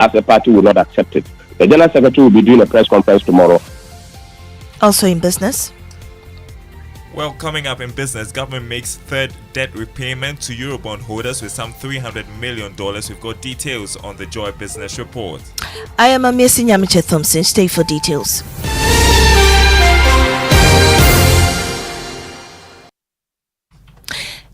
as a party, will not accept it. The General Secretary will be doing a press conference tomorrow. Also in business. Well, coming up in business, government makes third debt repayment to Eurobond holders with some $300 million. We've got details on the Joy Business Report. I am Amesi Nyamiche Thompson. Stay for details.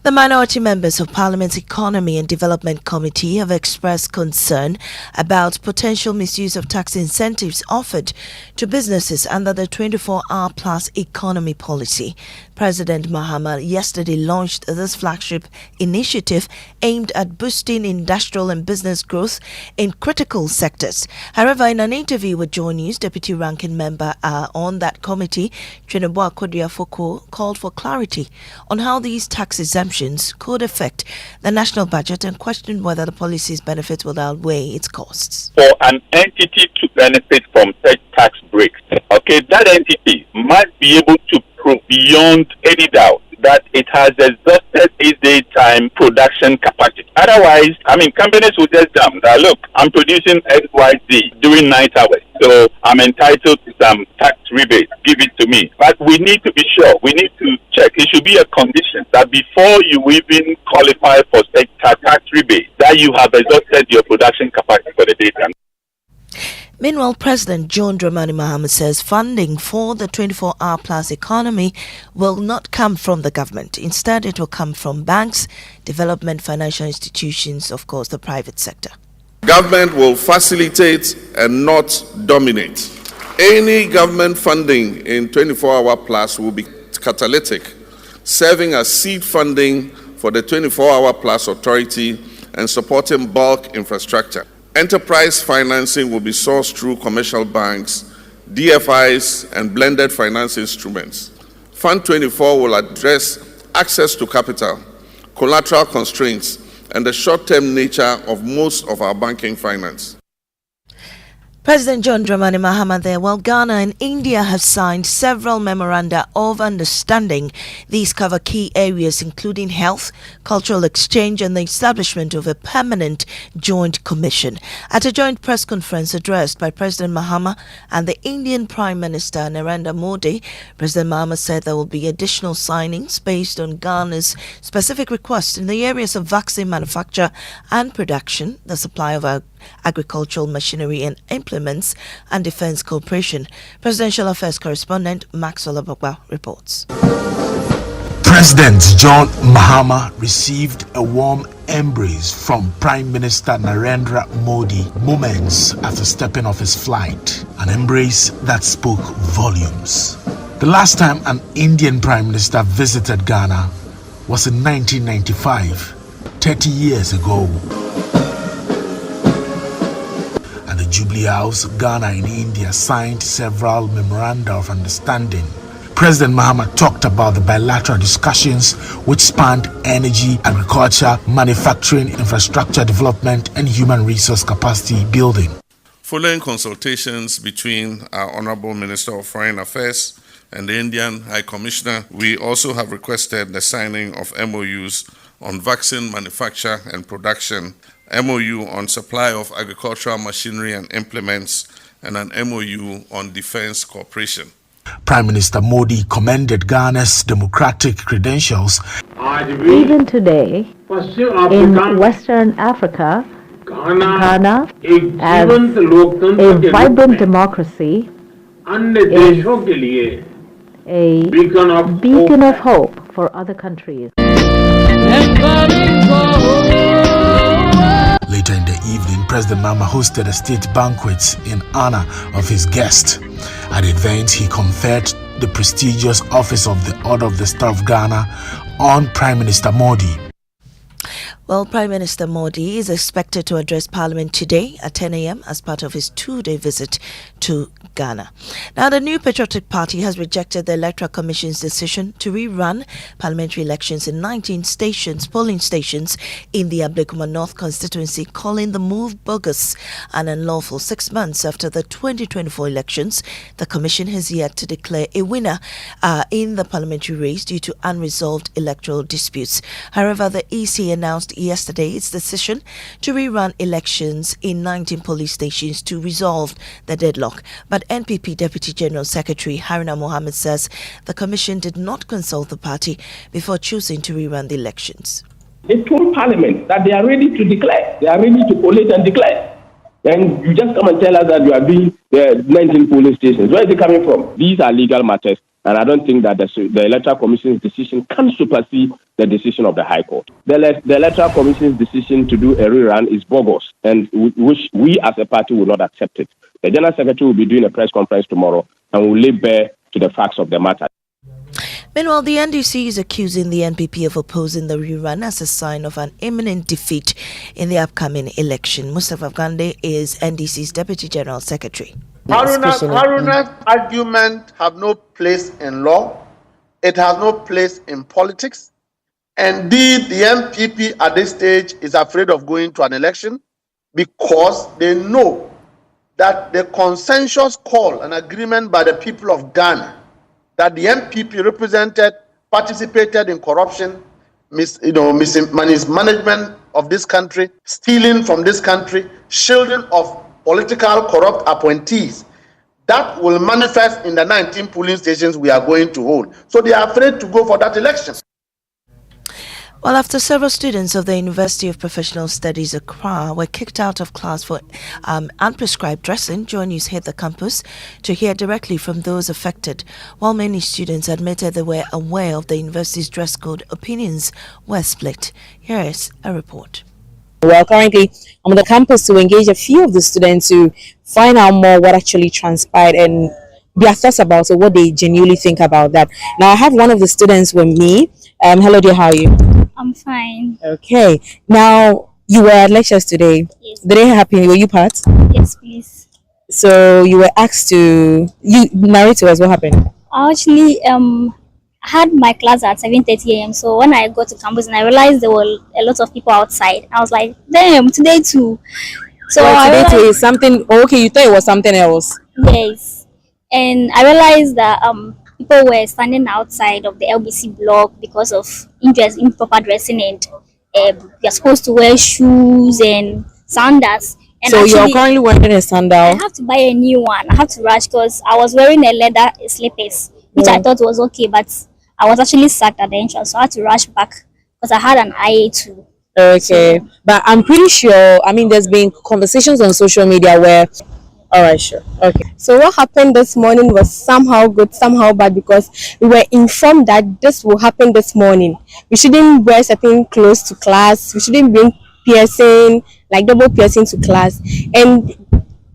The minority members of Parliament's Economy and Development Committee have expressed concern about potential misuse of tax incentives offered to businesses under the 24-hour plus economy policy. President Mahama yesterday launched this flagship initiative aimed at boosting industrial and business growth in critical sectors. However, in an interview with Joy News, Deputy Ranking Member on that committee, Akoto, called for clarity on how these tax exemptions could affect the national budget and questioned whether the policy's benefits will outweigh its costs. For an entity to benefit from such tax breaks, that entity must be able to prove beyond any doubt that it has exhausted its daytime production capacity. Otherwise, companies will just jump that, look, I'm producing XYZ during night hours, so I'm entitled to some tax rebate. Give it to me. But we need to be sure. We need to check. It should be a condition that before you even qualify for such tax rebate, that you have exhausted your production capacity for the daytime. Meanwhile, President John Dramani Mahama says funding for the 24-hour plus economy will not come from the government. Instead, it will come from banks, development financial institutions, of course, the private sector. Government will facilitate and not dominate. Any government funding in 24-hour plus will be catalytic, serving as seed funding for the 24-hour plus authority and supporting bulk infrastructure. Enterprise financing will be sourced through commercial banks, DFIs, and blended finance instruments. Fund 24 will address access to capital, collateral constraints, and the short-term nature of most of our banking finance. President John Dramani Mahama there. While Ghana and India have signed several memoranda of understanding, these cover key areas including health, cultural exchange and the establishment of a permanent joint commission. At a joint press conference addressed by President Mahama and the Indian Prime Minister Narendra Modi, President Mahama said there will be additional signings based on Ghana's specific requests in the areas of vaccine manufacture and production, the supply of agricultural machinery and implements, and defense cooperation. Presidential Affairs correspondent Maxwell Abogba reports. President John Mahama received a warm embrace from Prime Minister Narendra Modi moments after stepping off his flight, an embrace that spoke volumes. The last time an Indian Prime Minister visited Ghana was in 1995, 30 years ago. At the Jubilee House, Ghana and India signed several memoranda of understanding. President Mahama talked about the bilateral discussions which spanned energy, agriculture, manufacturing, infrastructure development, and human resource capacity building. Following consultations between our Honorable Minister of Foreign Affairs and the Indian High Commissioner, we also have requested the signing of MOUs on vaccine manufacture and production, MOU on supply of agricultural machinery and implements, and an MOU on defense cooperation. Prime Minister Modi commended Ghana's democratic credentials. Even today, in Western Africa, Ghana, as a vibrant democracy, is a beacon of hope for other countries. Later in the evening, President Mahama hosted a state banquet in honor of his guest. At the event, he conferred the prestigious office of the Order of the Star of Ghana on Prime Minister Modi. Well, Prime Minister Modi is expected to address Parliament today at 10 a.m. as part of his two-day visit to Ghana. Now, the New Patriotic Party has rejected the Electoral Commission's decision to rerun parliamentary elections in 19 polling stations in the Ablekuma North constituency, calling the move bogus and unlawful. 6 months after the 2024 elections, the Commission has yet to declare a winner in the parliamentary race due to unresolved electoral disputes. However, the EC announced yesterday its decision to rerun elections in 19 police stations to resolve the deadlock. But NPP Deputy General Secretary Haruna Mohammed says the commission did not consult the party before choosing to rerun the elections. They told Parliament that they are ready to declare. They are ready to collate and declare. And you just come and tell us that you are doing the 19 polling stations. Where is it coming from? These are legal matters, and I don't think that the Electoral Commission's decision can supersede the decision of the High Court. The Electoral Commission's decision to do a rerun is bogus, and which we as a party will not accept it. The General Secretary will be doing a press conference tomorrow and will lay bare to the facts of the matter. Meanwhile, the NDC is accusing the NPP of opposing the rerun as a sign of an imminent defeat in the upcoming election. Mustafa Gande is NDC's Deputy General Secretary. Haruna's argument have no place in law. It has no place in politics. Indeed, the NPP at this stage is afraid of going to an election because they know that the consensus call, an agreement by the people of Ghana, that the NPP represented, participated in corruption, mismanagement of this country, stealing from this country, shielding of political corrupt appointees. That will manifest in the 19 polling stations we are going to hold. So they are afraid to go for that election. Well, after several students of the University of Professional Studies, Accra, were kicked out of class for unprescribed dressing, Joy News hit the campus to hear directly from those affected. While many students admitted they were aware of the university's dress code, opinions were split. Here is a report. Well, currently, I'm on the campus to engage a few of the students to find out more what actually transpired and their thoughts about it, what they genuinely think about that. Now, I have one of the students with me. Hello, dear, how are you? I'm fine. Okay. Now, you were at lectures today. Yes. Did it happen? Were you part? Yes, please. So, you were asked to... You narrate to us what happened. I actually had my class at 7:30 a.m. So, when I got to campus and I realized there were a lot of people outside, I was like, damn, today too. So, well, today too is something... Okay, you thought it was something else. Yes. And I realized that people were standing outside of the LBC block because of improper dressing, and you're supposed to wear shoes and sandals. And so actually, you're currently wearing a sandal? I have to buy a new one. I have to rush because I was wearing a leather slippers, which I thought was okay, but I was actually sacked at the entrance, so I had to rush back because I had an IA too. Okay, so, but I'm pretty sure, I mean, there's been conversations on social media where... All right, sure. Okay. So what happened this morning was somehow good, somehow bad, because we were informed that this will happen this morning. We shouldn't wear certain clothes to class. We shouldn't bring piercing, like double piercing to class. And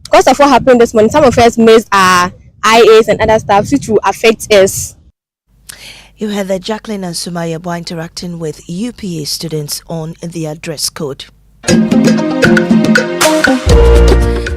because of what happened this morning, some of us missed our IAs and other stuff, which will affect us. You had the Jacqueline and Sumaya Boy interacting with UPA students on their dress code.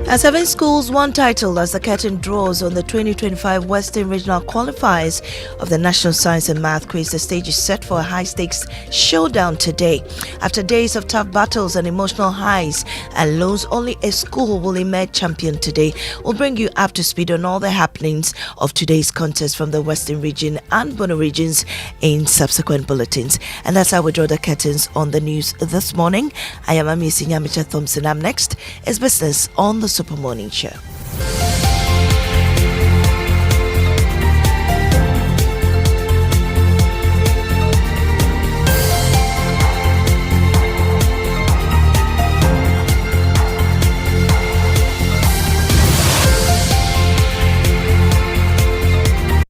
As 7 schools, one title as the curtain draws on the 2025 Western Regional Qualifiers of the National Science and Math Quiz, the stage is set for a high-stakes showdown today. After days of tough battles and emotional highs and lows, only a school will emerge champion today. We'll bring you up to speed on all the happenings of today's contest from the Western region and Bono regions in subsequent bulletins. And that's how we draw the curtains on the news this morning. I am Amisi Nyamicha Thompson. Up next is Business on the Super Morning Show.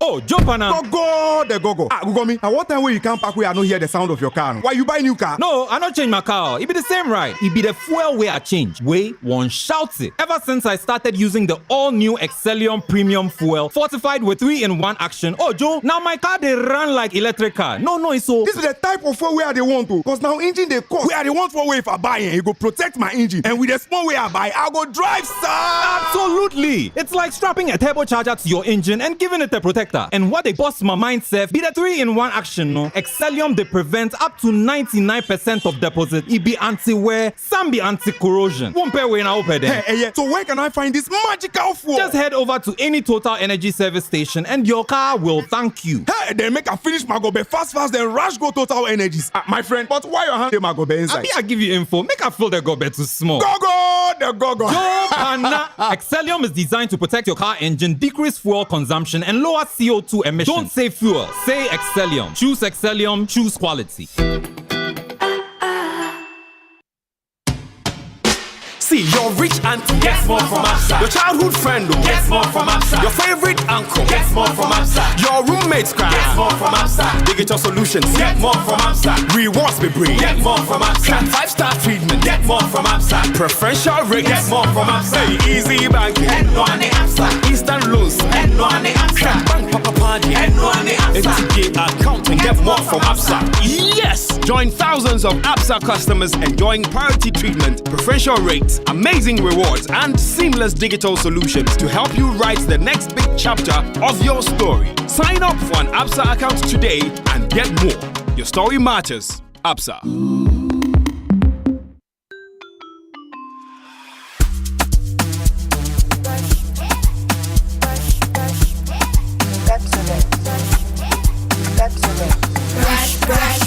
Oh, jump on now. Go. Google me. And what time will you come back where I don't hear the sound of your car? Why you buy new car? No, I don't change my car. It be the same ride. It be the fuel way I change. Way one shouts it. Ever since I started using the all-new Excellium Premium Fuel, fortified with 3-in-1 action. Oh, Joe, now my car they run like electric car. No, it's so. This is the type of fuel where they want to. Because now engine they cost. Where they want for way if I buy it, it go protect my engine. And with the small way I buy, I'll go drive, sir. Absolutely. It's like strapping a turbocharger to your engine and giving it a protector. And what they boss my mindset be the 3-in-1 action, no? Excellium they prevent up to 99% of deposit. It be anti-wear, some be anti-corrosion. Won't pay when I open there. Hey, so where can I find this magical fuel? Just head over to any Total Energy service station and your car will thank you. Hey, then make a finish my gobe fast, then rush go Total Energies. My friend, but why your hand my gobe inside? I give you info. Make a fill the gobe too small. Go. Joe Pana. Excellium is designed to protect your car engine, decrease fuel consumption, and lower CO2 emissions. Don't say fuel, say Excellium. Choose Excellium, choose quality. See, your rich auntie gets more from Absa. Your childhood friend gets more from Absa. Your favorite uncle gets more from Absa. Your roommates gets more from Absa. Digital solutions get more from Absa. Rewards be bring get more from Absa. 5-star treatment get more from Absa. Preferential rates get more from Absa. Hey, easy banking and no ane Absa. Instant loans and no ane Absa. Bank papa party and no ane Absa. ATK account and get more from Absa. Yes, join thousands of Absa customers enjoying priority treatment, preferential rates, amazing rewards, and seamless digital solutions to help you write the next big chapter of your story. Sign up for an Absa account today and get more. Your story matters. Absa.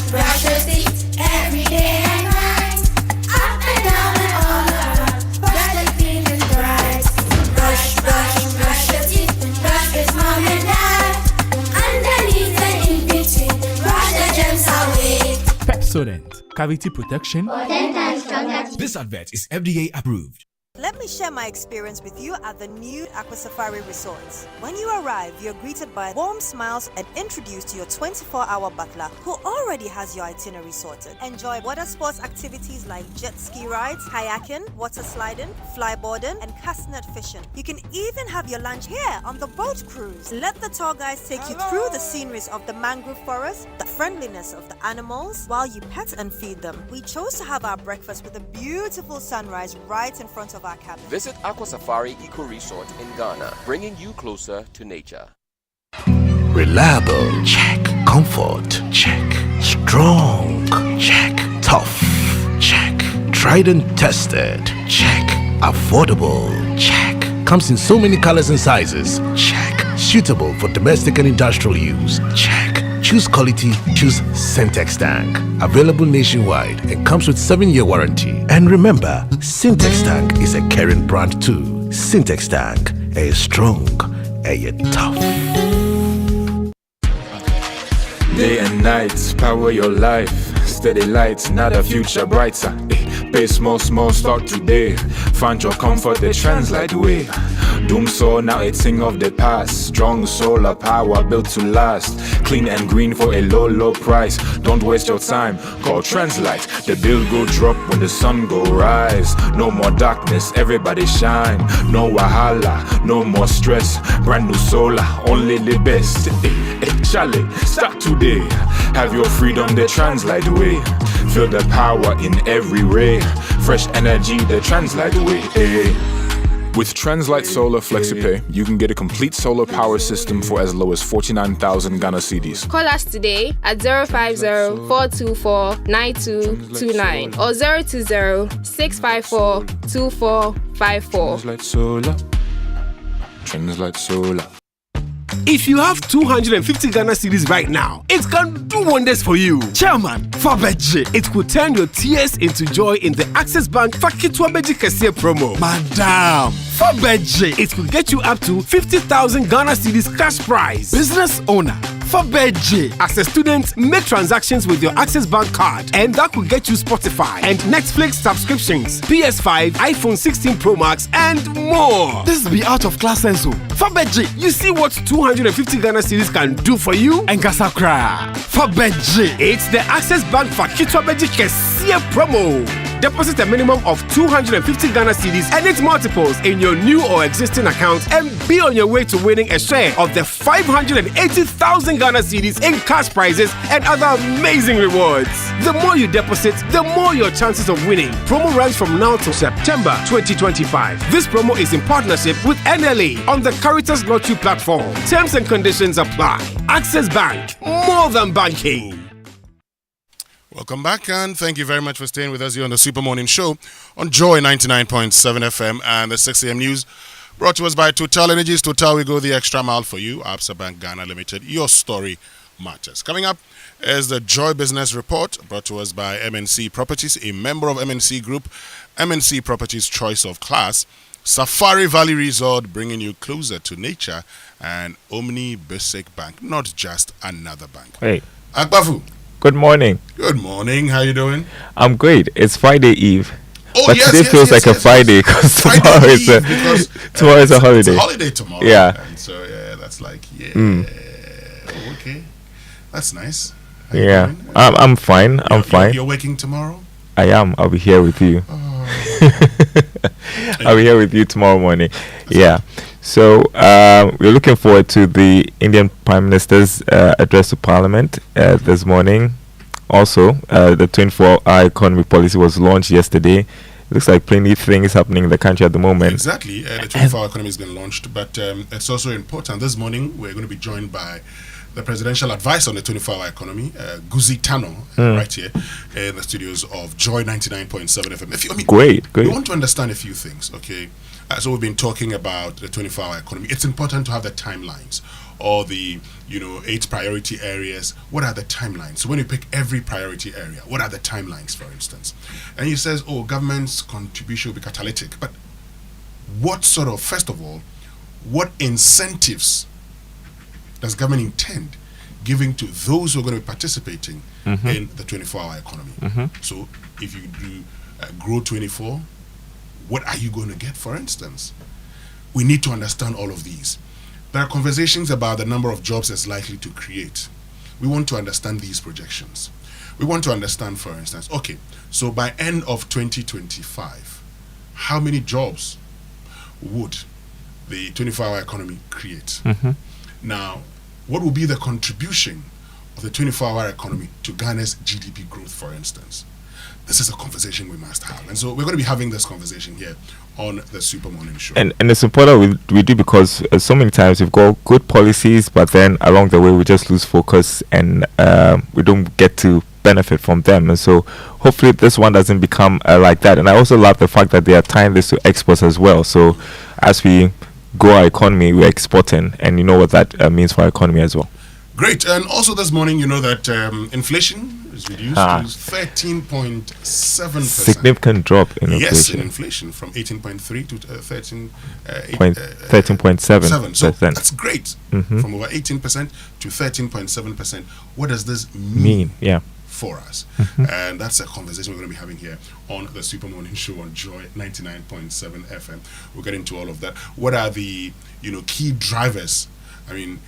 Brush your teeth every day and night, up and down and all around. Brush the clean and bright. Brush your teeth. Brush with mom and dad. Underneath and in between, brush the germs away. Pepsodent, cavity protection. This advert is FDA approved. Let me share my experience with you at the new Aqua Safari Resorts. When you arrive, you're greeted by warm smiles and introduced to your 24-hour butler who already has your itinerary sorted. Enjoy water sports activities like jet ski rides, kayaking, water sliding, flyboarding, and castanet fishing. You can even have your lunch here on the boat cruise. Let the tour guides take you through the sceneries of the mangrove forest, the friendliness of the animals, while you pet and feed them. We chose to have our breakfast with a beautiful sunrise right in front of our cabin. Visit Aqua Safari Eco Resort in Ghana, bringing you closer to nature. Reliable, check. Comfort, check. Strong, check. Tough, check. Tried and tested, check. Affordable, check. Comes in so many colors and sizes, check. Suitable for domestic and industrial use, check. Choose quality, choose Syntex Tank. Available nationwide and comes with 7-year warranty. And remember, Syntex Tank is a caring brand too. Syntex Tank, a strong, a tough. Day and night, power your life. Steady lights, not a future brighter. Pay small, start today. Find your comfort, the translate way. Doom so now it's thing of the past. Strong solar power built to last. Clean and green for a low price. Don't waste your time, call Translite. The bill go drop when the sun go rise. No more darkness, everybody shine. No wahala, no more stress. Brand new solar, only the best. Charlie, start today. Have your freedom, the Translite way. Feel the power in every ray. Fresh energy, the Translite way. With Translite Solar FlexiPay, you can get a complete solar power system for as low as 49,000 Ghana cedis. Call us today at 050-424-9229 or 020-654-2454. Translite Solar. Translite Solar. If you have 250 Ghana cedis right now, it can do wonders for you. Chairman, Fabeji, it could turn your tears into joy in the Access Bank Fakitwa Beji Kesiye promo. Madam, Fabeji, it could get you up to 50,000 Ghana cedis cash prize. Business owner, Fabeji, as a student, make transactions with your Access Bank card, and that could get you Spotify and Netflix subscriptions, PS5, iPhone 16 Pro Max, and more. This be out of class senso. Fabeji, you see what 250 Ghana cedis can do for you? And Kasakra. Fabeji, it's the Access Bank Fakitwa Beji Kesiye promo. Deposit a minimum of 250 Ghana cedis and its multiples in your new or existing account and be on your way to winning a share of the 580,000 Ghana cedis in cash prizes and other amazing rewards. The more you deposit, the more your chances of winning. Promo runs from now to September 2025. This promo is in partnership with NLA on the Caritas Lottery platform. Terms and conditions apply. Access Bank, more than banking. Welcome back, and thank you very much for staying with us here on the Super Morning Show on Joy 99.7 FM and the 6 a.m. news. Brought to us by Total Energies. Total, we go the extra mile for you. Absa Bank Ghana Limited. Your story matters. Coming up is the Joy Business Report, brought to us by MNC Properties, a member of MNC Group. MNC Properties Choice of Class. Safari Valley Resort, bringing you closer to nature. And Omni Basic Bank, not just another bank. Hey. Akbafu. Good morning. Good morning. How you doing? I'm great. It's Friday Eve. Oh, but yes, today yes, feels yes, like yes, a Friday because tomorrow is a tomorrow is a holiday. It's a holiday tomorrow. Yeah. And so yeah, that's like okay. That's nice. How you Yeah. doing? I'm fine. I'm fine. You're working tomorrow? I am. I'll be here with you. I'll be here with you tomorrow morning. Yeah. So we're looking forward to the Indian Prime Minister's address to Parliament this morning. Also, the 24-hour economy policy was launched yesterday. It looks like plenty of things happening in the country at the moment. Exactly. The 24-hour economy has been launched, but it's also important. This morning, we're going to be joined by the presidential advisor on the 24-hour economy, Goosie Tanoh, right here in the studios of Joy 99.7 FM. Great. We want to understand a few things, okay? So we've been talking about the 24-hour economy. It's important to have the timelines or the 8 priority areas. What are the timelines? So when you pick every priority area, what are the timelines, for instance? And he says, government's contribution will be catalytic. But what sort of, first of all, what incentives does government intend giving to those who are going to be participating in the 24-hour economy? So if you do Grow 24, what are you going to get, for instance? We need to understand all of these. There are conversations about the number of jobs it's likely to create. We want to understand these projections. We want to understand, for instance, so by end of 2025, how many jobs would the 24-hour economy create? Now, what will be the contribution of the 24-hour economy to Ghana's GDP growth, for instance? This is a conversation we must have. And so we're going to be having this conversation here on the Super Morning Show. And it's important we do because so many times we've got good policies, but then along the way we just lose focus and we don't get to benefit from them. And so hopefully this one doesn't become like that. And I also love the fact that they are tying this to exports as well. So as we grow our economy, we're exporting, and you know what that means for our economy as well. Great. And also this morning, you know that inflation is reduced to 13.7%. Significant drop in inflation. Yes, in inflation from 18.3 to 13.7%. So that's great. From over 18% to 13.7%. What does this mean? For us? And that's a conversation we're going to be having here on the Super Morning Show on Joy 99.7 FM. We'll get into all of that. What are the key drivers? I mean,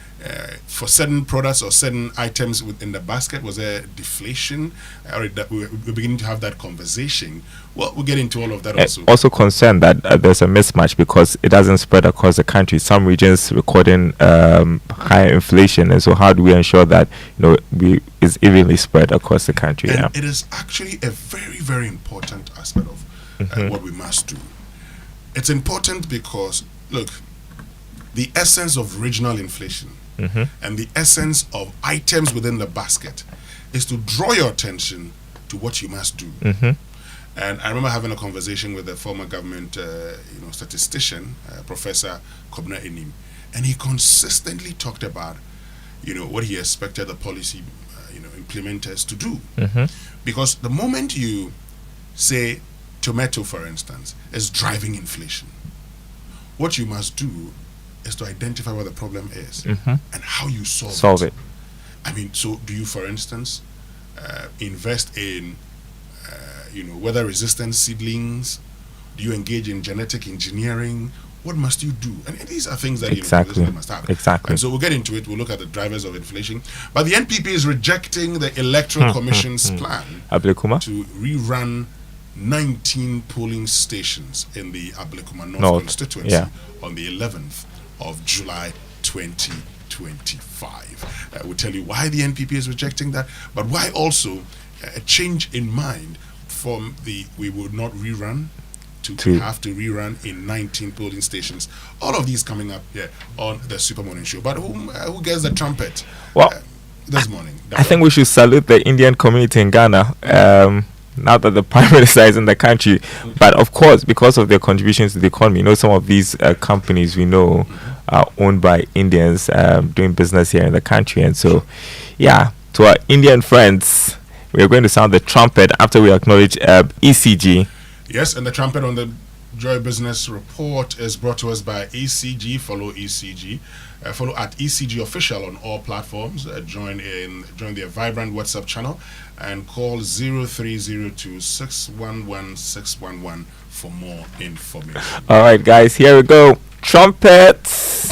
for certain products or certain items within the basket, was there deflation? We're beginning to have that conversation. Well, we'll get into all of that also. Also concerned that there's a mismatch because it doesn't spread across the country. Some regions recording higher inflation, and so how do we ensure that is evenly spread across the country? And it is actually a very, very important aspect of what we must do. It's important because, look, the essence of regional inflation and the essence of items within the basket is to draw your attention to what you must do. And I remember having a conversation with a former government statistician, Professor Kobna Enim, and he consistently talked about what he expected the policy implementers to do. Because the moment you say tomato, for instance, is driving inflation, what you must do is to identify what the problem is and how you solve it. I mean, so do you, for instance, invest in weather-resistant seedlings? Do you engage in genetic engineering? What must you do? And these are things that you must have. Exactly. And so we'll get into it. We'll look at the drivers of inflation. But the NPP is rejecting the Electoral Commission's plan to rerun 19 polling stations in the Ablekuma North constituency on the 11th of July 2025. We'll tell you why the NPP is rejecting that, but why also a change in mind from the we would not rerun to have to rerun in 19 polling stations. All of these coming up here on the Super Morning Show. But who gets the trumpet this morning? I think we should salute the Indian community in Ghana. Now that the Prime Minister is in the country, but of course, because of their contributions to the economy, some of these companies we know are owned by Indians doing business here in the country, and so, to our Indian friends, we are going to sound the trumpet after we acknowledge ECG. Yes, and the trumpet on the Joy Business Report is brought to us by ECG. Follow ECG. Follow at ECG Official on all platforms. Join their vibrant WhatsApp channel and call 0302 611 611 for more information. All right, guys, here we go. Trumpets.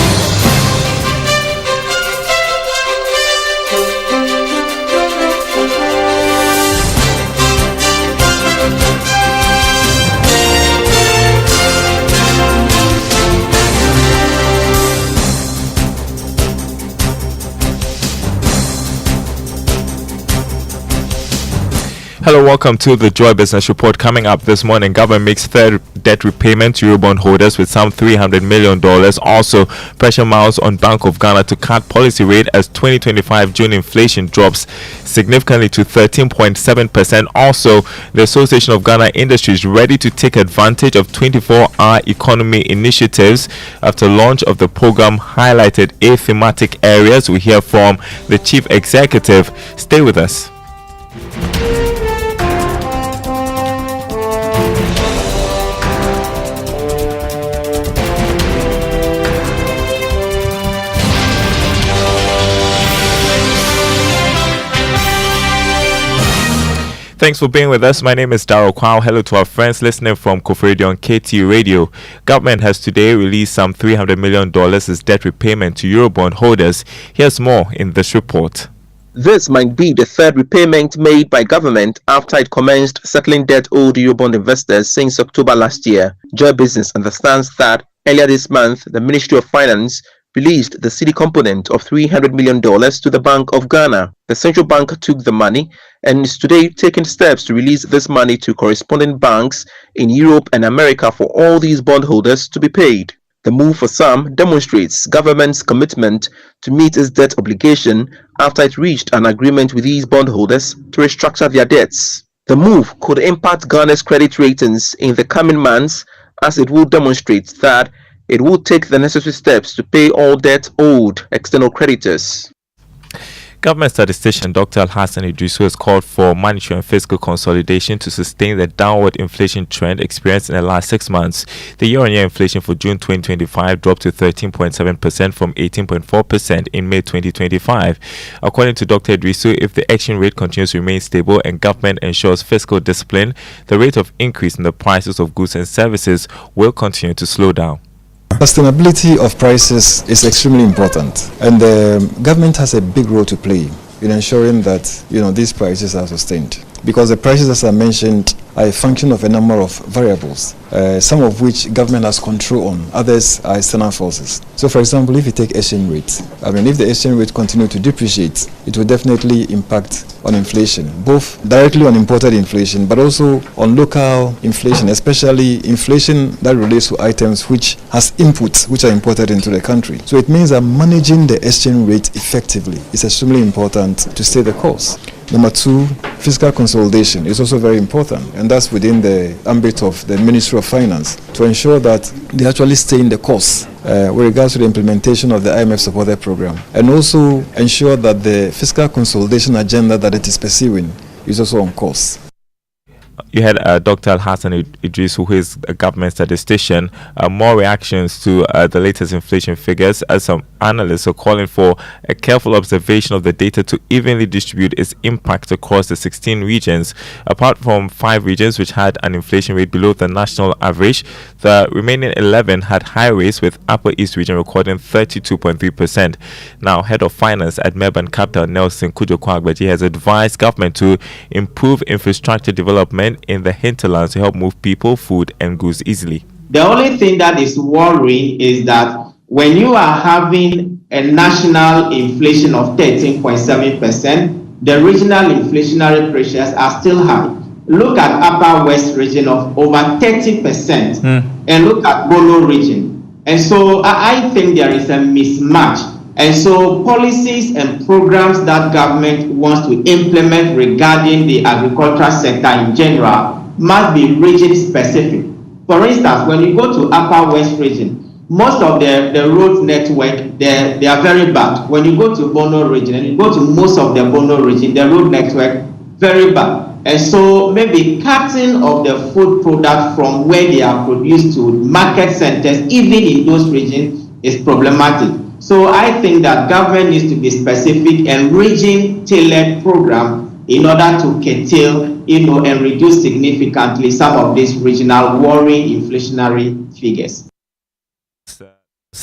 Hello, welcome to the Joy Business Report. Coming up this morning, government makes third debt repayment to Eurobond holders with some $300 million. Also, pressure mounts on Bank of Ghana to cut policy rate as 2025 June inflation drops significantly to 13.7%. Also, the Association of Ghana Industries ready to take advantage of 24-hour economy initiatives after launch of the program highlighted 8 thematic areas. We hear from the Chief Executive. Stay with us. Thanks for being with us. My name is Darryl Kwao. Hello to our friends listening from Koforidua on KT Radio. Government has today released some $300 million as debt repayment to Eurobond holders. Here's more in this report. This might be the third repayment made by government after it commenced settling debt owed Eurobond investors since October last year. Joy Business understands that earlier this month, the Ministry of Finance released the cedi component of $300 million to the Bank of Ghana. The central bank took the money and is today taking steps to release this money to corresponding banks in Europe and America for all these bondholders to be paid. The move for some demonstrates government's commitment to meet its debt obligation after it reached an agreement with these bondholders to restructure their debts. The move could impact Ghana's credit ratings in the coming months, as it will demonstrate that it will take the necessary steps to pay all debt owed external creditors. Government statistician Dr. Alhassan Idrisu has called for monetary and fiscal consolidation to sustain the downward inflation trend experienced in the last 6 months. The year-on-year inflation for June 2025 dropped to 13.7% from 18.4% in May 2025. According to Dr. Idrisu, if the exchange rate continues to remain stable and government ensures fiscal discipline, the rate of increase in the prices of goods and services will continue to slow down. Sustainability of prices is extremely important, and the government has a big role to play in ensuring that these prices are sustained, because the prices, as I mentioned, are a function of a number of variables, some of which government has control on, others are external forces. So, for example, if you take exchange rate, if the exchange rate continue to depreciate, it will definitely impact on inflation, both directly on imported inflation, but also on local inflation, especially inflation that relates to items which has inputs which are imported into the country. So it means that managing the exchange rate effectively is extremely important to stay the course. Number two, fiscal consolidation is also very important, and that's within the ambit of the Ministry of Finance to ensure that they actually stay in the course with regards to the implementation of the IMF supported program, and also ensure that the fiscal consolidation agenda that it is pursuing is also on course. You had Dr. Alhassan Idrisu, who is a government statistician. More reactions to the latest inflation figures, as some analysts are calling for a careful observation of the data to evenly distribute its impact across the 16 regions. Apart from 5 regions which had an inflation rate below the national average, the remaining 11 had high rates, with Upper East region recording 32.3%. Now, Head of Finance at Melbourne Capital, Nelson Kojo has advised government to improve infrastructure development development in the hinterlands to help move people, food, and goods easily. The only thing that is worrying is that when you are having a national inflation of 13.7%, the regional inflationary pressures are still high. Look at Upper West region of over 30%, and look at Bono region. And so I think there is a mismatch. And so policies and programs that government wants to implement regarding the agricultural sector in general must be region specific. For instance, when you go to Upper West region, most of the road network, they are very bad. When you go to Bono region and you go to most of the Bono region, the road network, very bad. And so maybe cutting of the food product from where they are produced to market centers, even in those regions, is problematic. So I think that government needs to be specific and region-tailored program in order to curtail, and reduce significantly some of these regional worrying inflationary figures.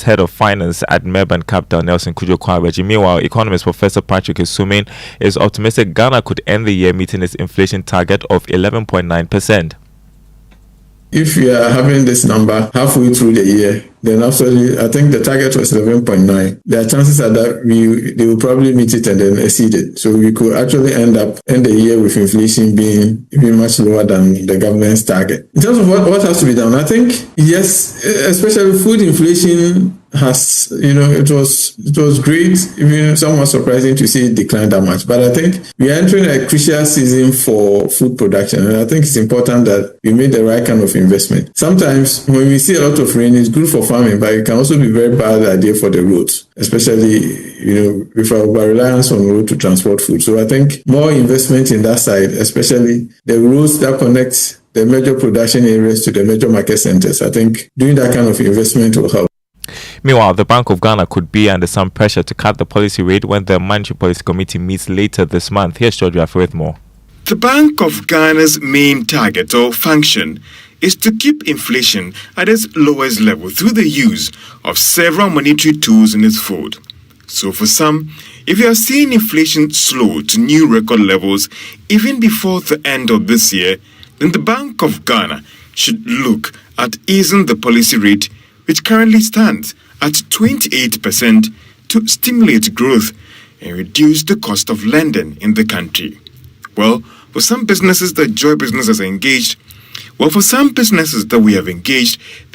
Head of Finance at Melbourne Capital, Nelson Kojo Kwabeji. Meanwhile, economist Professor Patrick Isumin is optimistic Ghana could end the year meeting its inflation target of 11.9%. If we are having this number halfway through the year, then absolutely, I think the target was 11.9. There are chances that they will probably meet it and then exceed it. So we could actually end the year with inflation being much lower than the government's target. In terms of what has to be done, I think, yes, especially food inflation has, it was great, even somewhat surprising to see it decline that much. But I think we are entering a crucial season for food production, and I think it's important that we make the right kind of investment. Sometimes when we see a lot of rain, it's good for farming, but it can also be a very bad idea for the roads, especially, with our reliance on road to transport food. So I think more investment in that side, especially the roads that connect the major production areas to the major market centers. I think doing that kind of investment will help. Meanwhile, the Bank of Ghana could be under some pressure to cut the policy rate when the Monetary Policy Committee meets later this month. Here's Sogah with more. The Bank of Ghana's main target or function is to keep inflation at its lowest level through the use of several monetary tools in its fold. So for some, if you are seeing inflation slow to new record levels even before the end of this year, then the Bank of Ghana should look at easing the policy rate, which currently stands at 28%, to stimulate growth and reduce the cost of lending in the country. Well, for some businesses that Joy Business has engaged, they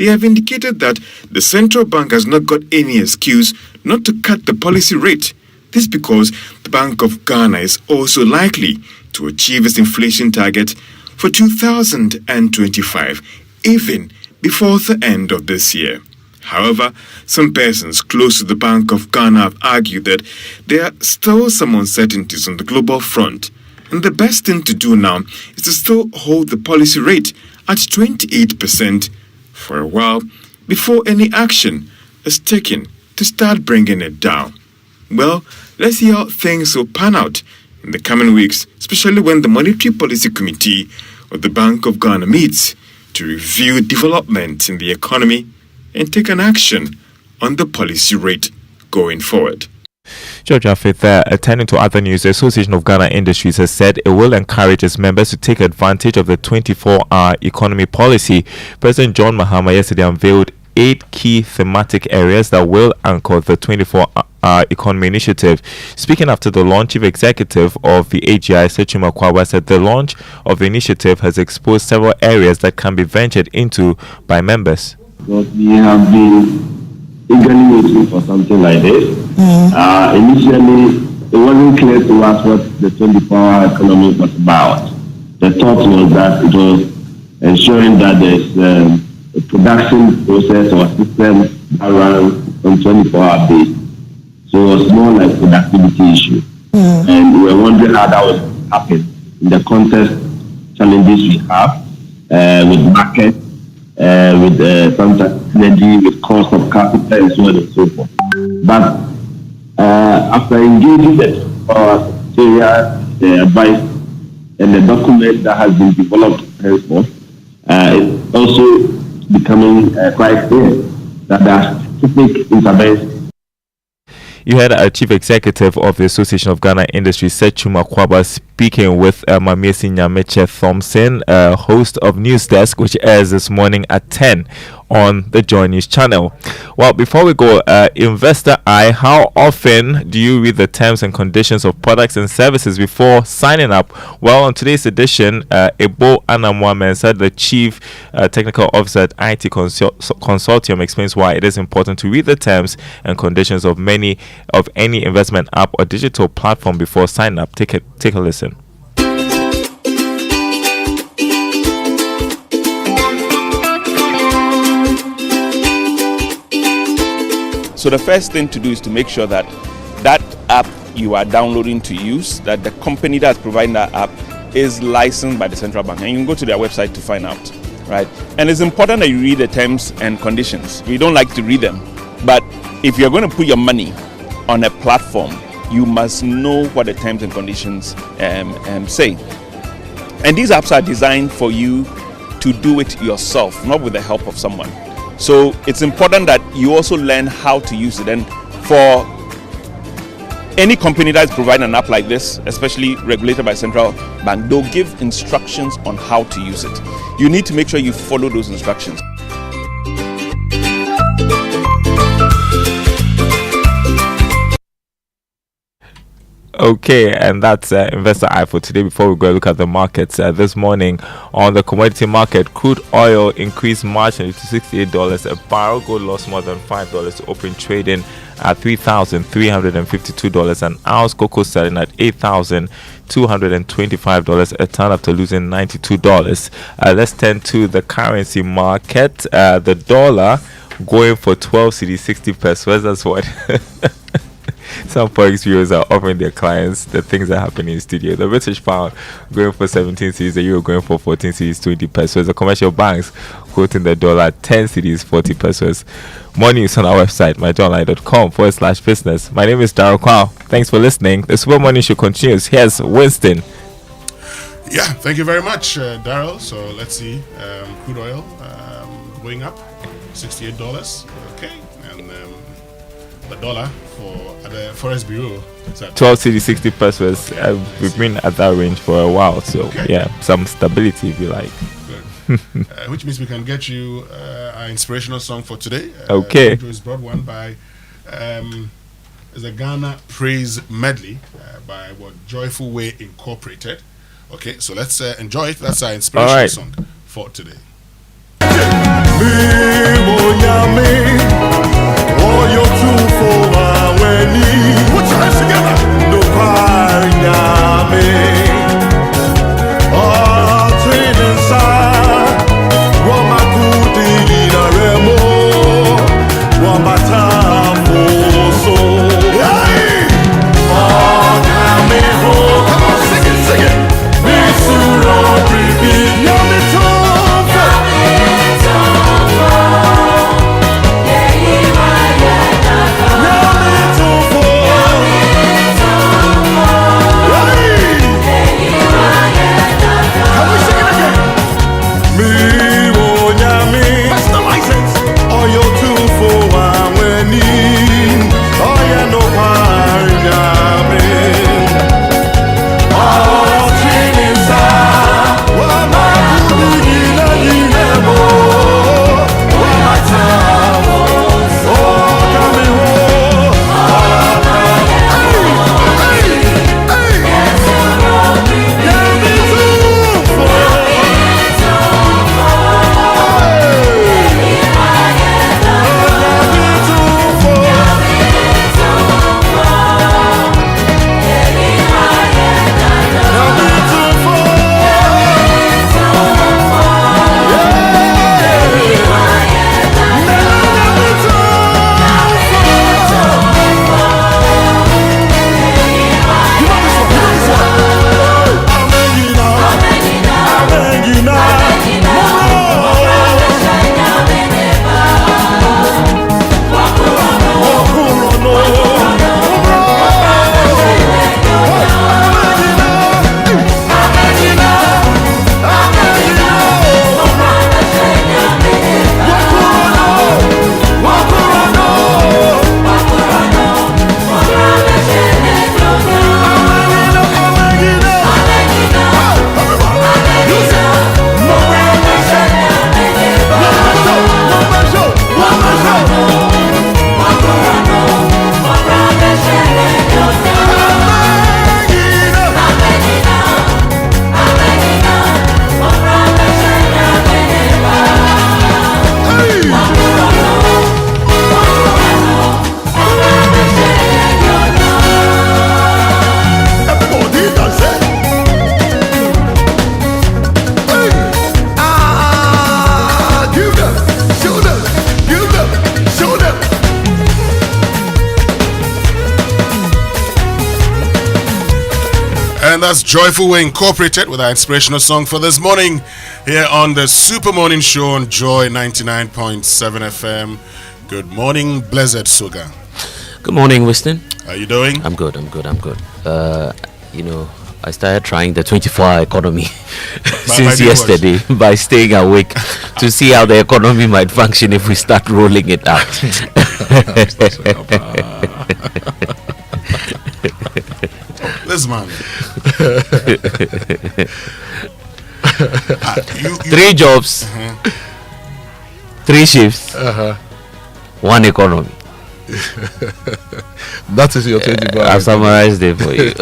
have indicated that the central bank has not got any excuse not to cut the policy rate. This because the Bank of Ghana is also likely to achieve its inflation target for 2025, even before the end of this year. However, some persons close to the Bank of Ghana have argued that there are still some uncertainties on the global front, and the best thing to do now is to still hold the policy rate at 28% for a while before any action is taken to start bringing it down. Well, let's see how things will pan out in the coming weeks, especially when the Monetary Policy Committee of the Bank of Ghana meets to review developments in the economy and take an action on the policy rate going forward. George Afith, turning to other news, the Association of Ghana Industries has said it will encourage its members to take advantage of the 24-hour economy policy. President John Mahama yesterday unveiled 8 key thematic areas that will anchor the 24-hour economy initiative. Speaking after the launch, Chief Executive of the AGI, Sechuma Kwawa, said the launch of the initiative has exposed several areas that can be ventured into by members. But we have been eagerly waiting for something like this. Initially, it wasn't clear to us what the 24-hour economy was about. The thought was that it was ensuring that there's a production process or system that runs on 24-hour basis. So it was more like productivity issue. And we were wondering how that would happen in the context challenges we have with market, with sometimes energy, with cost of capital, and so on and so forth. But after engaging the advice and the document that has been developed henceforth, it's also becoming quite clear that there are specific interventions. You had a chief executive of the Association of Ghana Industry, Sechuma Kwaba, speaking with Mamiesi Nyameche Thompson, host of News Desk, which airs this morning at 10 on the Joy News channel. Well, before we go, Investor Eye, how often do you read the terms and conditions of products and services before signing up? Well, on today's edition, Ebo Anamwa said the chief technical officer at IT Consortium explains why it is important to read the terms and conditions of any investment app or digital platform before signing up. Take a listen. So the first thing to do is to make sure that that app you are downloading to use, that the company that's providing that app is licensed by the central bank, and you can go to their website to find out, right? And it's important that you read the terms and conditions. We don't like to read them, but if you're going to put your money on a platform, you must know what the terms and conditions say. And these apps are designed for you to do it yourself, not with the help of someone. So it's important that you also learn how to use it. And for any company that's providing an app like this, especially regulated by central bank, they'll give instructions on how to use it. You need to make sure you follow those instructions. Okay, and that's Investor Eye for today. Before we go look at the markets this morning, on the commodity market, crude oil increased marginally to $68 a barrel. Gold lost more than $5 to open trading at $3,352 an ounce. Cocoa selling at $8,225 a ton after losing $92. Let's turn to the currency market. The dollar going for 12 cedi 60 pesos. That's what some forex viewers are offering their clients the things that happen in the studio. The British pound going for 17 cedis, the euro going for 14 cedis 20 pesos. The commercial banks quoting the dollar at 10 cedis 40 pesos. More news on our website, myjournline.com/business. My name is Darryl Kwao. Thanks for listening. The Super Morning Show continues. Here's Winston. Yeah, thank you very much, Darryl. So let's see, crude oil going up $68. Okay, and the dollar for the Forex Bureau is at 12 cedi 60 pesos. We've been at that range for a while, so okay. Yeah, some stability if you like. Which means we can get you our inspirational song for today. Okay. Kojo is brought one by the Ghana Praise Medley by Joyful Way Incorporated. Okay, so let's enjoy it. That's our inspirational song for today. Put your hands together. Come on, sing it, sing it. And that's Joyful Way Incorporated with our inspirational song for this morning here on the Super Morning Show on Joy 99.7 FM. Good morning, blessed Sogah. Good morning, Winston. How are you doing? I'm good. I started trying the 24-hour economy since yesterday by staying awake to see how the economy might function if we start rolling it out. This man. 3 jobs, 3 shifts, 1 economy. That is your 24 I've summarized it for you.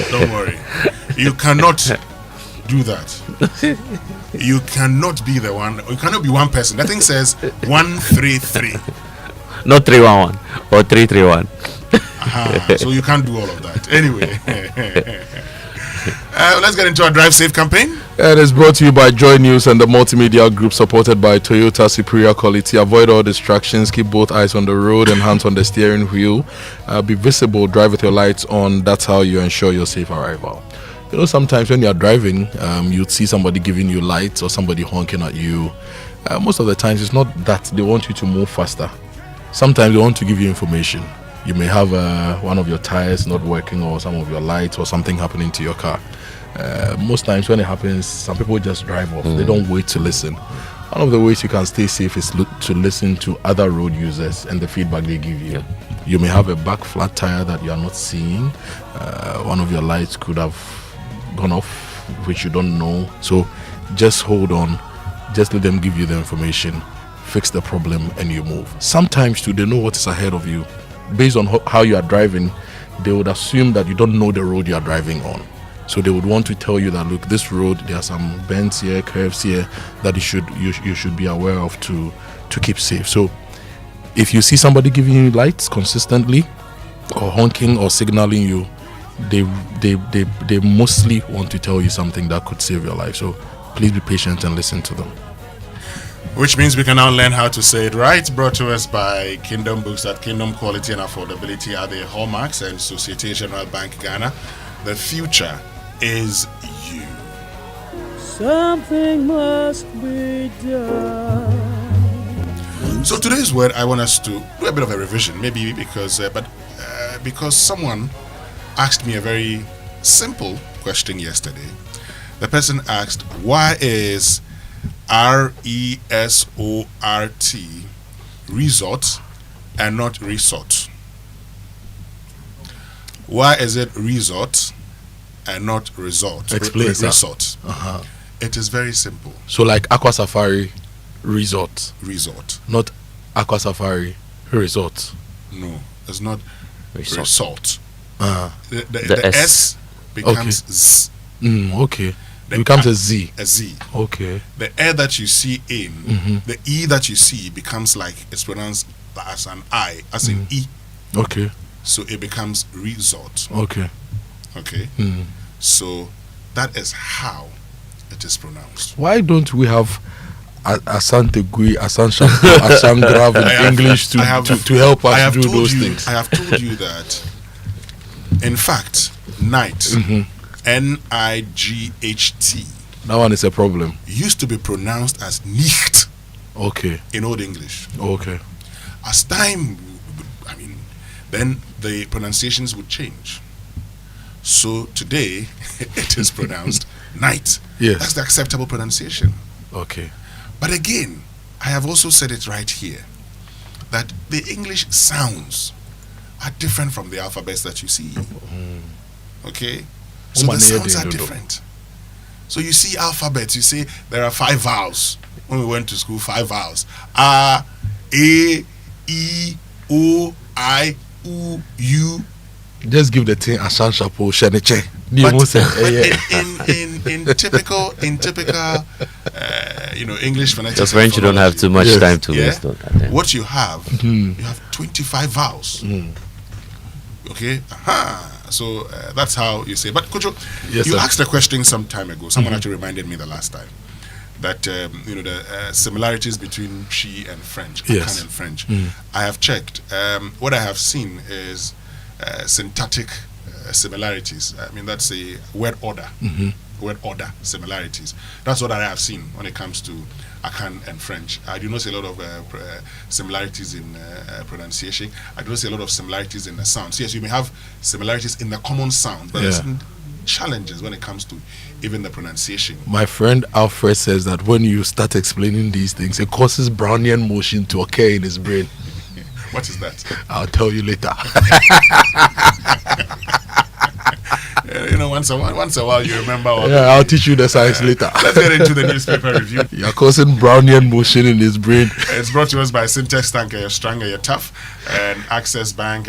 Don't worry. You cannot do that. You cannot be the one. You cannot be one person. That thing says 133. Not 311 or 331. So you can't do all of that. Anyway. Let's get into our Drive Safe campaign. It is brought to you by Joy News and the Multimedia Group, supported by Toyota Superior Quality. Avoid all distractions, keep both eyes on the road and hands on the steering wheel. Be visible, drive with your lights on. That's how you ensure your safe arrival. You know, sometimes when you are driving, you'd see somebody giving you lights or somebody honking at you. Most of the times, it's not that they want you to move faster. Sometimes they want to give you information. You may have one of your tires not working or some of your lights or something happening to your car. Most times when it happens, some people just drive off. They don't wait to listen. One of the ways you can stay safe is to listen to other road users and the feedback they give you. You may have a back flat tire that you are not seeing. One of your lights could have gone off, which you don't know. So just hold on. Just let them give you the information. Fix the problem and you move. Sometimes too, they know what is ahead of you. Based on how you are driving, they would assume that you don't know the road you are driving on. So they would want to tell you that, look, this road, there are some bends here, curves here that you should be aware of to keep safe. So if you see somebody giving you lights consistently or honking or signaling you, they mostly want to tell you something that could save your life. So please be patient and listen to them. Which means we can now learn how to say it right. Brought to us by Kingdom Books. That Kingdom quality and affordability are the hallmarks, and Societe Generale Bank Ghana. The future is you. Something must be done. So today's word, I want us to do a bit of a revision, maybe because someone asked me a very simple question yesterday. The person asked, why is RESORT resort and not resort? Why is it resort and not resort? Explain, resort. It is very simple. So like Aqua Safari resort, not Aqua Safari resort. No, it's not resort. The S becomes Z. Okay. It becomes a Z. A Z. Okay. The air that you see in, the E that you see becomes like, it's pronounced as an I, as in E. Okay. So it becomes resort. Okay. Okay. So that is how it is pronounced. Why don't we have Asante Shampoo, Asangrav in English to help us do those things? I have told you that, in fact, night, N-I-G-H-T. That one is a problem. Used to be pronounced as nicht. Okay. In Old English. Okay. As time, then the pronunciations would change. So today, it is pronounced night. Yes. That's the acceptable pronunciation. Okay. But again, I have also said it right here, that the English sounds are different from the alphabets that you see. Okay? So the sounds are different. So you see alphabets, you say there are 5 vowels. When we went to school, 5 vowels. A, E, O, I, U, U. Just give the thing a shampoo, Sheniche. In typical English phonetics. Just when you don't have too much time to waste on that. What you have, you have 25 vowels. Okay? So that's how you say. But Kojo, you asked a question some time ago. Someone actually reminded me the last time that the similarities between Shi and French, Akan and French. I have checked. What I have seen is syntactic similarities. I mean, that's a word order. Word order similarities. That's what I have seen when it comes to Akan and French. I do not see a lot of similarities in pronunciation. I do not see a lot of similarities in the sounds. Yes, you may have similarities in the common sound, but there's challenges when it comes to even the pronunciation. My friend Alfred says that when you start explaining these things, it causes Brownian motion to occur in his brain. What is that? I'll tell you later. You know, once a while you remember. I'll teach you the science later. Let's get into the newspaper review. You're causing Brownian motion in his brain. It's brought to us by Syntex Tanker, you're stronger, you're tough. And Access Bank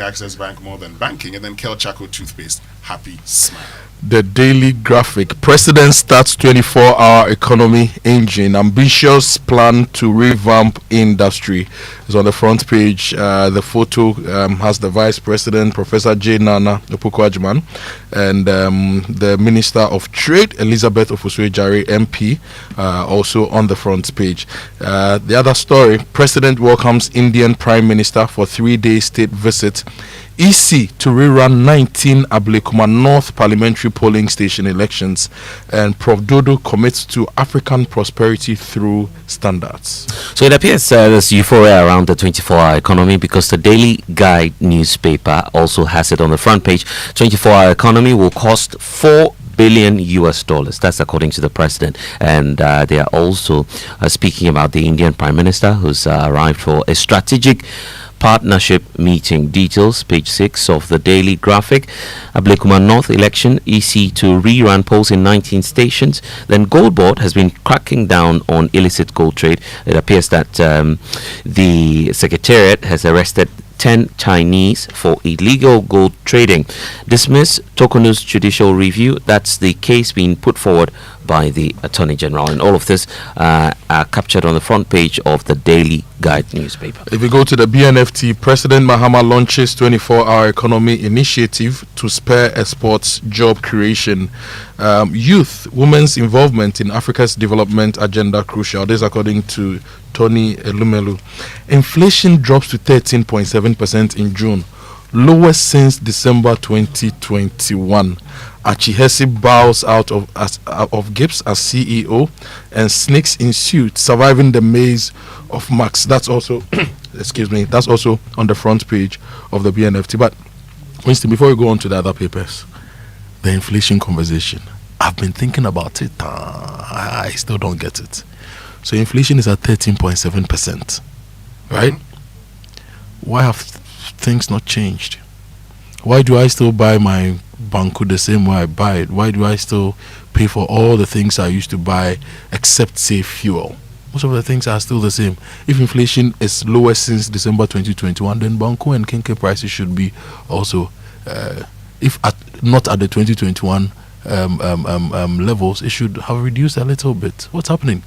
more than banking. And then Kel Chaco toothpaste, happy smile. The Daily Graphic. President starts 24-hour economy engine. Ambitious plan to revamp industry. It's on the front page. The photo has the Vice President, Professor J. Nana Opoku-Agyeman, and the Minister of Trade, Elizabeth Ofosu-Ejare, MP, also on the front page. The other story, President welcomes Indian Prime Minister for 3-day state visit. EC to rerun 19 Ablekuma North parliamentary polling station elections, and Prof. Dodo commits to African prosperity through standards. So it appears there's euphoria around the 24-hour economy because the Daily Guide newspaper also has it on the front page. 24-hour economy will cost $4 billion US. That's according to the president, and they are also speaking about the Indian Prime Minister who's arrived for a strategic partnership meeting. Details, page 6 of the Daily Graphic. Ablekuma North election, EC to rerun polls in 19 stations. Then Gold Board has been cracking down on illicit gold trade. It appears that the Secretariat has arrested 10 Chinese for illegal gold trading. Dismiss Tokono's judicial review. That's the case being put forward by the Attorney General, and all of this are captured on the front page of the Daily Guide newspaper. If we go to the BNFT, President Mahama launches 24-hour economy initiative to spur exports, job creation. Youth, women's involvement in Africa's development agenda crucial. This according to Tony Elumelu. Inflation drops to 13.7% in June, lowest since December 2021. Achihesi bows out of Gibbs as CEO, and sneaks in suit, surviving the maze of Max. That's also, excuse me, that's also on the front page of the BNFT. But Winston, before we go on to the other papers, the inflation conversation, I've been thinking about it. I still don't get it. So inflation is at 13.7%, right? Why have things not changed? Why do I still buy my Banku the same way I buy it? Why do I still pay for all the things I used to buy except, say, fuel? Most of the things are still the same. If inflation is lowest since December 2021, then Banku and Kenke prices should be also, if not at the 2021 levels, it should have reduced a little bit. What's happening?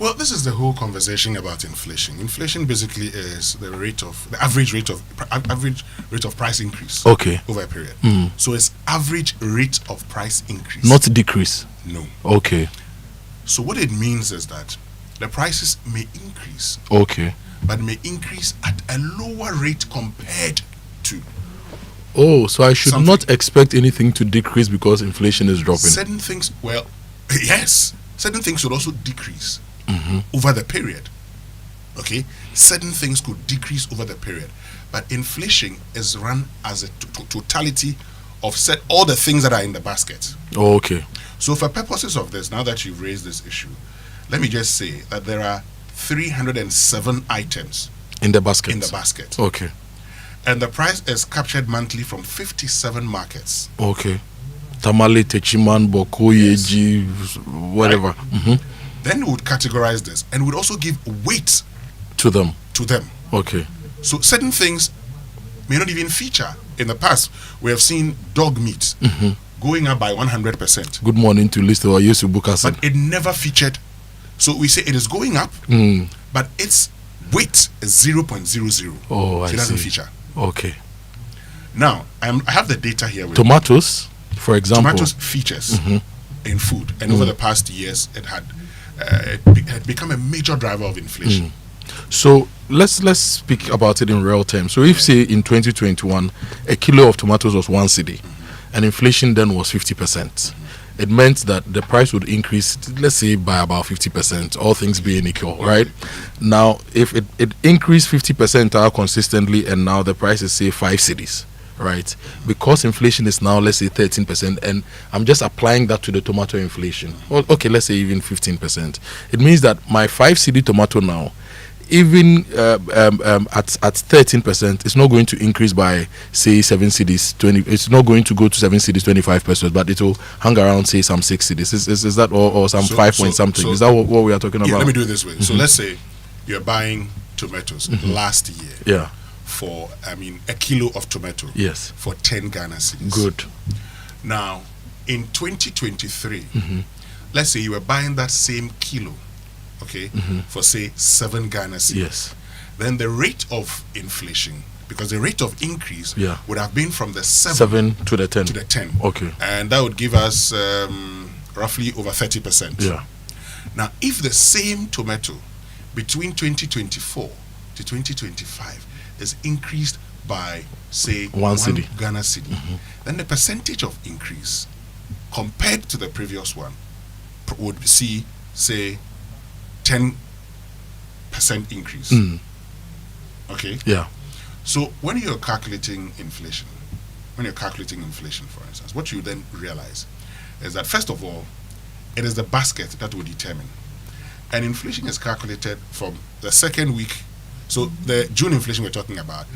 Well, this is the whole conversation about inflation. Inflation basically is the average rate of price increase. Okay. Over a period. So it's average rate of price increase. Not decrease. No. Okay. So what it means is that the prices may increase. Okay. But may increase at a lower rate compared to. Oh, so I should not expect anything to decrease because inflation is dropping. Certain things, well, yes. Certain things should also decrease. Over the period. Okay, certain things could decrease over the period, but inflation is run as a totality of all the things that are in the basket. Oh, okay. So for purposes of this, now that you've raised this issue, let me just say that there are 307 items in the basket. Okay. And the price is captured monthly from 57 markets. Okay. Tamale, Techiman, Boko, Yeji, whatever. Right. Then we would categorize this and would also give weight to them. Okay. So certain things may not even feature. In the past, we have seen dog meat going up by 100%. Good morning to Lister or Yesu Bukasa. But it never featured. So we say it is going up, but its weight is 0.00. Oh, I see. It doesn't feature. Okay. Now, I have the data here with tomatoes, for example. Tomatoes features in food, and over the past years, it had become a major driver of inflation. So let's speak about it in real terms. So if say in 2021 a kilo of tomatoes was 1 cedi and inflation then was 50%, it meant that the price would increase, let's say, by about 50%, all things being equal, right? Now, if it increased 50% consistently and now the price is, say, 5 cedis, right? Because inflation is now, let's say, 13%, and I'm just applying that to the tomato inflation. Well, okay, let's say even 15%. It means that my 5 cedi tomato now, even at 13%, it's not going to increase by, say, 7 cedis 20. It's not going to go to 7 cedis 25 pesos, but it will hang around, say, some 6 cedis. Is that or some 5 point something? Is that what we are talking about? Let me do it this way. So let's say you're buying tomatoes last year. Yeah. For a kilo of tomato. Yes. For 10 Ghana cedis. Good. Now, in 2023, let's say you were buying that same kilo. Okay, for say 7 Ghana cedis. Yes. Then the rate of inflation, because the rate of increase would have been from the 7 to the 10. To the 10. Okay. And that would give us roughly over 30%. Yeah. Now, if the same tomato between 2024 to 2025 is increased by, say, 1 cedi. Ghana cedi, then the percentage of increase compared to the previous one would see, say, 10% increase. Okay? Yeah. So when you're calculating inflation, for instance, what you then realize is that, first of all, it is the basket that will determine. And inflation is calculated from the second week. So the June inflation we're talking about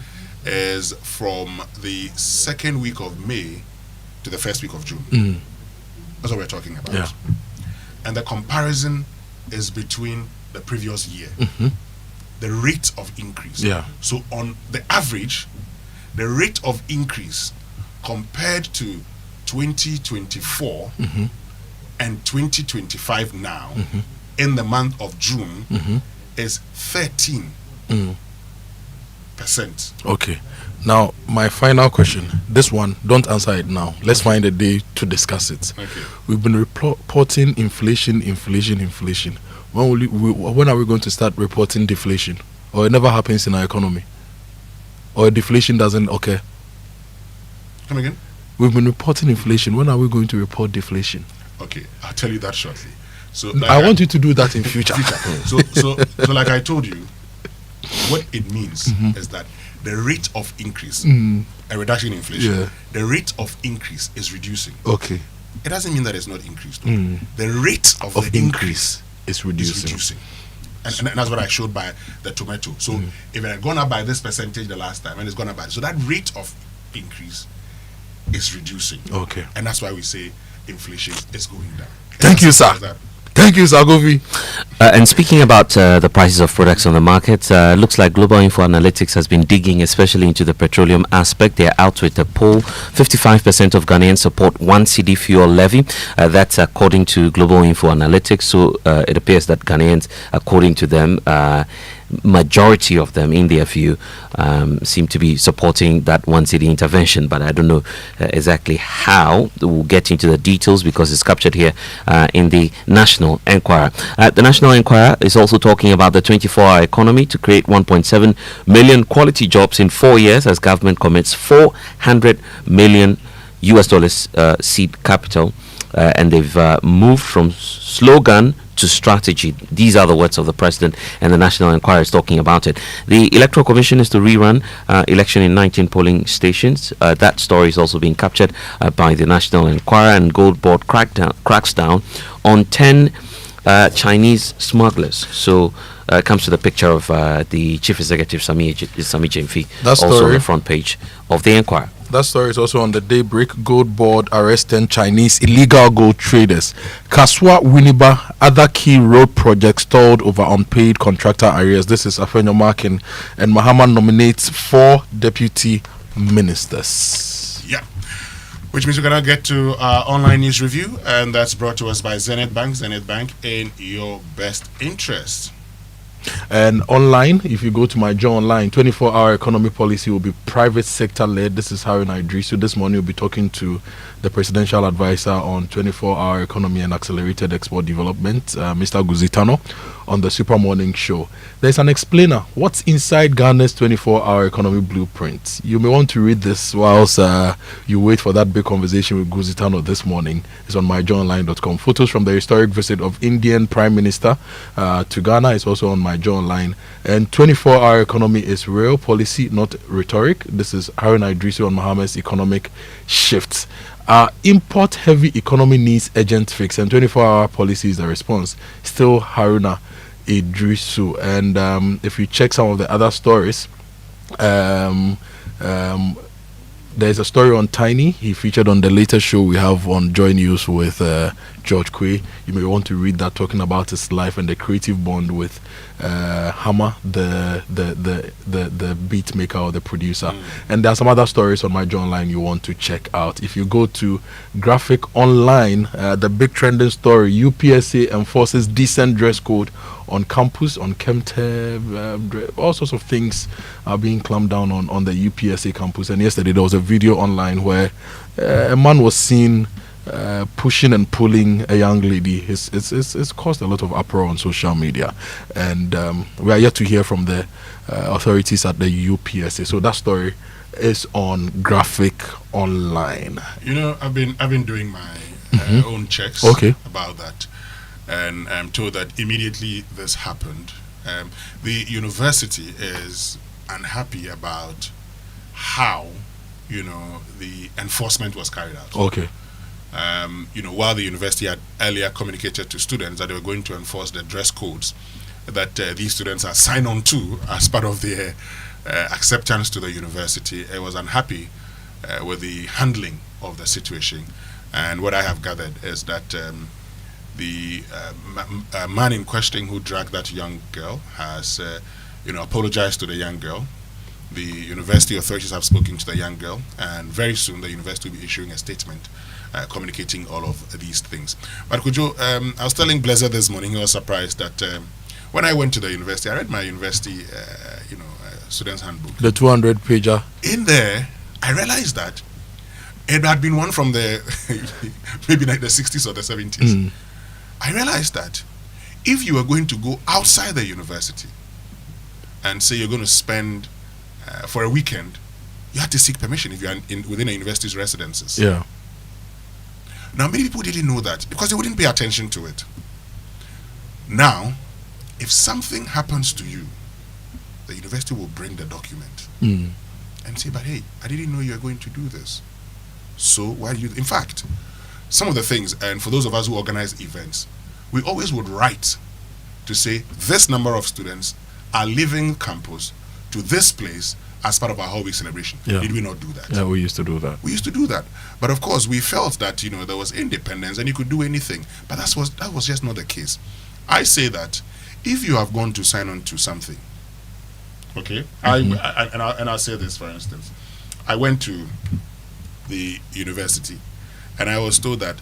is from the second week of May to the first week of June. That's what we're talking about. Yeah. And the comparison is between the previous year, the rate of increase. Yeah. So on the average, the rate of increase compared to 2024 and 2025 now in the month of June is 13%. Okay. Now, my final question. This one, don't answer it now. Let's find a day to discuss it. Okay. We've been reporting inflation. When are we going to start reporting deflation? Or it never happens in our economy? Or deflation doesn't occur? Come again? We've been reporting inflation. When are we going to report deflation? Okay, I'll tell you that shortly. So I want you to do that in future. So like I told you, what it means is that the rate of increase, a reduction in inflation, the rate of increase is reducing. Okay. It doesn't mean that it's not increased. The rate of the increase is reducing. And that's what I showed by the tomato. So if it had gone up by this percentage the last time and it's gone up by, so that rate of increase is reducing. Okay. And that's why we say inflation is going down. Thank you, sir. Thank you, Sagovi. And speaking about the prices of products on the market, looks like Global Info Analytics has been digging especially into the petroleum aspect. They're out with a poll. 55% of Ghanaians support 1 cedi fuel levy. That's according to Global Info Analytics. So it appears that Ghanaians, according to them, majority of them in their view seem to be supporting that 1 cedi intervention, but I don't know exactly how. We'll get into the details because it's captured here in the National Enquirer. The National Enquirer is also talking about the 24-hour economy to create 1.7 million quality jobs in 4 years as government commits $400 million seed capital, and they've moved from slogan to strategy. These are the words of the president, and the National Enquirer is talking about it. The Electoral Commission is to rerun election in 19 polling stations. That story is also being captured by the National Enquirer, and Gold Board cracks down on 10 Chinese smugglers. So it comes to the picture of the Chief Executive Sami Jemfi, also on the front page of the Enquirer. That story is also on the Daybreak. Gold Board arrests 10 Chinese illegal gold traders. Kaswa Winneba, other key road projects stalled over unpaid contractor arrears. This is Afenyo Markin, and Mahama nominates 4 deputy ministers. Yeah. Which means we're going to get to our online news review, and that's brought to us by Zenith Bank. Zenith Bank, in your best interest. And online, if you go to my Joe Online, 24-hour economy policy will be private sector led. This is Harun Idrisu. This morning we'll be talking to the presidential advisor on 24-hour economy and accelerated export development, Mr. Goosie Tanoh. on the Super Morning Show. There's an explainer. What's inside Ghana's 24-hour economy blueprint? You may want to read this whilst you wait for that big conversation with Goosie Tanoh this morning. It's on myjoyonline.com. Photos from the historic visit of Indian Prime Minister to Ghana is also on myjoyonline. And 24-hour economy is real policy, not rhetoric. This is Haruna Idrisu on Mohammed's economic shifts. Import-heavy economy needs urgent fix, and 24-hour policy is the response. Still Haruna Idrisu. And if you check some of the other stories, there's a story on Tiny. He featured on the latest show we have on Joy News with George Quay. You may want to read that, talking about his life and the creative bond with Hammer, the beat maker or the producer. And there are some other stories on my Joy Online you want to check out. If you go to Graphic Online, the big trending story: UPSA enforces decent dress code on campus, on Chemteb, all sorts of things are being clamped down on the UPSA campus. And yesterday there was a video online where a man was seen pushing and pulling a young lady. It's caused a lot of uproar on social media, and we are yet to hear from the authorities at the UPSA. So that story is on Graphic Online. You know, I've been doing my own checks about that, and I'm told that immediately this happened, the university is unhappy about how, you know, the enforcement was carried out. You know, while the university had earlier communicated to students that they were going to enforce the dress codes that these students are signed on to as part of their acceptance to the university, I was unhappy with the handling of the situation. And what I have gathered is that the man in question who dragged that young girl has, you know, apologized to the young girl. The university authorities have spoken to the young girl, and very soon the university will be issuing a statement communicating all of these things. But Kojo, I was telling Blazer this morning, he was surprised that when I went to the university, I read my university, you know, student's handbook. The 200-pager. In there, I realized that it had been one from the maybe like the 60s or the 70s. I realized that if you are going to go outside the university and say you're going to spend for a weekend, you have to seek permission if you are within a university's residences. Yeah. Now, many people didn't know that because they wouldn't pay attention to it. Now, if something happens to you, the university will bring the document and say, but hey, I didn't know you were going to do this. So why do you... In fact, some of the things, and for those of us who organize events, we always would write to say this number of students are leaving campus to this place as part of our whole week celebration. Did we not do that? Yeah, we used to do that. We used to do that. But of course, we felt that, you know, there was independence and you could do anything. But that was just not the case. I say that if you have gone to sign on to something, okay, I'll say this, for instance. I went to the university and I was told that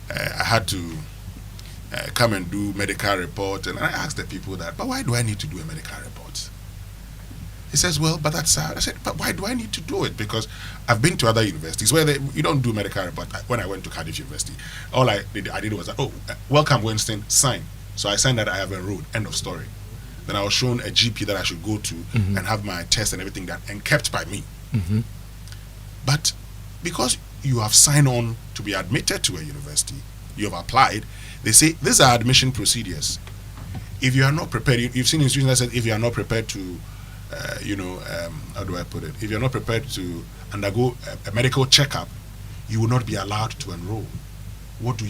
I had to come and do medical report, and I asked the people that, but why do I need to do a medical report? He says, well, but that's I said, but why do I need to do it? Because I've been to other universities where you don't do medical report. When I went to Cardiff University, all I did was, welcome Winston, sign. So I signed that I have enrolled, end of story. Then I was shown a GP that I should go to and have my test and everything done and kept by me. But because you have signed on to be admitted to a university, you have applied, they say these are admission procedures. If you are not prepared, you've seen institutions that said if you are not prepared to how do I put it? If you're not prepared to undergo a medical checkup, you will not be allowed to enroll. What do?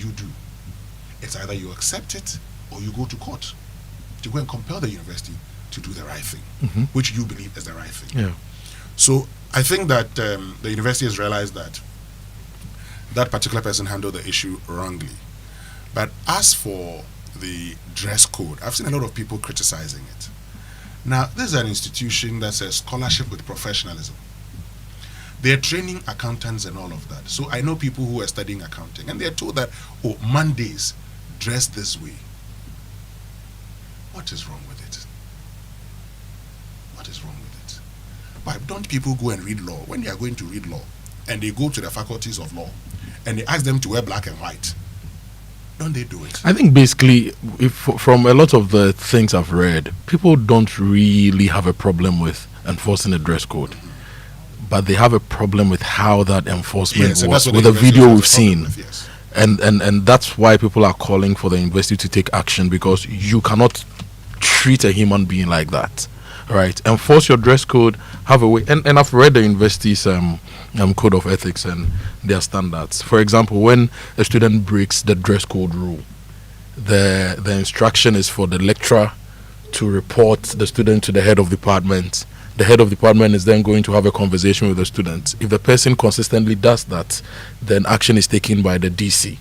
It's either you accept it or you go to court to go and compel the university to do the right thing, which you believe is the right thing. Yeah. So I think that the university has realized that that particular person handled the issue wrongly. But as for the dress code, I've seen a lot of people criticizing it. Now, this is an institution that's a scholarship with professionalism. They're training accountants and all of that. So I know people who are studying accounting, and they're told that, Mondays, dress this way. What is wrong with it? What is wrong with it? Why don't people go and read law? When they are going to read law, and they go to the faculties of law, and they ask them to wear black and white, don't they do it? I think basically, from a lot of the things I've read, people don't really have a problem with enforcing a dress code, but they have a problem with how that enforcement was with the video we've seen. And that's why people are calling for the university to take action, because you cannot treat a human being like that, right? Enforce your dress code, have a way. And I've read the university's code of ethics and their standards. For example, when a student breaks the dress code rule, the instruction is for the lecturer to report the student to the head of department. The head of department is then going to have a conversation with the student. If the person consistently does that, then action is taken by the DC.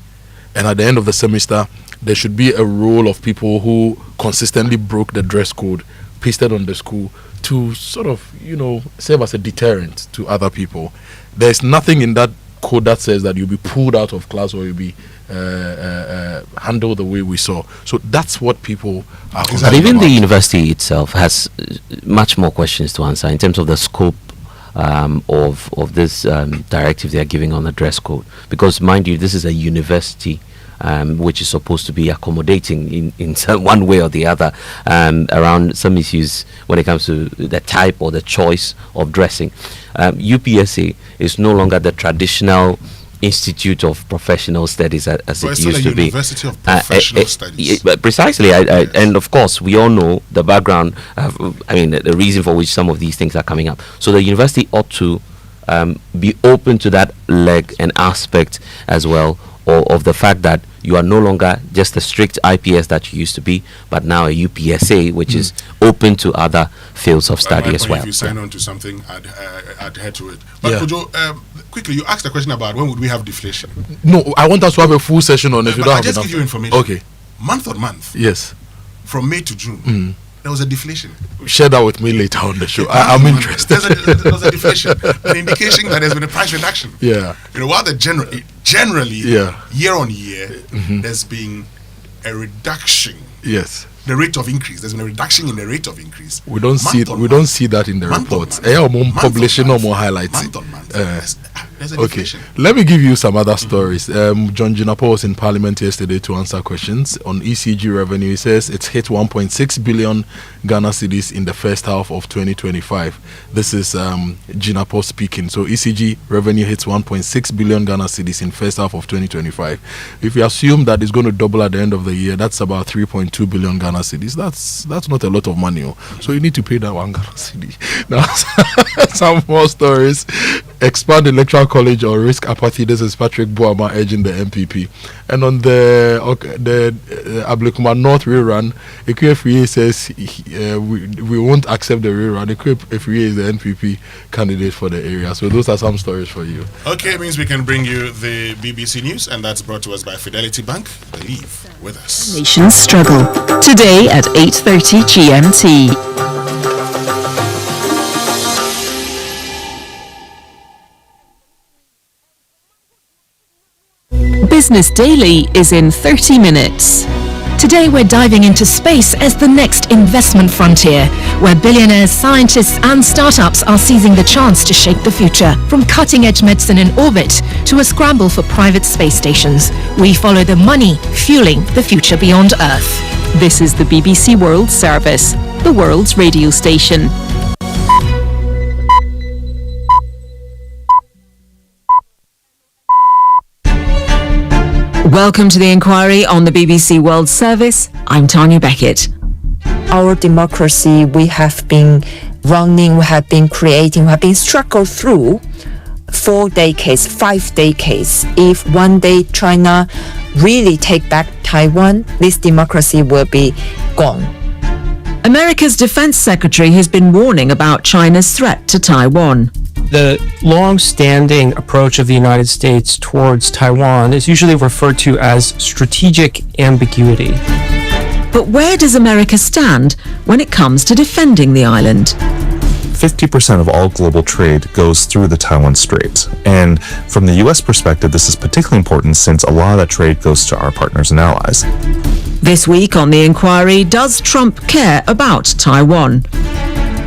And at the end of the semester, there should be a roll of people who consistently broke the dress code pasted on the school to sort of, serve as a deterrent to other people. There's nothing in that code that says that you'll be pulled out of class or you'll be handled the way we saw. So that's what people are concerned But even about. the university itself has much more questions to answer in terms of the scope of this directive they are giving on the dress code. Because, mind you, this is a university which is supposed to be accommodating in some one way or the other around some issues when it comes to the type or the choice of dressing. UPSA is no longer the traditional Institute of Professional Studies as it used to be. University of Professional Studies. Precisely, and of course we all know the background. The reason for which some of these things are coming up. So the university ought to be open to that leg and aspect as well, or of the fact that you are no longer just a strict IPS that you used to be, but now a UPSA, which is open to other fields of study as well. If you sign on to something, adhere to it. But Kojo, quickly, you asked a question about when would we have deflation? No, I want us to have a full session on it. But I'll just give you information. Okay. Month on month. Yes. From May to June. There was a deflation. Share that with me later on the show. I'm interested. There was a deflation, an indication that there's been a price reduction. Yeah. While generally, year on year, there's been a reduction. Yes. The rate of increase. There's been a reduction in the rate of increase. We don't see that in the reports. Publishing no more highlights. There's a Okay, deflation. let me give you some other stories. John Jinapor was in Parliament yesterday to answer questions on ECG revenue. He says it's hit 1.6 billion Ghana cedis in the first half of 2025. This is Jinapor speaking. So ECG revenue hits 1.6 billion Ghana cedis in first half of 2025. If you assume that it's going to double at the end of the year, that's about 3.2 billion Ghana cedis. That's not a lot of money. So you need to pay that one Ghana cedi. Now, some more stories. Expand electoral college or risk apathy. This is Patrick Boama urging the MPP. And on the Ablekuma North rerun, Ekwefriye says we won't accept the rerun. Ekwefriye is the NPP candidate for the area. So those are some stories for you. Okay, it means we can bring you the BBC News, and that's brought to us by Fidelity Bank. Believe with us. Nations struggle. Today at 8:30 GMT. Business Daily is in 30 minutes. Today we're diving into space as the next investment frontier, where billionaires, scientists and startups are seizing the chance to shape the future. From cutting-edge medicine in orbit to a scramble for private space stations, we follow the money fueling the future beyond Earth. This is the BBC World Service, the world's radio station. Welcome to the inquiry on the BBC World Service. I'm Tanya Beckett. Our democracy, we have been running, we have been creating, we have been struggled through 4 decades, 5 decades. If one day China really take back Taiwan, this democracy will be gone. America's Defense Secretary has been warning about China's threat to Taiwan. The long-standing approach of the United States towards Taiwan is usually referred to as strategic ambiguity. But where does America stand when it comes to defending the island? 50% of all global trade goes through the Taiwan Strait. And from the U.S. perspective, this is particularly important since a lot of that trade goes to our partners and allies. This week on The Inquiry, does Trump care about Taiwan?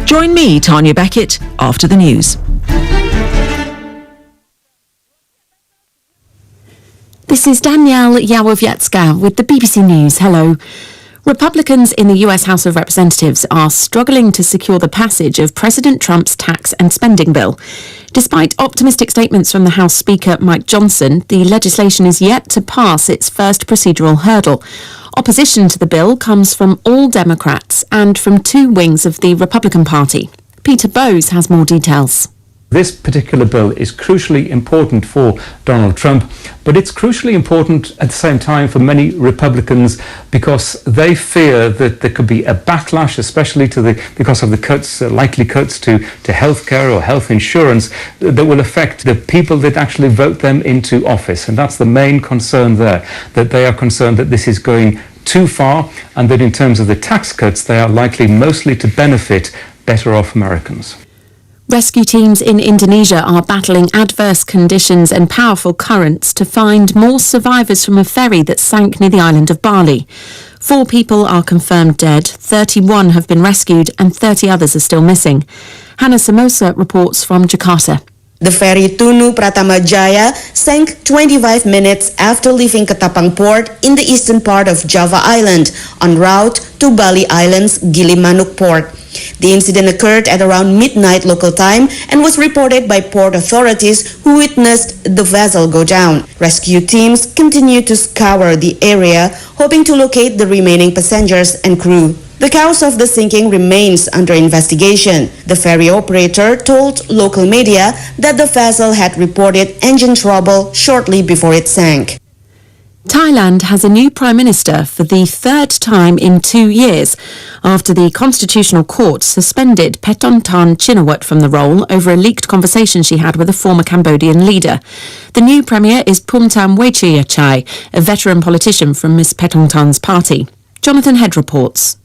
Join me, Tanya Beckett, after the news. This is Danielle Yawowiecka with the BBC News. Hello. Republicans in the US House of Representatives are struggling to secure the passage of President Trump's tax and spending bill. Despite optimistic statements from the House Speaker Mike Johnson, the legislation is yet to pass its first procedural hurdle. Opposition to the bill comes from all Democrats and from two wings of the Republican Party. Peter Bowes has more details. This particular bill is crucially important for Donald Trump, but it's crucially important at the same time for many Republicans because they fear that there could be a backlash, especially because of the cuts, likely cuts to healthcare or health insurance that will affect the people that actually vote them into office. And that's the main concern there, that they are concerned that this is going too far and that in terms of the tax cuts, they are likely mostly to benefit better off Americans. Rescue teams in Indonesia are battling adverse conditions and powerful currents to find more survivors from a ferry that sank near the island of Bali. 4 people are confirmed dead, 31 have been rescued and 30 others are still missing. Hannah Samosa reports from Jakarta. The ferry Tunu Pratama Jaya sank 25 minutes after leaving Ketapang port in the eastern part of Java Island en route to Bali Island's Gilimanuk port. The incident occurred at around midnight local time and was reported by port authorities who witnessed the vessel go down. Rescue teams continue to scour the area, hoping to locate the remaining passengers and crew. The cause of the sinking remains under investigation. The ferry operator told local media that the vessel had reported engine trouble shortly before it sank. Thailand has a new Prime Minister for the third time in 2 years after the Constitutional Court suspended Paetongtarn Shinawatra from the role over a leaked conversation she had with a former Cambodian leader. The new Premier is Phumtham Wechayachai, a veteran politician from Ms Paetongtarn's party. Jonathan Head reports.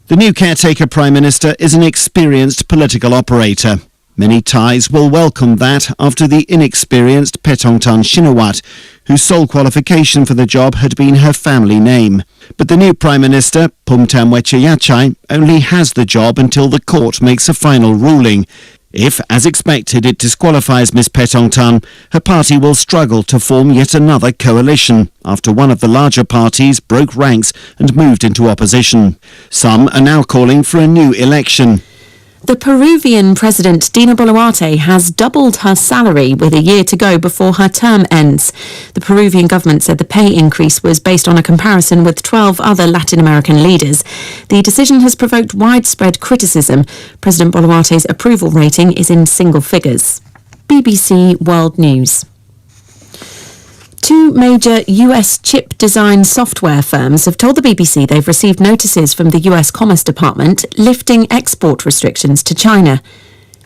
The new caretaker Prime Minister is an experienced political operator. Many Thais will welcome that after the inexperienced Paetongtarn Shinawatra, whose sole qualification for the job had been her family name. But the new Prime Minister, Phumtham Wechayachai, only has the job until the court makes a final ruling. If, as expected, it disqualifies Ms Paetongtarn, her party will struggle to form yet another coalition after one of the larger parties broke ranks and moved into opposition. Some are now calling for a new election. The Peruvian President Dina Boluarte has doubled her salary with a year to go before her term ends. The Peruvian government said the pay increase was based on a comparison with 12 other Latin American leaders. The decision has provoked widespread criticism. President Boluarte's approval rating is in single figures. BBC World News. 2 major US chip design software firms have told the BBC they've received notices from the US Commerce Department lifting export restrictions to China.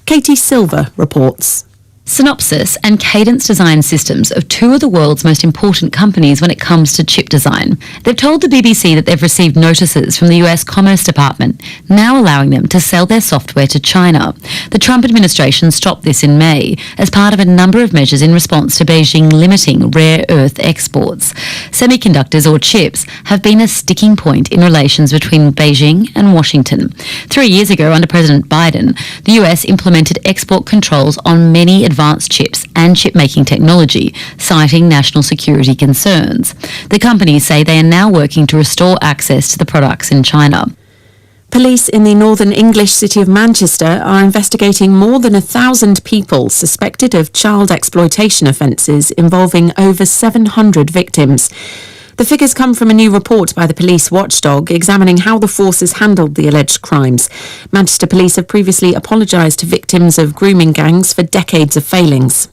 Katie Silver reports. Synopsys and Cadence Design Systems are 2 of the world's most important companies when it comes to chip design. They've told the BBC that they've received notices from the US Commerce Department, now allowing them to sell their software to China. The Trump administration stopped this in May as part of a number of measures in response to Beijing limiting rare earth exports. Semiconductors or chips have been a sticking point in relations between Beijing and Washington. 3 years ago, under President Biden, the US implemented export controls on many advanced chips and chip-making technology, citing national security concerns. The companies say they are now working to restore access to the products in China. Police in the northern English city of Manchester are investigating more than 1,000 people suspected of child exploitation offences involving over 700 victims. The figures come from a new report by the police watchdog examining how the forces handled the alleged crimes. Manchester Police have previously apologised to victims of grooming gangs for decades of failings.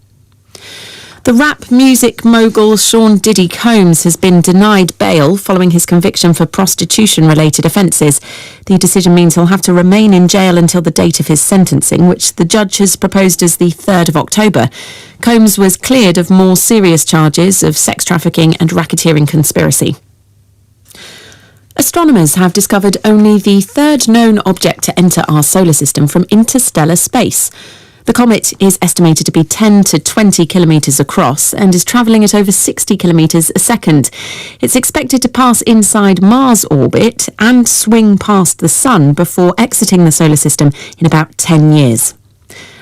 The rap music mogul Sean Diddy Combs has been denied bail following his conviction for prostitution-related offences. The decision means he'll have to remain in jail until the date of his sentencing, which the judge has proposed as the 3rd of October. Combs was cleared of more serious charges of sex trafficking and racketeering conspiracy. Astronomers have discovered only the 3rd known object to enter our solar system from interstellar space. The comet is estimated to be 10 to 20 kilometres across and is travelling at over 60 kilometres a second. It's expected to pass inside Mars' orbit and swing past the Sun before exiting the solar system in about 10 years.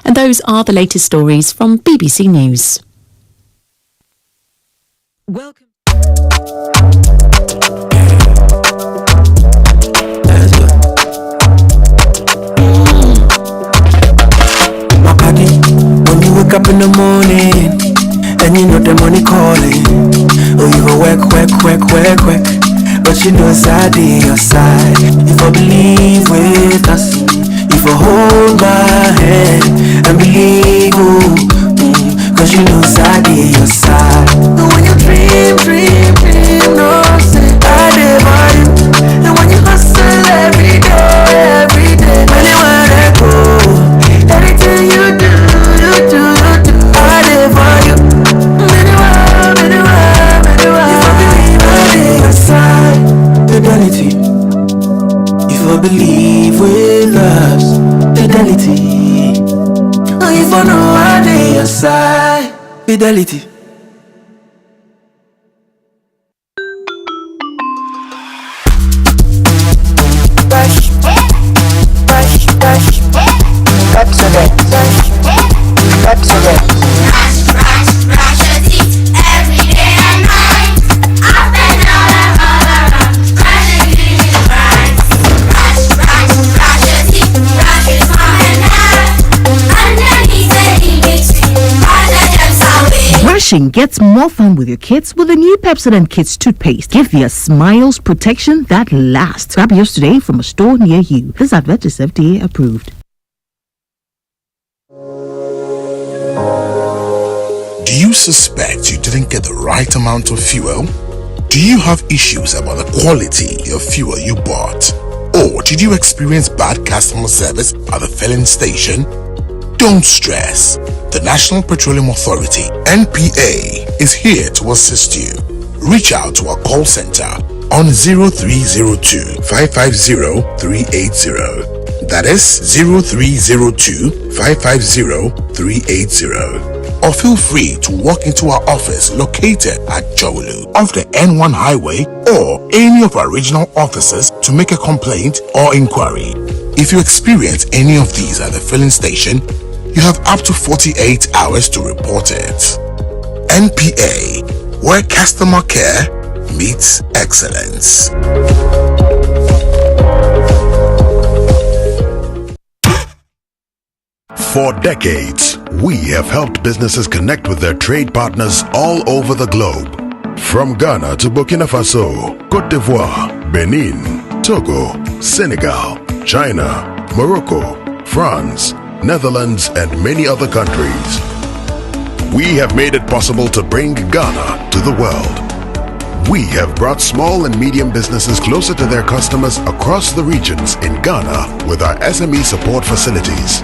And those are the latest stories from BBC News. Welcome. Wake up in the morning, and you know the money calling. Oh, you go work, but you know it's I on your side. If I believe with us, if I hold my hand and believe, cause you know it's I on your side. And when you dream, no say I live on you. And when you hustle every day, when you wanna go, anything you do. I live for you. If I believe I live aside fidelity. If I believe with us fidelity. If I know I live aside fidelity. Brushing gets more fun with your kids with the new Pepsodent Kids toothpaste. Give your smiles protection that lasts. Grab yours today from a store near you. This advert is FDA approved. Do you suspect you didn't get the right amount of fuel? Do you have issues about the quality of fuel you bought? Or did you experience bad customer service at the filling station? Don't stress. The National Petroleum Authority, NPA, is here to assist you. Reach out to our call center on 0302 550 380. That is 0302 550 380. Or feel free to walk into our office located at Jolu off the N1 highway or any of our regional offices to make a complaint or inquiry. If you experience any of these at the filling station, you have up to 48 hours to report it. NPA, where customer care meets excellence. For decades, we have helped businesses connect with their trade partners all over the globe. From Ghana to Burkina Faso, Côte d'Ivoire, Benin, Togo, Senegal, China, Morocco, France, Netherlands, and many other countries. We have made it possible to bring Ghana to the world. We have brought small and medium businesses closer to their customers across the regions in Ghana with our SME support facilities.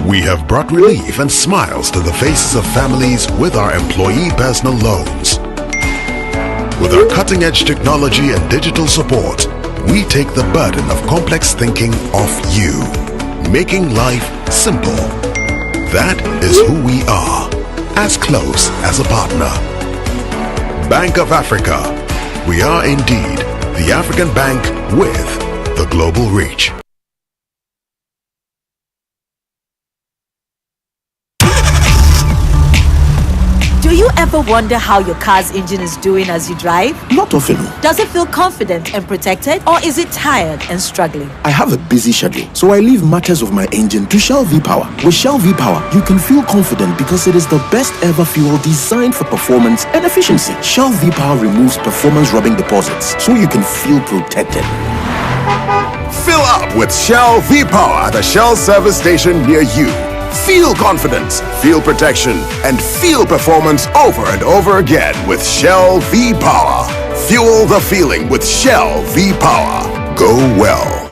We have brought relief and smiles to the faces of families with our employee personal loans. With our cutting-edge technology and digital support, we take the burden of complex thinking off you, making life simple. That is who we are, as close as a partner. Bank of Africa. We are indeed the African bank with the global reach. Do you ever wonder how your car's engine is doing as you drive? Not often. Does it feel confident and protected, or is it tired and struggling? I have a busy schedule, so I leave matters of my engine to Shell V-Power. With Shell V-Power, you can feel confident because it is the best ever fuel designed for performance and efficiency. Shell V-Power removes performance-robbing deposits, so you can feel protected. Fill up with Shell V-Power at a Shell service station near you. Feel confidence, feel protection, and feel performance over and over again with Shell V-Power. Fuel the feeling with Shell V-Power. Go well.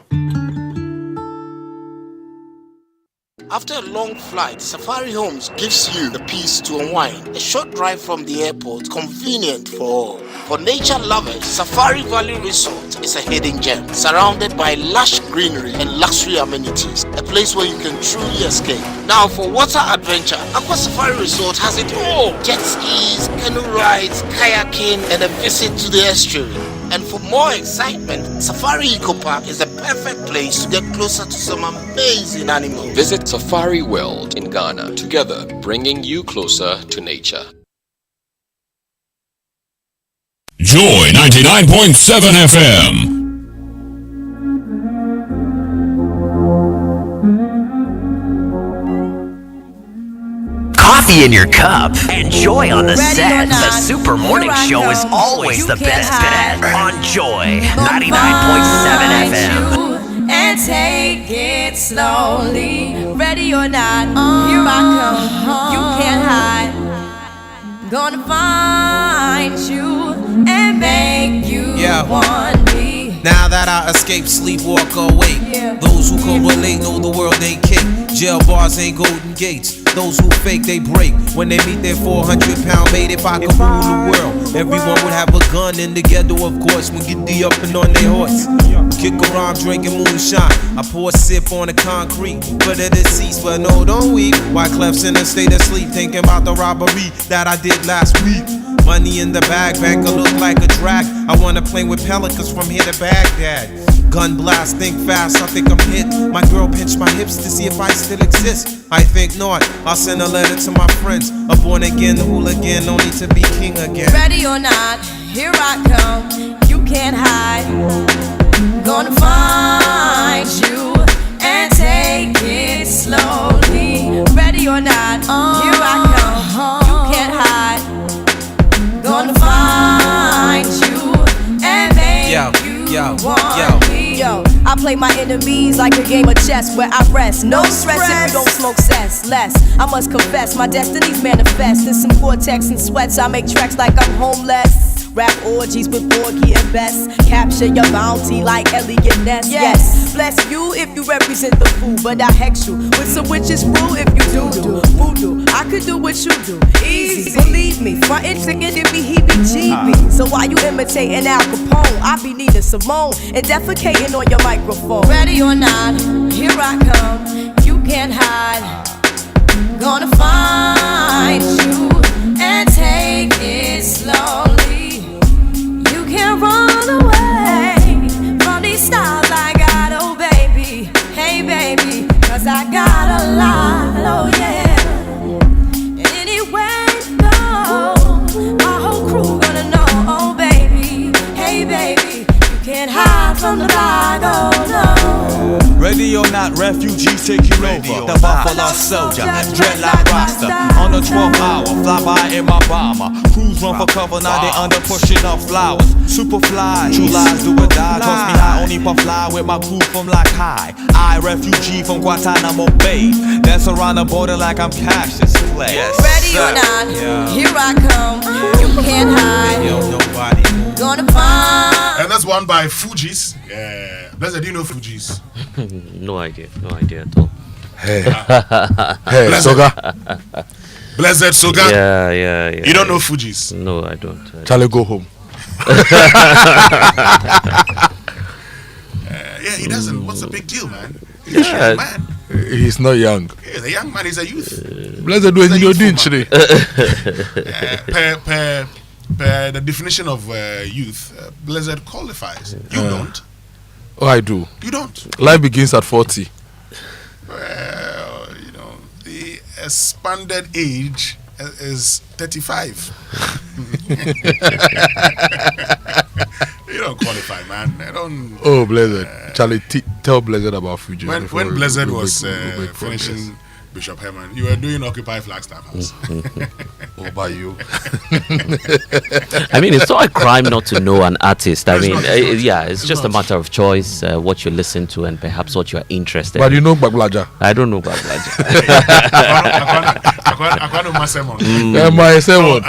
After a long flight, Safari Homes gives you the peace to unwind. A short drive from the airport, convenient for all. For nature lovers, Safari Valley Resort is a hidden gem, surrounded by lush greenery and luxury amenities. A place where you can truly escape. Now for water adventure, Aqua Safari Resort has it all. Jet skis, canoe rides, kayaking, and a visit to the estuary. And for more excitement, Safari Eco Park is the perfect place to get closer to some amazing animals. Visit Safari World in Ghana, together bringing you closer to nature. Joy 99.7 FM. Coffee in your cup and Joy on the set. The Super Morning Show is always the best bet on Joy 99.7 FM. And take it slowly. Ready or not, here I come. You can't hide. Gonna find you and make you want me. Now that I escape, sleep, walk, awake. Those who correlate know the world ain't kick. Jail bars ain't golden gates. Those who fake, they break. When they meet their 400-pound mate, if I could rule the world, everyone would have a gun in the ghetto, of course. When get the up and on their horse, kick around drinking moonshine. I pour a sip on the concrete for the deceased, but no, don't weep. Wyclef's in a state of sleep, thinking about the robbery that I did last week. Money in the bag, banker look like a drag. I wanna play with pelicans from here to Baghdad. Gun blast, think fast, I think I'm hit. My girl pinched my hips to see if I still exist. I think not, I'll send a letter to my friends. A born again hooligan, only to be king again. Ready or not, here I come. You can't hide. Gonna find you and take it slowly. Ready or not, here I come. You can't hide. Gonna find you and make you want me. Yo, I play my enemies like a game of chess where I rest. No stress if you don't smoke cess. Less, I must confess, my destinies manifest. In some Cortex and sweats, I make tracks like I'm homeless. Rap orgies with Borgie and Best. Capture your bounty like Elliot Ness. Yes, bless you if you represent the fool, but I hex you with some witches brew if you do voodoo. I could do what you do, easy. Believe me, frontin' chicken give me heebie-jeebies. So why you imitating Al Capone? I be Nina Simone and defecating on your microphone. Ready or not, here I come. You can't hide. Gonna find you and take it slowly. You can't run away from these stars I got, oh baby. Hey baby, cause I got a lot, oh yeah. And anywhere you go, my whole crew gonna know, oh baby. Hey baby, you can't hide from the bag, oh no. Ready or not, refugees taking over. The Buffalo Soldier, dreadlock roster. On the 12th hour, fly by in my bomber. Crews run for cover, now they under pushing up flowers. Super fly, true lies do or die. Toss me high, only puff fly with my crew from like high. I, refugee from Guantanamo Bay. Dance around the border like I'm Cassius Clay. Yes, ready or not, here I come. You can't hide. Nobody. Gonna find. And that's one by Fugees. Yeah. Blessed, do you know Fugees? No idea at all. Hey, Sogah. Blessed Sogah. Yeah. You don't know Fugees? No, I don't. Charlie, go home. Yeah, he doesn't. What's the big deal, man? He's a Yeah. young man. He's not young. Yeah, the young man is a youth. Blessed, do you doing today? Per the definition of youth, Blessed qualifies. You don't. Oh, I do. You don't. Life begins at 40. Well, you know, the expanded age is 35. You don't qualify, man. I don't. Oh, Blessed. Charlie, tell Blessed about Fuji. When Blessed was finishing Bishop Herman, you were doing Occupy Flagstaff House. What about you? I mean, it's not a crime not to know an artist. I mean, it's it's just a matter of choice, what you listen to, and perhaps what you are interested But in. you know Baglaja? I don't know Baglaja.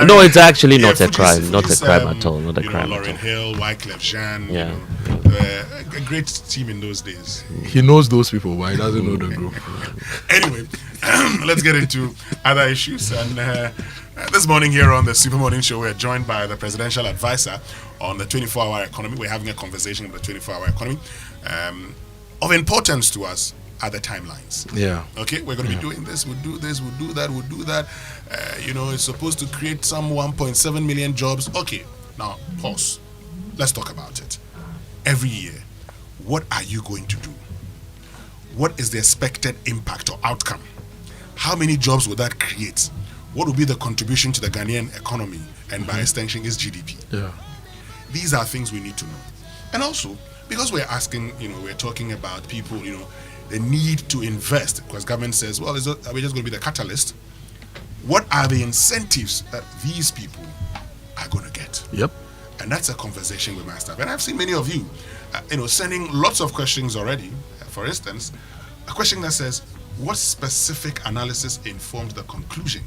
No, it's actually not a crime. Not a crime at all. Not a crime at all. Lauryn Hill, Wyclef Jean. Yeah. A great team in those days. He knows those people, but he doesn't know the group. Anyway, let's get into other issues. And this morning here on the Super Morning Show, we're joined by the presidential advisor on the 24-hour economy. We're having a conversation on the 24-hour economy. Of importance to us are the timelines. Yeah. Okay, we're going to be doing this, we'll do this, we'll do that, we'll do that. It's supposed to create some 1.7 million jobs. Okay, now pause. Let's talk about it. Every year, what are you going to do? What is the expected impact or outcome? How many jobs will that create? What will be the contribution to the Ghanaian economy and by extension its GDP? Yeah. these are things we need to know. And also, because we're asking, we're talking about people, the need to invest, because government says, well, are we just going to be the catalyst? What are the incentives that these people are going to get? Yep. And that's a conversation we must have. And I've seen many of you, sending lots of questions already. For instance, a question that says, what specific analysis informed the conclusion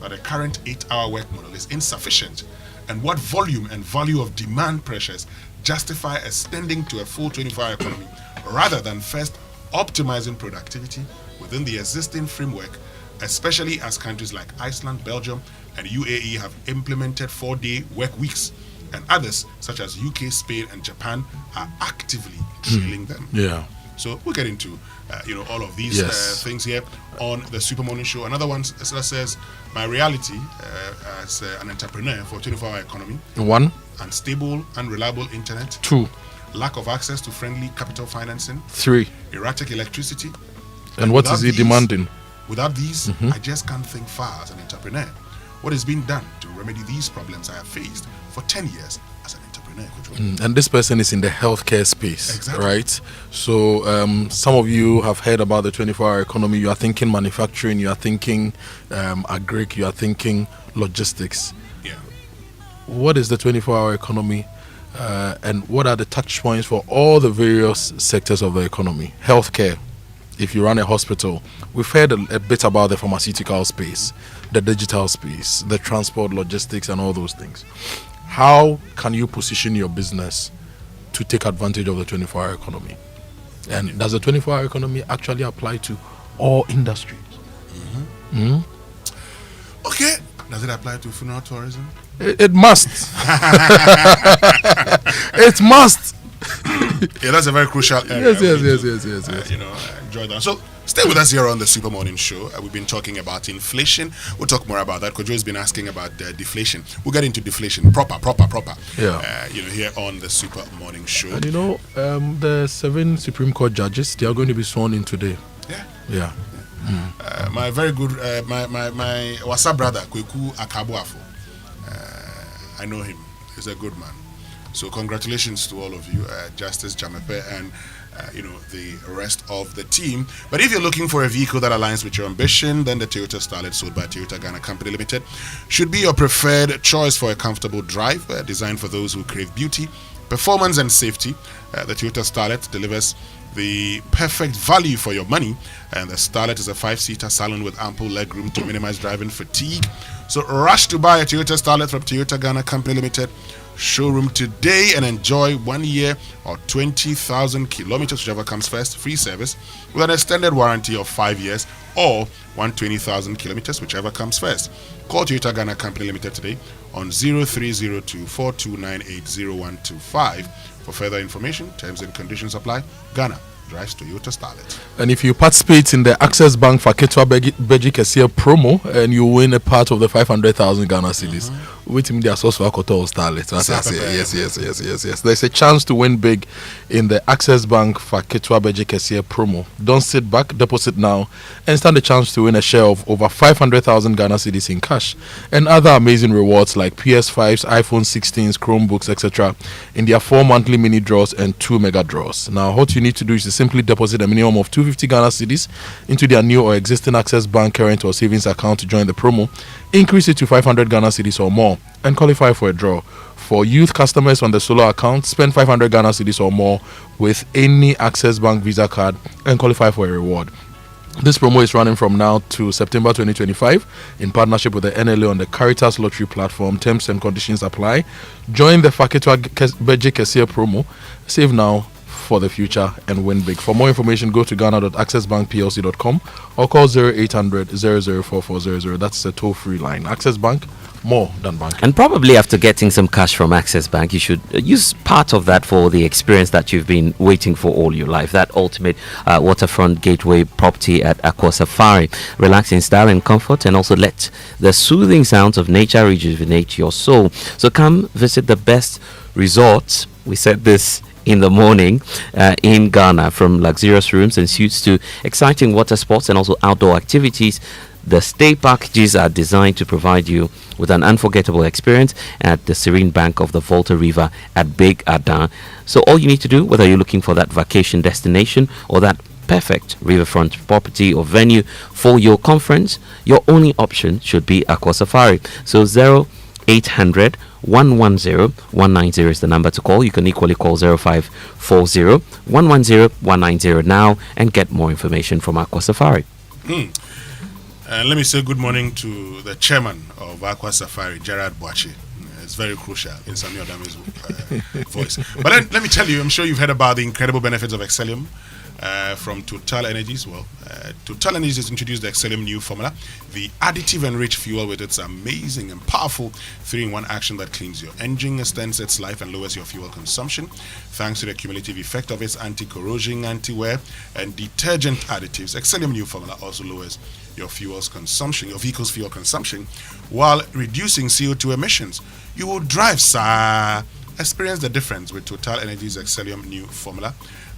that the current 8-hour work model is insufficient? And what volume and value of demand pressures justify extending to a full 24-hour economy rather than first optimizing productivity within the existing framework, especially as countries like Iceland, Belgium, and UAE have implemented 4-day work weeks, and others such as UK, Spain, and Japan are actively trailing them. Yeah. So we'll get into all of these things here on the Super Morning Show. Another one says, my reality as an entrepreneur for 24-hour economy. 1. Unstable, unreliable internet. 2. Lack of access to friendly capital financing. 3. Erratic electricity. And what is he demanding? Without these, I just can't think far as an entrepreneur. What is being done to remedy these problems I have faced for 10 years as an entrepreneur, Kojo? And this person is in the healthcare space, exactly. Right? So some of you have heard about the 24-hour economy. You are thinking manufacturing, you are thinking agric, you are thinking logistics. Yeah. What is the 24-hour economy? And what are the touch points for all the various sectors of the economy? Healthcare. If you run a hospital, we've heard a bit about the pharmaceutical space, the digital space, the transport, logistics, and all those things. How can you position your business to take advantage of the 24-hour economy? And does the 24-hour economy actually apply to all industries? Okay. Does it apply to funeral tourism? It must. It must. Yeah, that's a very crucial area. Yes. Enjoy that. So stay with us here on the Super Morning Show. We've been talking about inflation. We'll talk more about that. Kojo has been asking about deflation. We'll get into deflation proper. Yeah. Here on the Super Morning Show. And the 7 Supreme Court judges, they are going to be sworn in today. Yeah. My very good, my Wasa brother, Kweku Akabuafo. I know him. He's a good man. So congratulations to all of you, Justice Jamepe and the rest of the team. But if you're looking for a vehicle that aligns with your ambition, then the Toyota Starlet sold by Toyota Ghana Company Limited should be your preferred choice for a comfortable drive, designed for those who crave beauty, performance, and safety. The Toyota Starlet delivers the perfect value for your money, and the Starlet is a 5-seater salon with ample legroom to minimize driving fatigue. So rush to buy a Toyota Starlet from Toyota Ghana Company Limited showroom today and enjoy 1 year or 20,000 kilometers, whichever comes first, free service with an extended warranty of 5 years, or 120,000 kilometers, whichever comes first. Call Toyota Ghana Company Limited today on 0302-4298-0125 for further information. Terms and conditions apply. Ghana drives Toyota Starlet. And if you participate in the Access Bank Faketwa Beji Kesia promo and you win a part of the 500,000 Ghana cedis, with me there's also Akoto or Starlet. Yes. There's a chance to win big in the Access Bank Faketwa Beji Kesia promo. Don't sit back, deposit now, and stand a chance to win a share of over 500,000 Ghana cedis in cash and other amazing rewards like PS5s, iPhone 16s, Chromebooks, etc. in their 4 monthly mini draws and 2 mega draws. Now, what you need to do is to simply deposit a minimum of 250 Ghana cedis into their new or existing Access Bank current or savings account to join the promo. Increase it to 500 Ghana cedis or more and qualify for a draw. For youth customers on the solo account, spend 500 Ghana cedis or more with any Access Bank Visa card and qualify for a reward. This promo is running from now to September 2025 in partnership with the NLA on the Caritas Lottery platform. Terms and conditions apply. Join the Faketwa Beji Kesia promo. Save now for the future and win big. For more information, go to ghana.accessbankplc.com or call 0800 004400. That's a toll-free line. Access Bank, more than banking. And probably after getting some cash from Access Bank, you should use part of that for the experience that you've been waiting for all your life. That ultimate waterfront gateway property at Aqua Safari. Relax in style and comfort, and also let the soothing sounds of nature rejuvenate your soul. So come visit the best resorts. We said this in the morning in Ghana. From luxurious rooms and suites to exciting water sports and also outdoor activities, the stay packages are designed to provide you with an unforgettable experience at the serene bank of the Volta River at Big Adan. So all you need to do, whether you're looking for that vacation destination or that perfect riverfront property or venue for your conference, your only option should be Aqua Safari. So 0800 110 190 is the number to call. You can equally call 0540 110 190 now and get more information from Aqua Safari. Let me say good morning to the chairman of Aqua Safari, Gerard Boache. It's very crucial in Samuel Dame's voice. But let me tell you, I'm sure you've heard about the incredible benefits of Excellium from Total Energies. Well, Total Energies has introduced the Excellium new formula, the additive-enriched fuel with its amazing and powerful 3-in-1 action that cleans your engine, extends its life, and lowers your fuel consumption. Thanks to the cumulative effect of its anti-corrosion, anti-wear, and detergent additives, Excellium new formula also lowers your vehicle's fuel consumption, while reducing CO2 emissions. You will drive, sir. Experience the difference with Total Energies Excellium new formula.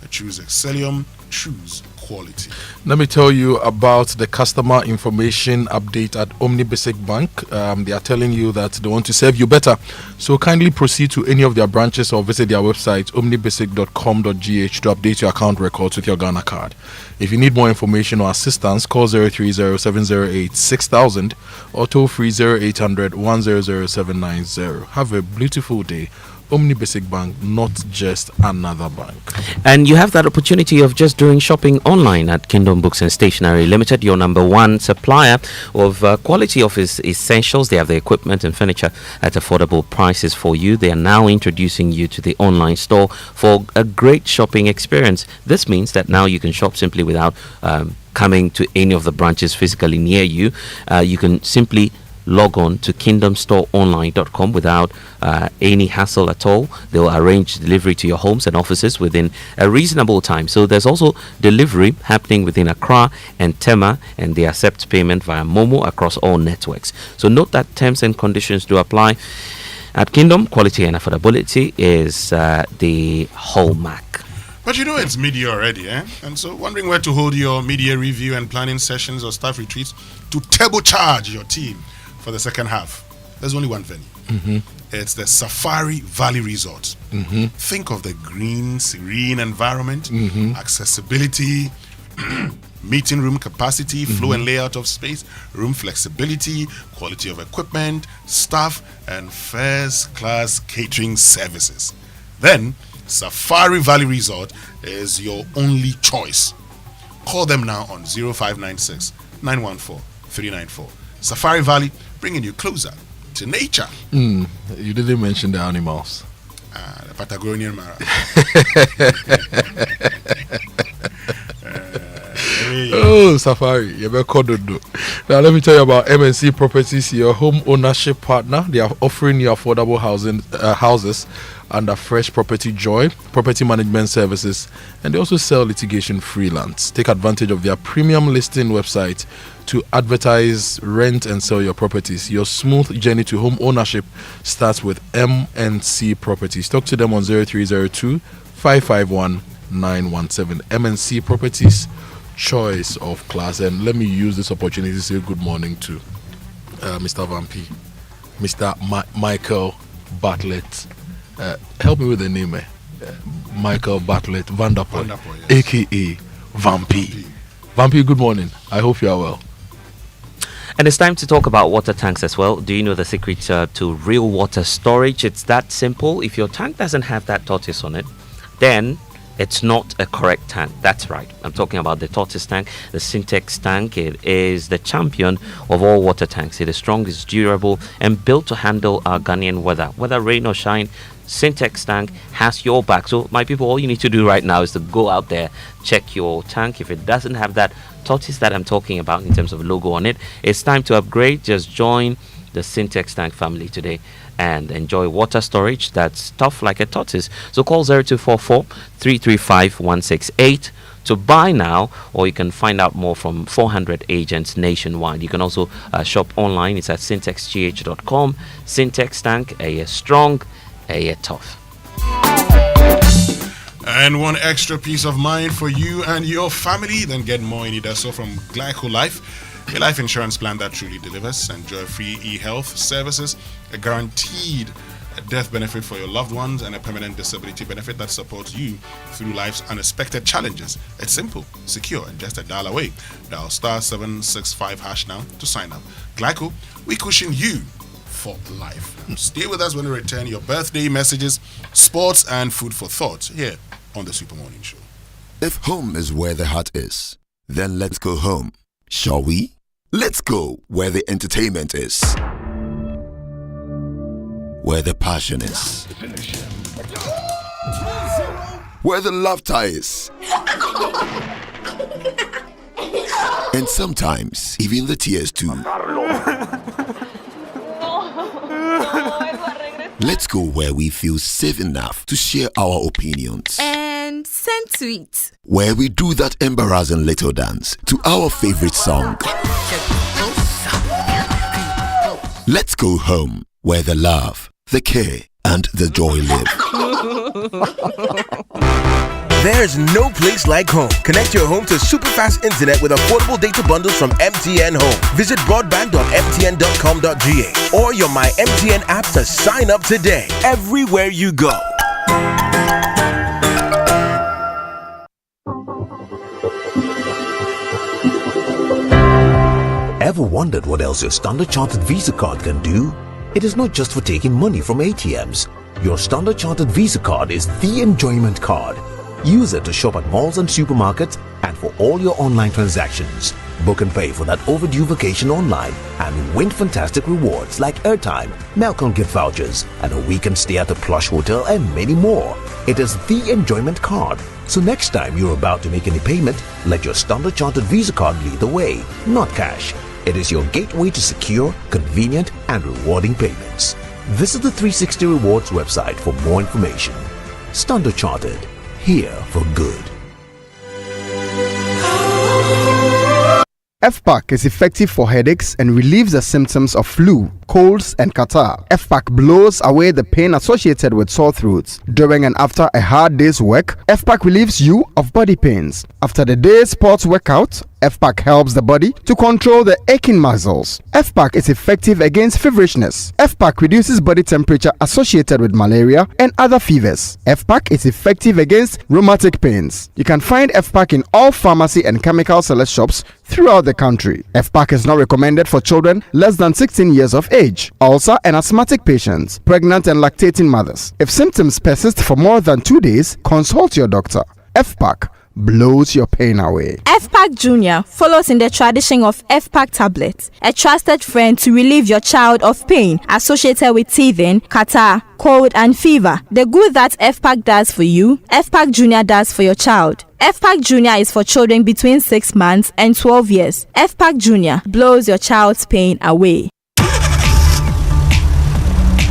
Choose Excellium, choose quality. Let me tell you about the customer information update at Omni Basic Bank. They are telling you that they want to serve you better. So kindly proceed to any of their branches or visit their website, omnibasic.com.gh, to update your account records with your Ghana card. If you need more information or assistance, call 030-708-6000 or toll free 0800 100-790. Have a beautiful day. Omni Basic Bank, not just another bank. And you have that opportunity of just doing shopping online at Kingdom Books and Stationery Limited, your number one supplier of quality office essentials. They have the equipment and furniture at affordable prices for you. They are now introducing you to the online store for a great shopping experience. This means that now you can shop simply without coming to any of the branches physically near you. You can simply log on to kingdomstoreonline.com without any hassle at all. They'll arrange delivery to your homes and offices within a reasonable time. So there's also delivery happening within Accra and Tema, and they accept payment via Momo across all networks. So note that terms and conditions do apply. At Kingdom, quality and affordability is the hallmark. But you know it's media already, eh? And so wondering where to hold your media review and planning sessions or staff retreats to turbocharge your team for the second half. There's only one venue. It's the Safari Valley Resort. Think of the green, serene environment, accessibility, meeting room capacity, flow and layout of space, room flexibility, quality of equipment, staff, and first-class catering services. Then, Safari Valley Resort is your only choice. Call them now on 0596 914 394. Safari Valley, bringing you closer to nature. You didn't mention the animals. The Patagonian Mara. Oh, Safari. Now, let me tell you about MNC Properties, your home ownership partner. They are offering you affordable houses under Fresh Property Joy, property management services, and they also sell litigation freelance. Take advantage of their premium listing website to advertise, rent, and sell your properties. Your smooth journey to home ownership starts with MNC Properties. Talk to them on 0302 551 917. MNC Properties, choice of class. And let me use this opportunity to say good morning to Mr. Vampy, Mr. Michael Bartlett. Help me with the name, Michael Bartlett Vanderpool, yes. aka Vampy. Vampy, good morning. I hope you are well. And it's time to talk about water tanks as well. Do you know the secret to real water storage? It's that simple. If your tank doesn't have that tortoise on it, then it's not a correct tank. That's right. I'm talking about the tortoise tank, the Syntex tank. It is the champion of all water tanks. It is strong, it's durable, and built to handle our Ghanaian weather. Whether rain or shine, Syntex tank has your back. So my people, all you need to do right now is to go out there, check your tank. If it doesn't have that tortoise that I'm talking about in terms of logo on it, it's time to upgrade. Just join the Syntex tank family today and enjoy water storage that's tough like a tortoise. So call 0244 335 168 to buy now, or you can find out more from 400 agents nationwide. You can also shop online. It's at syntexgh.com. Syntex tank, a strong, a tough. and one extra peace of mind for you and your family, then get more in it. So from Glyco Life, a life insurance plan that truly delivers. Enjoy free e-health services, a guaranteed death benefit for your loved ones, and a permanent disability benefit that supports you through life's unexpected challenges. It's simple, secure, and just a dial away. Dial *765# now to sign up. Glyco, we cushion you for life. Stay with us when we return your birthday messages, sports, and food for thought here on the Super Morning Show. If home is where the heart is, then let's go home, shall we? Let's go where the entertainment is, where the passion is, where the laughter is, and sometimes even the tears too. Let's go where we feel safe enough to share our opinions, and send tweets, where we do that embarrassing little dance to our favorite song. Let's go home where the love, the care, and the joy live. There's no place like home. Connect your home to super-fast internet with affordable data bundles from MTN Home. Visit broadband.mtn.com.ga or your My MTN app to sign up today. Everywhere you go. Ever wondered what else your Standard Chartered Visa card can do? It is not just for taking money from ATMs. Your Standard Chartered Visa card is the enjoyment card. Use it to shop at malls and supermarkets and for all your online transactions. Book and pay for that overdue vacation online and win fantastic rewards like airtime, Melcon gift vouchers, and a weekend stay at a plush hotel and many more. It is the enjoyment card. So next time you're about to make any payment, let your Standard Chartered Visa card lead the way, not cash. It is your gateway to secure, convenient, and rewarding payments. Visit the 360 Rewards website for more information. Standard Chartered, here for good. FPAC is effective for headaches and relieves the symptoms of flu, colds, and catarrh. FPAC blows away the pain associated with sore throats. During and after a hard day's work, FPAC relieves you of body pains. After the day's sports workout, FPAC helps the body to control the aching muscles. FPAC is effective against feverishness. FPAC reduces body temperature associated with malaria and other fevers. FPAC is effective against rheumatic pains. You can find FPAC in all pharmacy and chemical select shops throughout the country. FPAC is not recommended for children less than 16 years of age, ulcer and asthmatic patients, pregnant and lactating mothers. If symptoms persist for more than 2 days, consult your doctor. FPAC blows your pain away. FPAC Junior follows in the tradition of FPAC tablets, a trusted friend to relieve your child of pain associated with teething, catarrh, cold, and fever. The good that FPAC does for you, FPAC Junior does for your child. FPAC Junior is for children between 6 months and 12 years. FPAC Junior blows your child's pain away.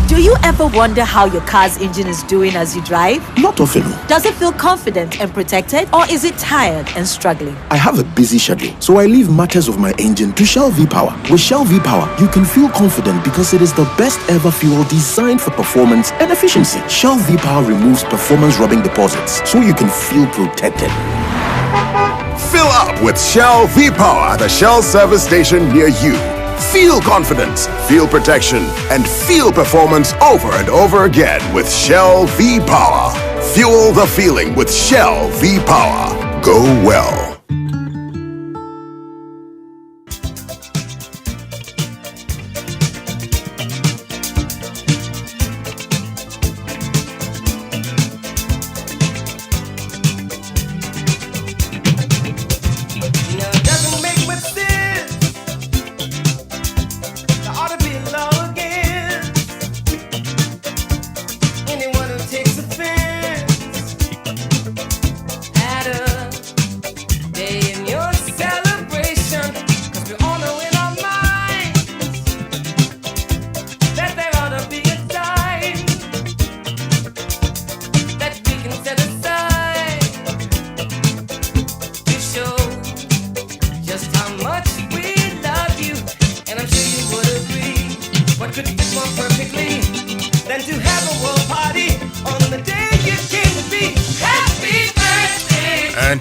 Do you ever wonder how your car's engine is doing as you drive? Not often. Does it feel confident and protected, or is it tired and struggling? I have a busy schedule, so I leave matters of my engine to Shell V-Power. With Shell V-Power, you can feel confident because it is the best ever fuel designed for performance and efficiency. Shell V-Power removes performance-robbing deposits, so you can feel protected. Fill up with Shell V-Power at a Shell service station near you. Feel confident, feel protection, and feel performance over and over again with Shell V-Power. Fuel the feeling with Shell V-Power. Go well.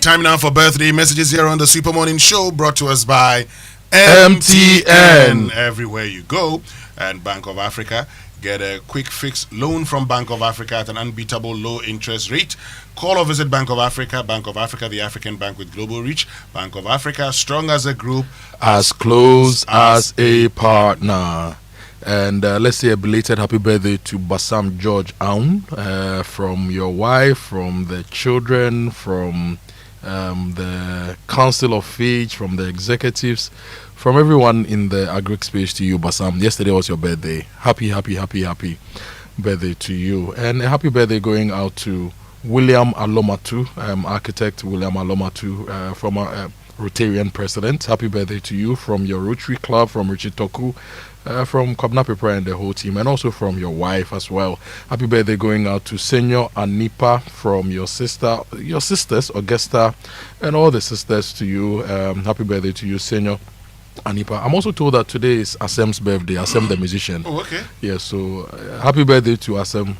time now for birthday messages here on the Super Morning Show, brought to us by MTN. Everywhere you go, and Bank of Africa. Get a quick fix loan from Bank of Africa at an unbeatable low interest rate. Call or visit Bank of Africa. Bank of Africa, the African bank with global reach. Bank of Africa, strong as a group, as close as a partner. And let's say a belated happy birthday to Bassam George Aoun, from your wife, from the children, from the Council of Age, from the executives, from everyone in the agri space to you, Bassam. Yesterday was your birthday. Happy birthday to you. And a happy birthday going out to William Alomatu, architect William Alomatu, former Rotarian president. Happy birthday to you from your Rotary Club, from Richard Toku, from Kwabna Pepra and the whole team, and also from your wife as well. Happy birthday going out to Senior Anipa, from your sisters, Augusta, and all the sisters to you. Happy birthday to you, Senior Anipa. I'm also told that today is Asem's birthday, Asem the musician. Oh, okay. Yeah, so happy birthday to Asem.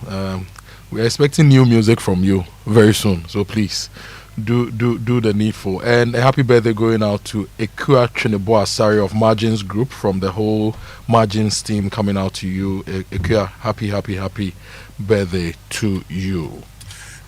We're expecting new music from you very soon, so please do the needful. And a happy birthday going out to Ekua Chinebo Asari of Margins Group, from the whole Margins team, coming out to you. Ekua, happy birthday to you.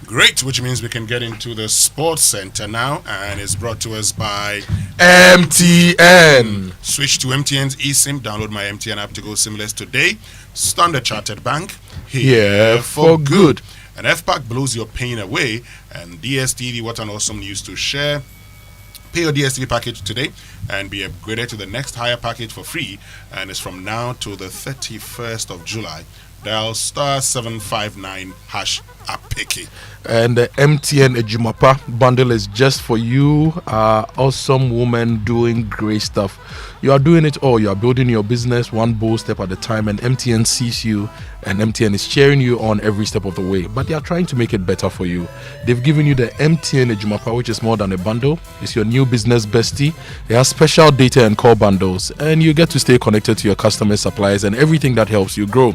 Great, which means we can get into the Sports Center now, and it's brought to us by MTN. Switch to MTN's eSIM. Download my MTN app to go SIMless today. Standard Chartered Bank, here for good. And FPAC blows your pain away. And DSTV, what an awesome news to share. Pay your DSTV package today and be upgraded to the next higher package for free. And it's from now to the 31st of July. Dial *759# APEKE. And the MTN Ejumapa bundle is just for you. Awesome woman doing great stuff. You are doing it all. You are building your business one bold step at a time, and MTN sees you, and MTN is cheering you on every step of the way. But they are trying to make it better for you. They've given you the MTN Ejumapa, which is more than a bundle. It's your new business bestie. It has special data and call bundles, and you get to stay connected to your customers, suppliers, and everything that helps you grow.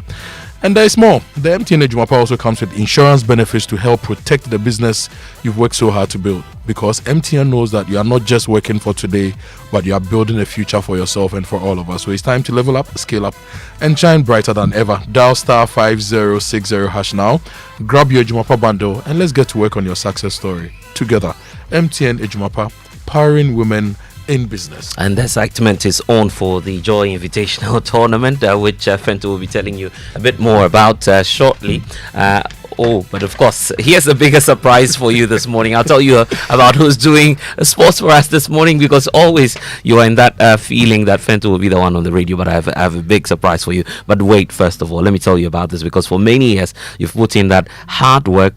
And there is more. The MTN Ejumapa also comes with insurance benefits to help protect the business you've worked so hard to build. Because MTN knows that you are not just working for today, but you are building a future for yourself and for all of us. So it's time to level up, scale up, and shine brighter than ever. Dial *5060# now. Grab your Ejumapa bundle, and let's get to work on your success story together. MTN Ejumapa, powering women in business. And the segment is on for the Joy Invitational Tournament, which Fento will be telling you a bit more about shortly. But of course, here's a bigger surprise for you this morning. I'll tell you about who's doing sports for us this morning, because always you are in that feeling that Fento will be the one on the radio, but I have a big surprise for you. But wait, first of all, let me tell you about this, because for many years you've put in that hard work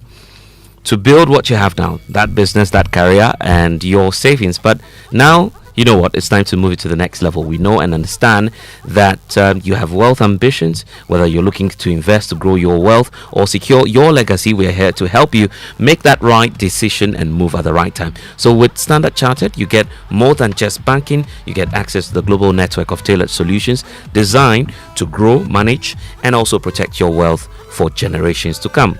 to build what you have now, that business, that career, and your savings. But now, you know what, it's time to move it to the next level. We know and understand that you have wealth ambitions, whether you're looking to invest to grow your wealth or secure your legacy. We are here to help you make that right decision and move at the right time. So with Standard Chartered, you get more than just banking. You get access to the global network of tailored solutions designed to grow, manage, and also protect your wealth for generations to come.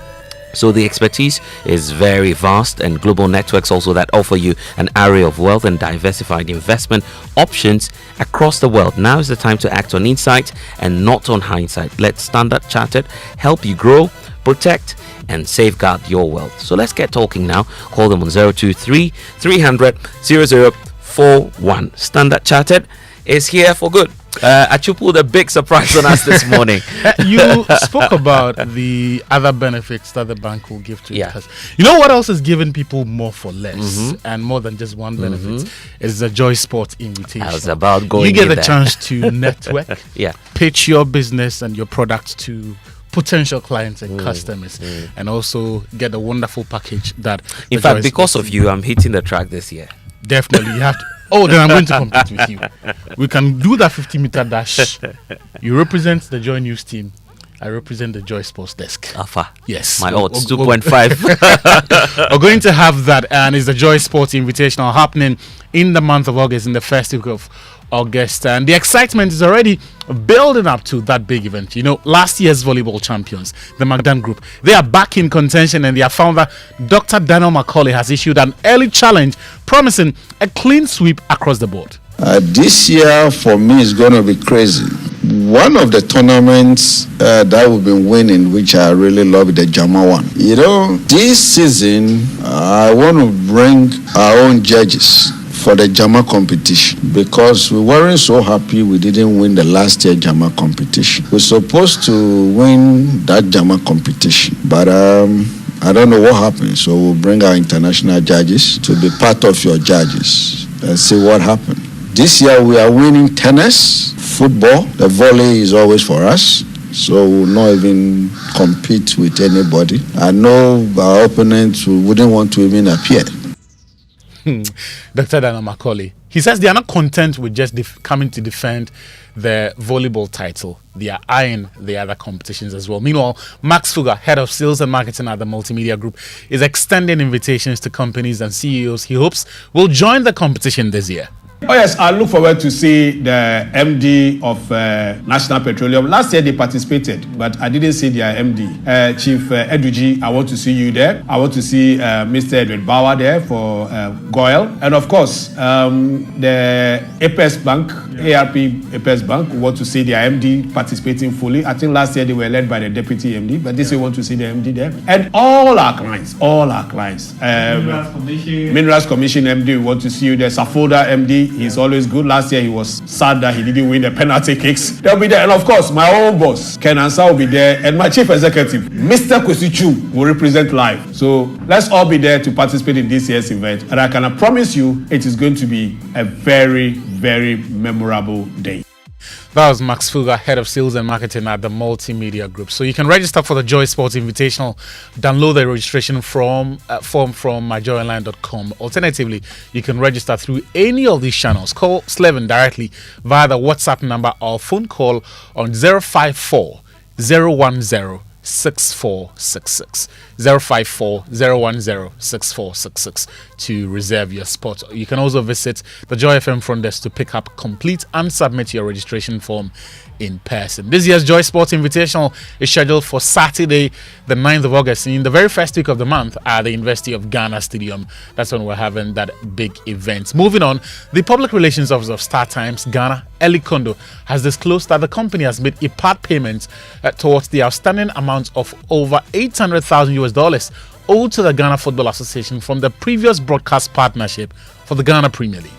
So the expertise is very vast, and global networks also that offer you an array of wealth and diversified investment options across the world. Now is the time to act on insight and not on hindsight. Let Standard Chartered help you grow, protect, and safeguard your wealth. So let's get talking now. Call them on 023 300 0041. Standard Chartered is here for good. Achupu, the big surprise on us this morning. You spoke about the other benefits that the bank will give to us. You know what else is giving people more for less, and more than just one benefit? Is the Joy Sport invitation. I was about going. You get in a chance to network, pitch your business and your products to potential clients and customers, and also get a wonderful package that. In fact, because of you, I'm hitting the track this year. Definitely, you have to. Oh, then I'm going to compete with you. We can do that 50-meter dash. You represent the Joy News team. I represent the Joy Sports Desk. Alpha. Yes. My odds, 2.5. We're going to have that, and it's the Joy Sports Invitational happening in the month of August, in the first week of August. And the excitement is already building up to that big event. Last year's volleyball champions, the Magdan Group, they are back in contention, and their founder, Dr. Daniel Macaulay, has issued an early challenge promising a clean sweep across the board. This year for me is going to be crazy. One of the tournaments that we've been winning, which I really love, is the Jama one. This season I want to bring our own judges for the Jama competition, because we weren't so happy we didn't win the last year Jama competition. We're supposed to win that Jama competition, but I don't know what happened. So we'll bring our international judges to be part of your judges and see what happened. This year we are winning tennis, football. The volley is always for us, so we'll not even compete with anybody. I know our opponents wouldn't want to even appear. Dr. Daniel Macaulay, he says they are not content with just coming to defend the volleyball title. They are eyeing the other competitions as well. Meanwhile, Max Sogah, head of sales and marketing at the Multimedia Group, is extending invitations to companies and CEOs he hopes will join the competition this year. Oh yes, I look forward to see the MD of National Petroleum. Last year they participated, but I didn't see their MD. Chief Eduji, I want to see you there. I want to see Mr. Edward Bauer there for Goyle. And of course, the Apex Bank, ARP Apex Bank, we want to see their MD participating fully. I think last year they were led by the Deputy MD, but this year we want to see the MD there. And all our clients. Minerals Commission MD, we want to see you there. Safoda MD, he's always good. Last year he was sad that he didn't win the penalty kicks. They'll be there. And of course, my own boss, Ken Ansah, will be there. And my chief executive, Mr. Kwesichu, will represent live. So let's all be there to participate in this year's event. And I can promise you it is going to be a very, very memorable day. That was Max Sogah, head of sales and marketing at the Multimedia Group. So you can register for the Joy Sports Invitational. Download the registration form from myjoyonline.com. Alternatively, you can register through any of these channels. Call Slevin directly via the WhatsApp number or phone call on 054 010 6466 054 010 6466 to reserve your spot. You can also visit the Joy FM front desk to pick up, complete and submit your registration form in person. This year's Joy Sports Invitational is scheduled for Saturday, the 9th of August, in the very first week of the month at the University of Ghana Stadium. That's when we're having that big event. Moving on, the Public Relations Officer of Star Times Ghana, Eli Kondo, has disclosed that the company has made a part payment towards the outstanding amount of over $800,000 owed to the Ghana Football Association from the previous broadcast partnership for the Ghana Premier League.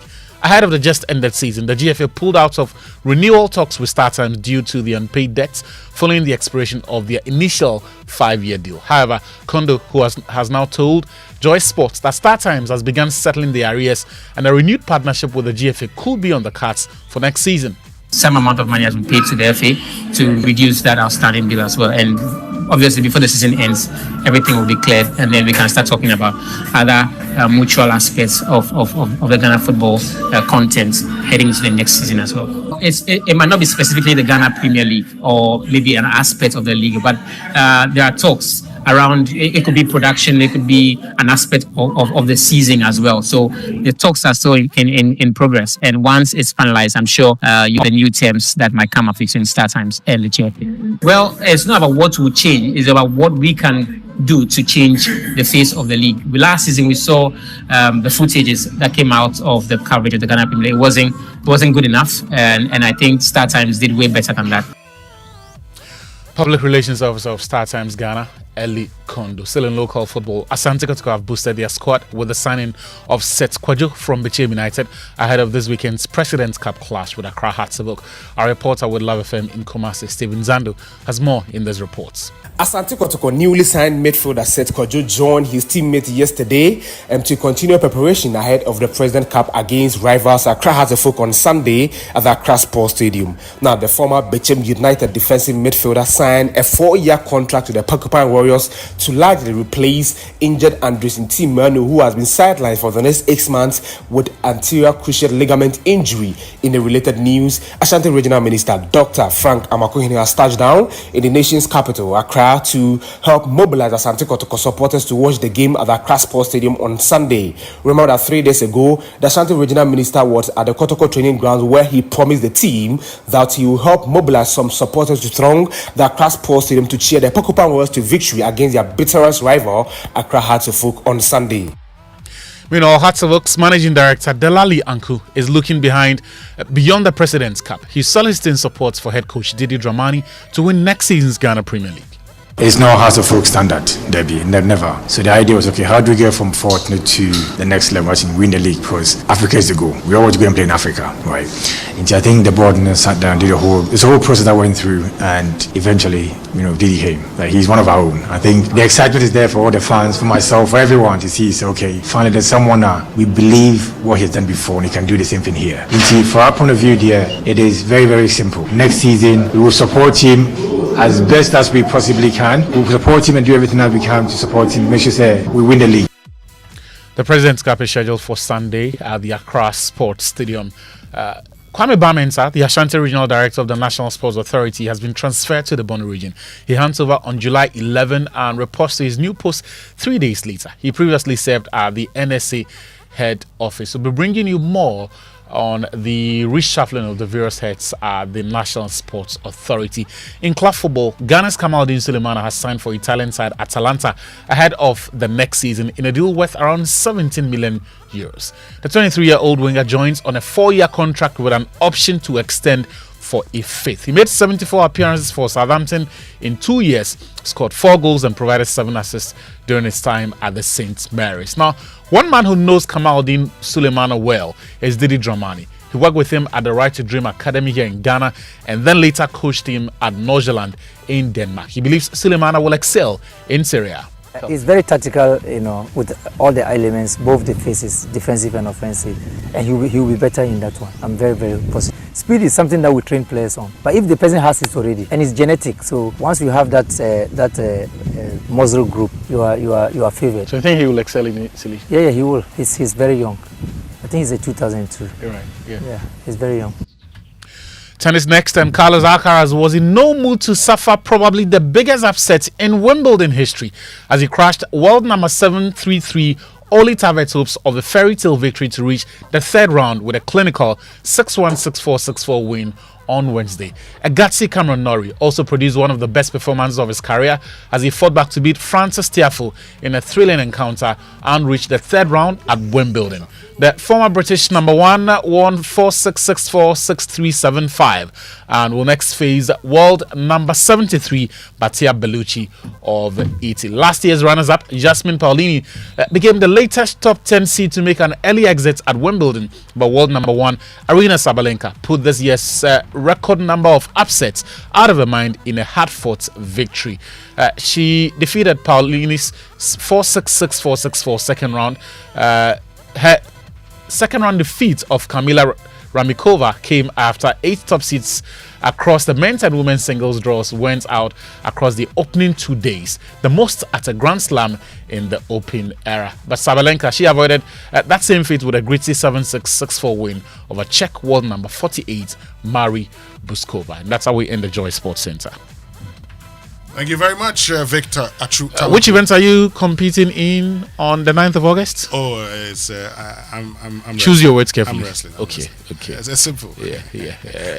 Ahead of the just-ended season, the GFA pulled out of renewal talks with Star Times due to the unpaid debts following the expiration of their initial 5-year deal. However, Kondo, who has now told Joy Sports that Star Times has begun settling the arrears and a renewed partnership with the GFA could be on the cards for next season. Some amount of money has been paid to the FA to reduce that outstanding bill as well. And obviously, before the season ends, everything will be cleared, and then we can start talking about other mutual aspects of the Ghana football content heading into the next season as well. It might not be specifically the Ghana Premier League or maybe an aspect of the league, but there are talks around. It could be production, it could be an aspect of the season as well. So the talks are still in progress, and once it's finalized, I'm sure the new terms that might come up between Star Times and the GFA. Well, it's not about what will change, it's about what we can do to change the face of the league. Last season we saw the footages that came out of the coverage of the Ghana Premier League. It wasn't good enough, and I think Star Times did way better than that. Public Relations Officer of Star Times Ghana, Eli Kondo. Still in local football, Asante Kotoko have boosted their squad with the signing of Seth Kojo from Bechem United ahead of this weekend's President's Cup clash with Accra Hearts of Oak. Our reporter with Love FM in Kumasi, Stephen Zando, has more in these reports. Asante Kotoko newly signed midfielder Seth Kojo joined his teammate yesterday to continue preparation ahead of the President Cup against rivals Accra Hearts of Oak on Sunday at the Accra Sports Stadium. Now, the former Bechem United defensive midfielder signed a 4-year contract to the Porcupine Warriors Warriors to largely replace injured Andres Ntimanu, who has been sidelined for the next 8 months with anterior cruciate ligament injury. In the related news, Ashanti Regional Minister Dr. Frank Amakohene has touched down in the nation's capital, Accra, to help mobilize Asante Kotoko supporters to watch the game at the Accra Sports Stadium on Sunday. Remember that 3 days ago, the Ashanti Regional Minister was at the Kotoko training grounds where he promised the team that he will help mobilize some supporters to throng the Accra Sports Stadium to cheer the Pokupan Warriors to victory against their bitterest rival, Accra Hearts of Oak, on Sunday. Meanwhile, Hearts of Oak's managing director Delali Anku is looking beyond the President's Cup. He's soliciting support for head coach Didi Dramani to win next season's Ghana Premier League. It's not Hearts of Oak standard, Debbie, never. So the idea was, okay, how do we get from fourth to the next level, actually win the league? Because Africa is the goal. We all want to go and play in Africa, right? And I think the board sat down, did it's a whole process that went through, and eventually, Didi came. Like, he's one of our own. I think the excitement is there for all the fans, for myself, for everyone to see. So, okay, finally there's someone we believe what he's done before, and he can do the same thing here. And for our point of view, dear, it is very, very simple. Next season, we will support him as best as we possibly can. We'll support him and do everything that we can to support him. Make sure we win the league. The President's Cup is scheduled for Sunday at the Accra Sports Stadium. Kwame Bamensah, the Ashanti Regional Director of the National Sports Authority, has been transferred to the Bono region. He hands over on July 11 and reports to his new post 3 days later. He previously served at the NSA head office. We'll be bringing you more on the reshuffling of the various heads at the National Sports Authority. In club football, Ghana's Kamaldeen Sulemana has signed for Italian side Atalanta ahead of the next season in a deal worth around 17 million euros. The 23-year-old winger joins on a 4-year contract with an option to extend for a fifth. He made 74 appearances for Southampton in 2 years, scored 4 goals and provided 7 assists during his time at the St. Mary's. Now, one man who knows Kamaldeen Sulemana well is Didi Dramani. He worked with him at the Right to Dream Academy here in Ghana and then later coached him at Norgeland in Denmark. He believes Sulemana will excel in Serie A. He's very tactical, with all the elements, both the phases, defensive and offensive, and he will be better in that one. I'm very, very positive. Speed is something that we train players on, but if the person has it already, and it's genetic, so once you have that muscle group, you are favored. So I think he will excel in Italy. Yeah, he will. He's very young. I think he's a 2002. You're right. Yeah, he's very young. Tennis next, and Carlos Alcaraz was in no mood to suffer probably the biggest upset in Wimbledon history as he crashed world number 7 3-3 Oli Tavet's hopes of a fairy tale victory to reach the third round with a clinical 6-1, 6-4, 6-4 win on Wednesday. Agatsi Cameron Norrie also produced one of the best performances of his career as he fought back to beat Francis Tiafoe in a thrilling encounter and reached the third round at Wimbledon. The former British number 1 won 4-6, 6-4, 6-3, 7-5 and will next face world number 73 Batia Bellucci of Italy. Last year's runners-up Jasmine Paolini became the latest top 10 seed to make an early exit at Wimbledon, but world number 1 Aryna Sabalenka put this year's record number of upsets out of her mind in a hard-fought victory. She defeated Paolini's 4-6, 6-4, 6-4 second round. Her second round defeat of Kamila Ramikova came after 8 top seeds across the men's and women's singles draws went out across the opening 2 days, the most at a Grand Slam in the Open era. But Sabalenka, she avoided that same fate with a gritty 7-6, 6-4 win over Czech world number 48 Mari Buskova. And that's how we end the Joy Sports Center. Thank you very much, Victor. Which events are you competing in on the 9th of August? Oh, it's I'm choose your words carefully. I'm wrestling. Okay. It's simple. Yeah.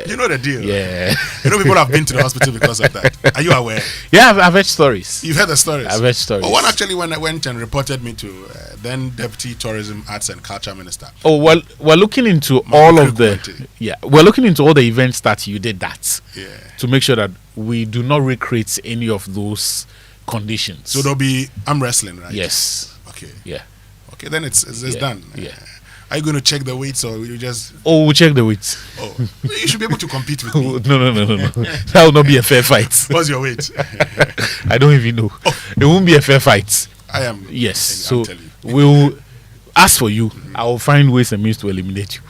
You know the deal. Yeah. People have been to the hospital because of that. Are you aware? Yeah, I've heard stories. You've heard the stories? I've heard stories. Oh, one actually when I went and reported me to then Deputy Tourism, Arts and Culture Minister. Oh, well, we're looking into all of the... Yeah, we're looking into all the events that you did that. Yeah. To make sure that we do not recreate any of those conditions. So there'll be arm wrestling, right? Yes. Okay. Yeah. Okay, then it's done. Yeah. Are you going to check the weights or will you just... Oh, we'll check the weights. Oh, you should be able to compete with me. No. That will not be a fair fight. What's your weight? I don't even know. It won't be a fair fight. I am. Yes. So we'll ask for you. I will find ways and means to eliminate you.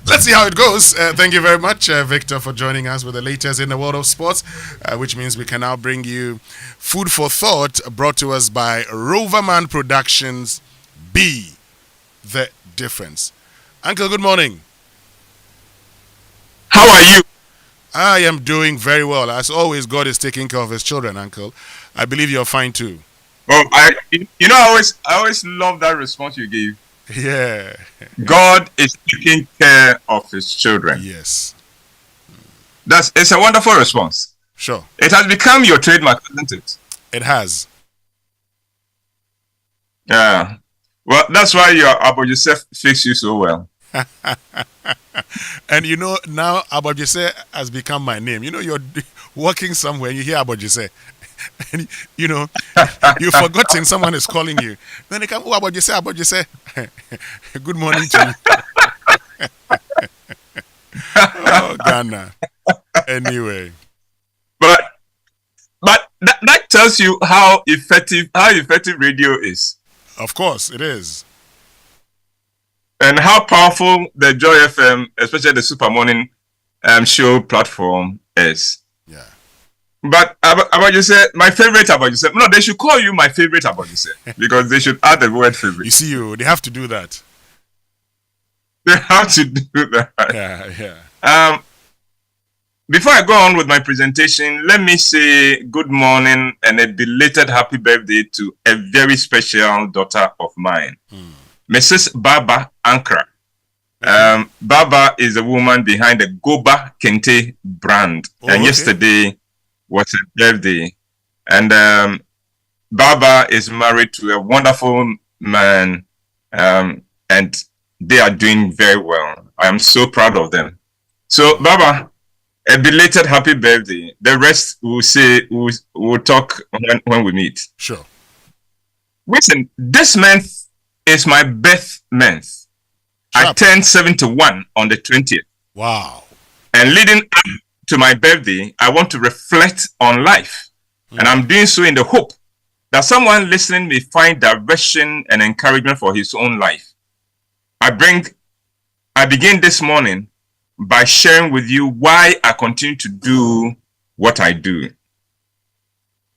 Let's see how it goes. Thank you very much, Victor, for joining us with the latest in the world of sports, which means we can now bring you food for thought brought to us by Roverman Productions. Be the difference. Uncle, good morning. How are you? I am doing very well. As always, God is taking care of his children, Uncle. I believe you're fine too. Oh, I always love that response you gave. Yeah. God is taking care of his children. Yes. It's a wonderful response. Sure. It has become your trademark, hasn't it? It has. Yeah. Well, that's why your Abu Joseph fits you so well. And now Abu Joseph has become my name. You're working somewhere and you hear Abu Joseph. And you've forgotten someone is calling you. Then they come, oh, Abu Joseph. Good morning to you. Oh, Ghana. Anyway. But that tells you how effective radio is. Of course, it is. And how powerful the Joy FM, especially the Super Morning show platform is. Yeah. But Abu Joseph, my favorite Abu Joseph. No, they should call you my favorite Abu Joseph because they should add the word favorite. You see, they have to do that. They have to do that. Yeah. Before I go on with my presentation, let me say good morning and a belated happy birthday to a very special daughter of mine, Mrs. Baba Ankra. Baba is the woman behind the Goba Kente brand. And yesterday was her birthday. And Baba is married to a wonderful man. And they are doing very well. I am so proud of them. So, Baba, a belated happy birthday. The rest we'll talk when we meet. Sure. Listen, this month is my birth month. I turned 71 on the 20th. Wow. And leading up to my birthday, I want to reflect on life. And I'm doing so in the hope that someone listening may find direction and encouragement for his own life. I begin this morning by sharing with you why I continue to do what I do.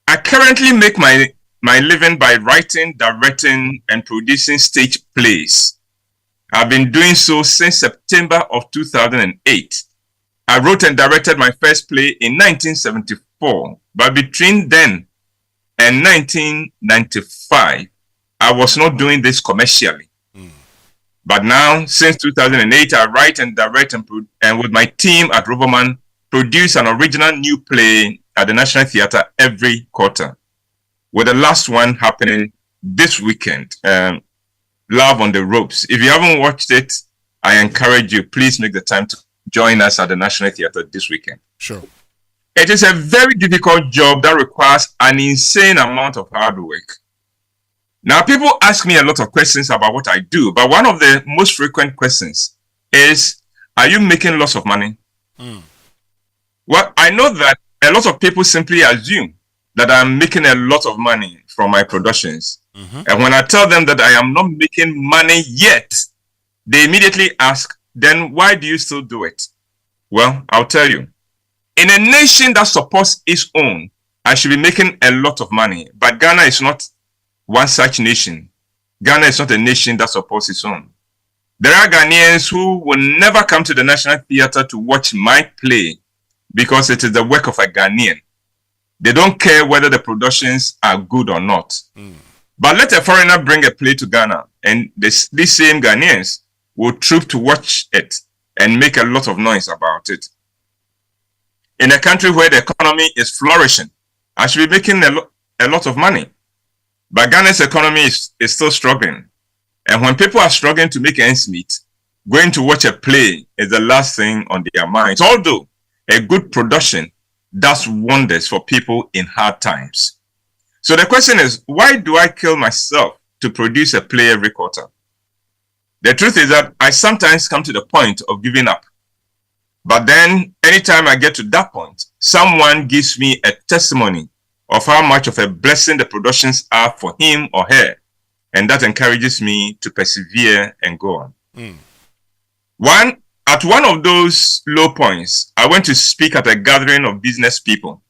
I currently make my living by writing, directing, and producing stage plays. I've been doing so since September of 2008. I wrote and directed my first play in 1974, but between then and 1995, I was not doing this commercially. But now, since 2008, I write and direct and with my team at Roverman, produce an original new play at the National Theatre every quarter, with the last one happening this weekend, Love on the Ropes. If you haven't watched it, I encourage you, please make the time to join us at the National Theatre this weekend. Sure. It is a very difficult job that requires an insane amount of hard work. Now, people ask me a lot of questions about what I do, but one of the most frequent questions is, are you making lots of money? Well, I know that a lot of people simply assume that I'm making a lot of money from my productions. And when I tell them that I am not making money yet, they immediately ask, then why do you still do it? Well, I'll tell you. In a nation that supports its own, I should be making a lot of money, but Ghana is not one such nation. Ghana is not a nation that supports its own. There are Ghanaians who will never come to the National Theatre to watch my play because it is the work of a Ghanaian. They don't care whether the productions are good or not. But let a foreigner bring a play to Ghana and these same Ghanaians will troop to watch it and make a lot of noise about it. In a country where the economy is flourishing, I should be making a lot of money. But Ghana's economy is still struggling. And when people are struggling to make ends meet, going to watch a play is the last thing on their minds. Although a good production does wonders for people in hard times. So the question is, why do I kill myself to produce a play every quarter? The truth is that I sometimes come to the point of giving up. But then, anytime I get to that point, someone gives me a testimony of how much of a blessing the productions are for him or her. And that encourages me to persevere and go on. One, At one of those low points, I went to speak at a gathering of business people.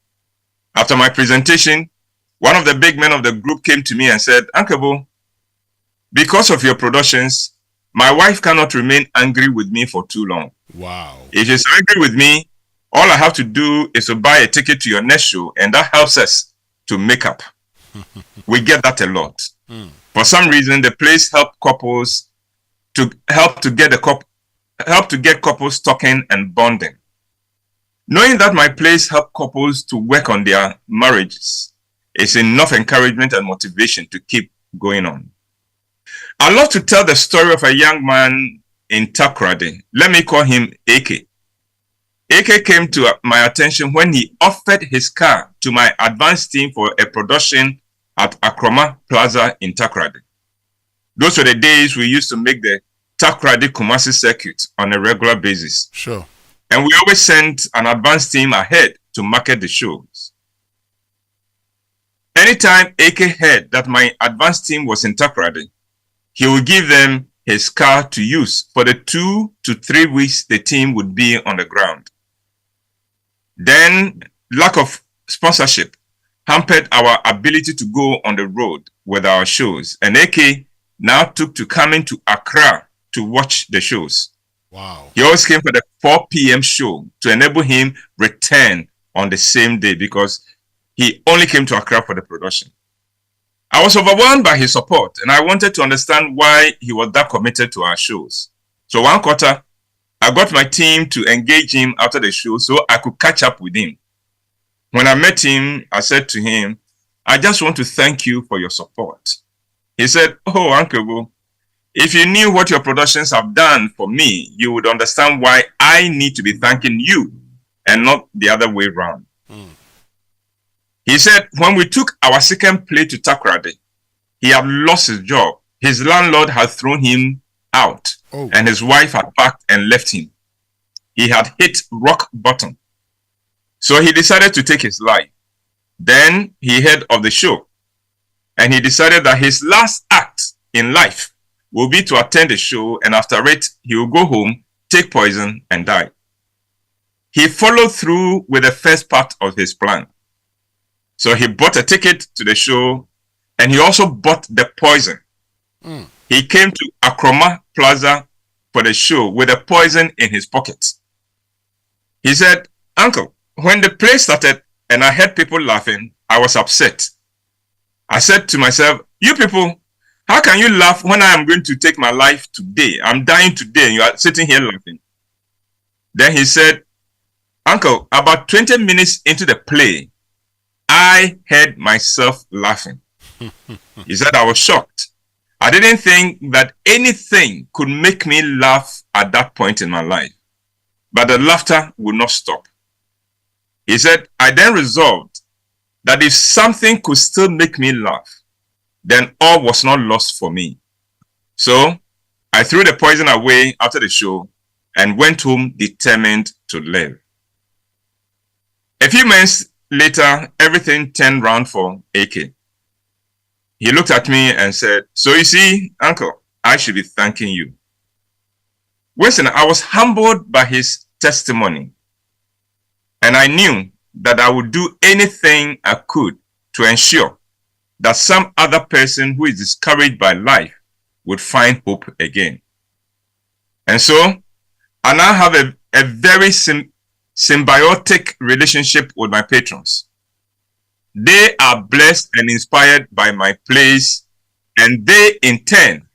After my presentation, one of the big men of the group came to me and said, Uncle Bo, because of your productions, my wife cannot remain angry with me for too long. Wow. If she's angry with me, all I have to do is to buy a ticket to your next show, and that helps us to make up. We get that a lot. For some reason, the place help to get couples talking and bonding. Knowing that my place help couples to work on their marriages is enough encouragement and motivation to keep going on. I love to tell the story of a young man in Takoradi. Let me call him AK. AK came to my attention when he offered his car to my advance team for a production at Akroma Plaza in Takoradi. Those were the days we used to make the Takoradi Kumasi circuit on a regular basis. Sure. And we always sent an advance team ahead to market the shows. Anytime AK heard that my advance team was in Takoradi, he would give them his car to use for the 2 to 3 weeks the team would be on the ground. Then, lack of sponsorship hampered our ability to go on the road with our shows, and AK now took to coming to Accra to watch the shows. Wow. He always came for the 4 p.m. show to enable him return on the same day because he only came to Accra for the production. I was overwhelmed by his support, and I wanted to understand why he was that committed to our shows. So one quarter, I got my team to engage him after the show so I could catch up with him. When I met him, I said to him, I just want to thank you for your support. He said, oh, Uncle Bo, if you knew what your productions have done for me, you would understand why I need to be thanking you and not the other way around. He said, when we took our second play to Takoradi, he had lost his job. His landlord had thrown him out, and his wife had packed and left him. He had hit rock bottom. So he decided to take his life. Then he heard of the show, and he decided that his last act in life will be to attend the show, and after it, he will go home, take poison, and die. He followed through with the first part of his plan. So he bought a ticket to the show, and he also bought the poison. He came to Akroma Plaza for the show with the poison in his pocket. He said, Uncle, when the play started and I heard people laughing, I was upset. I said to myself, you people, how can you laugh when I am going to take my life today? I'm dying today and you are sitting here laughing. Then he said, Uncle, about 20 minutes into the play, I heard myself laughing. He said, I was shocked. I didn't think that anything could make me laugh at that point in my life. But the laughter would not stop. He said, I then resolved that if something could still make me laugh, then all was not lost for me. So I threw the poison away after the show and went home determined to live. A few months later, everything turned round for AK. He looked at me and said, so you see, Uncle, I should be thanking you. Winston, I was humbled by his testimony, and I knew that I would do anything I could to ensure that some other person who is discouraged by life would find hope again. And so, I now have a very symbiotic relationship with my patrons. They are blessed and inspired by my plays, and they in turn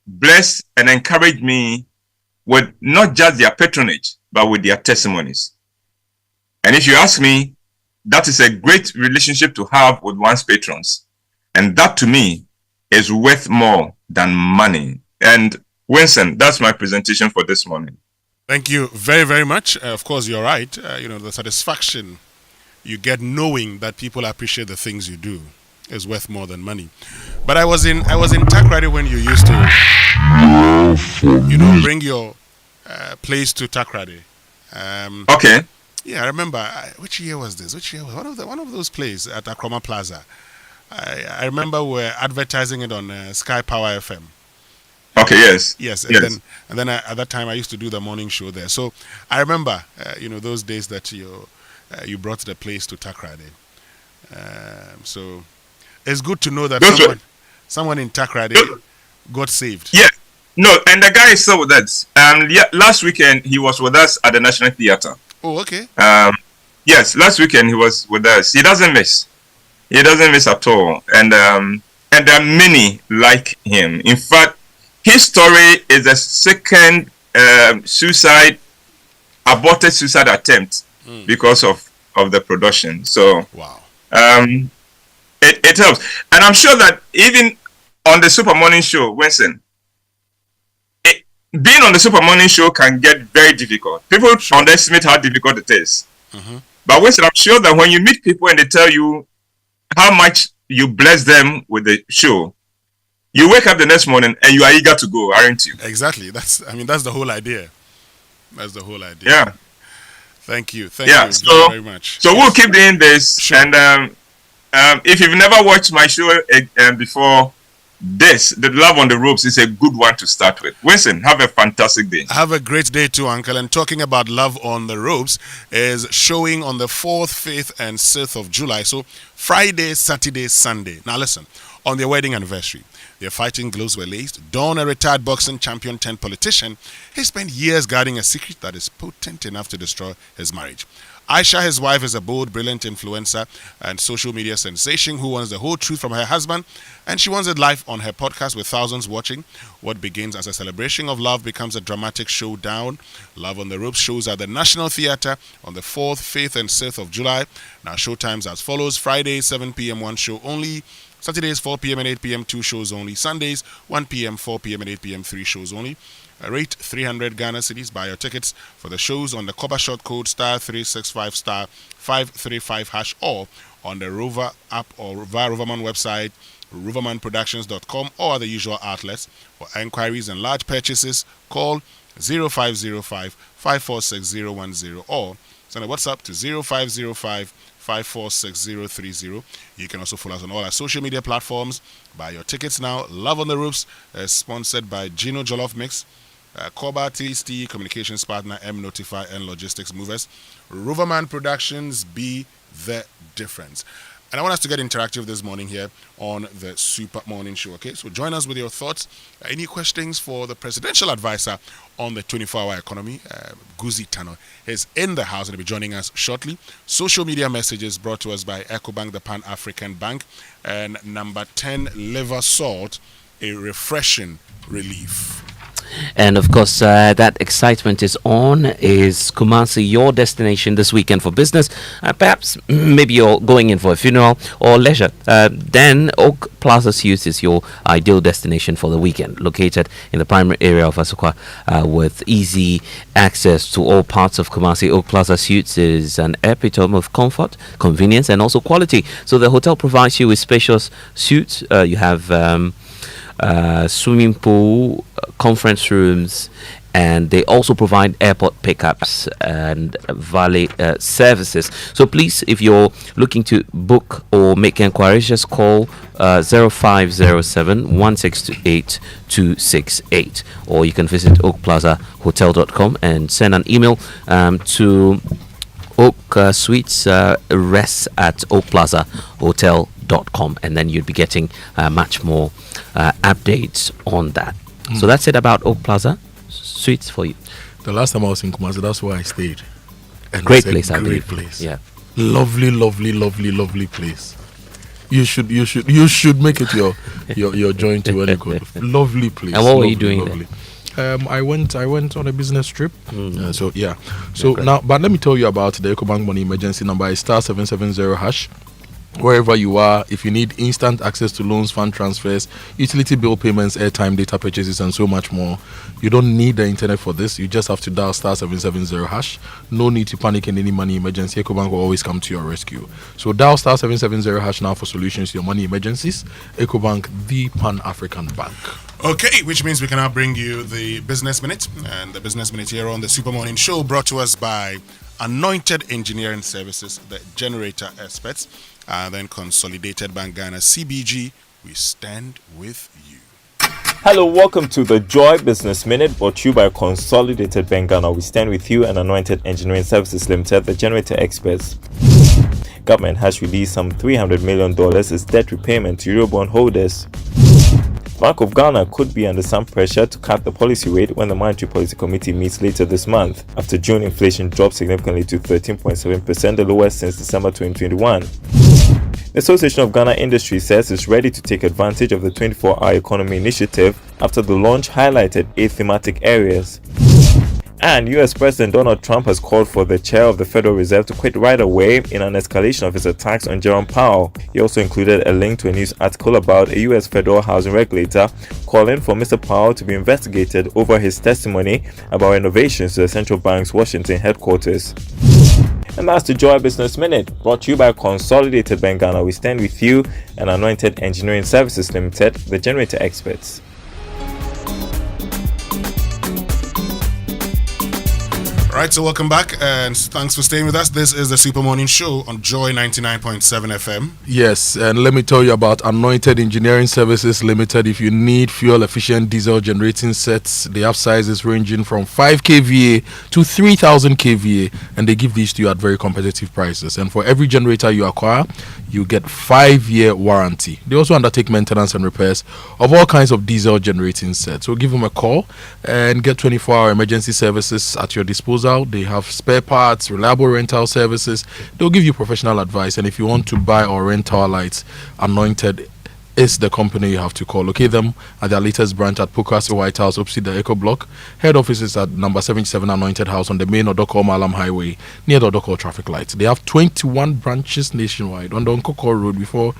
bless and encourage me with not just their patronage, but with their testimonies. And if you ask me, that is a great relationship to have with one's patrons. And that to me is worth more than money. And Winston, that's my presentation for this morning. Thank you very, very much. Of course, you're right. The satisfaction you get knowing that people appreciate the things you do is worth more than money. But I was in Takoradi when you used to, bring your plays to Takoradi. Okay. Yeah, I remember. Which year was this? One of those plays at Akroma Plaza. I remember we're advertising it on Sky Power FM. Okay, yes. Yes, and then at that time I used to do the morning show there. So I remember, those days that you brought the place to Takrade. So it's good to know that someone in Takrade got saved. Yeah. No, and the guy is still with us. Last weekend he was with us at the National Theatre. Oh, okay. Yes, last weekend he was with us. He doesn't miss. He doesn't miss at all. And there are many like him. In fact, his story is the second aborted suicide attempt because of the production. So wow. It helps. And I'm sure that even on the Super Morning Show, Winston, being on the Super Morning Show can get very difficult. People underestimate how difficult it is. Mm-hmm. But Winston, I'm sure that when you meet people and they tell you how much you bless them with the show, you wake up the next morning and you are eager to go, aren't you? Exactly. That's the whole idea. That's the whole idea. Yeah. Thank you. Thank you very much. So we'll keep doing this. Sure. And if you've never watched my show before, the Love on the Ropes is a good one to start with. Winston, have a fantastic day. Have a great day too, Uncle. And talking about Love on the Ropes is showing on the 4th, 5th, and 6th of July. So Friday, Saturday, Sunday. Now listen, on their wedding anniversary, their fighting gloves were laced. Don, a retired boxing champion turned politician, he spent years guarding a secret that is potent enough to destroy his marriage. Aisha, his wife, is a bold, brilliant influencer and social media sensation who wants the whole truth from her husband, and she wants it live on her podcast with thousands watching. What begins as a celebration of love becomes a dramatic showdown. Love on the Ropes shows at the National Theatre on the 4th, 5th, and 6th of July. Now, showtimes as follows: Friday, 7 p.m., 1 show only. Saturdays, 4 p.m. and 8 p.m., 2 shows only. Sundays, 1 p.m., 4 p.m., and 8 p.m., 3 shows only. Rate 300 Ghana cedis. Buy your tickets for the shows on the Cover Short code *365 *535# or on the Rover app or via Roverman website, rovermanproductions.com, or the usual outlets. For enquiries and large purchases, call 0505 546 010 or send a WhatsApp to 0505 546 You can also follow us on all our social media platforms. Buy your tickets now. Love on the Ropes is sponsored by Gino Jollof Mix, Koba TST Communications Partner, M Notify, and Logistics Movers. Roverman Productions, be the difference. And I want us to get interactive this morning here on the Super Morning Show, okay? So join us with your thoughts. Any questions for the presidential advisor on the 24-hour economy, Goosie Tanoh, is in the house and will be joining us shortly. Social media messages brought to us by EcoBank, the Pan-African Bank, and number 10, liver salt, a refreshing relief. And of course, that excitement is on. Is Kumasi your destination this weekend for business? Perhaps maybe you're going in for a funeral or leisure. Then Oak Plaza Suites is your ideal destination for the weekend. Located in the primary area of Asokwa with easy access to all parts of Kumasi, Oak Plaza Suites is an epitome of comfort, convenience, and also quality. So the hotel provides you with spacious suites. You have swimming pool, conference rooms, and they also provide airport pickups and valet services. So please, if you're looking to book or make inquiries, just call 0507 1628 268, or you can visit oakplazahotel.com and send an email to Oak Suites rests at oakplazahotel.com, and then you'd be getting much more updates on that. So that's it about Oak Plaza Suites for you. The last time I was in Kumasi, that's where I stayed. And great place, I great believe. Place. Yeah, lovely place. You should make it your joint to when you go. Lovely place. And what were you doing there? I went on a business trip. So now, but let me tell you about the EcoBank Money Emergency number. It's *770#. Wherever you are, if you need instant access to loans, fund transfers, utility bill payments, airtime, data purchases, and so much more, you don't need the internet for this. You just have to dial *770#. No need to panic in any money emergency. EcoBank will always come to your rescue. So dial *770# now for solutions to your money emergencies. EcoBank, the Pan-African Bank. Okay, which means we can now bring you the Business Minute. And the Business Minute here on the Super Morning Show, brought to us by Anointed Engineering Services, the generator experts, and then Consolidated Bank Ghana, CBG. We stand with you. Hello, welcome to the Joy Business Minute, brought to you by Consolidated Bank Ghana. We stand with you and Anointed Engineering Services Limited, the generator experts. Government has released some $300 million as debt repayment to Eurobond holders. Bank of Ghana could be under some pressure to cut the policy rate when the Monetary Policy Committee meets later this month, after June inflation dropped significantly to 13.7%, the lowest since December 2021. The Association of Ghana Industry says it's ready to take advantage of the 24-hour economy initiative after the launch highlighted 8 thematic areas. And US President Donald Trump has called for the chair of the Federal Reserve to quit right away in an escalation of his attacks on Jerome Powell. He also included a link to a news article about a US federal housing regulator calling for Mr. Powell to be investigated over his testimony about renovations to the central bank's Washington headquarters. And that's the Joy Business Minute, brought to you by Consolidated Bank Ghana. We stand with you and Anointed Engineering Services Limited, the generator experts. Right, so welcome back and thanks for staying with us. This is the Super Morning Show on Joy 99.7 FM. Yes, and let me tell you about Anointed Engineering Services Limited. If you need fuel-efficient diesel generating sets, they have sizes ranging from 5 kVA to 3000 kVA, and they give these to you at very competitive prices. And for every generator you acquire, you get 5-year warranty. They also undertake maintenance and repairs of all kinds of diesel generating sets. So give them a call and get 24-hour emergency services at your disposal. They have spare parts, reliable rental services. They'll give you professional advice. And if you want to buy or rent tower lights, Anointed is the company you have to call. Locate them at their latest branch at Pukasi White House, opposite the Echo Block. Head office is at number 77 Anointed House on the main Odoko Malam Highway near the Odoko traffic lights. They have 21 branches nationwide on the Nkoko Road. Before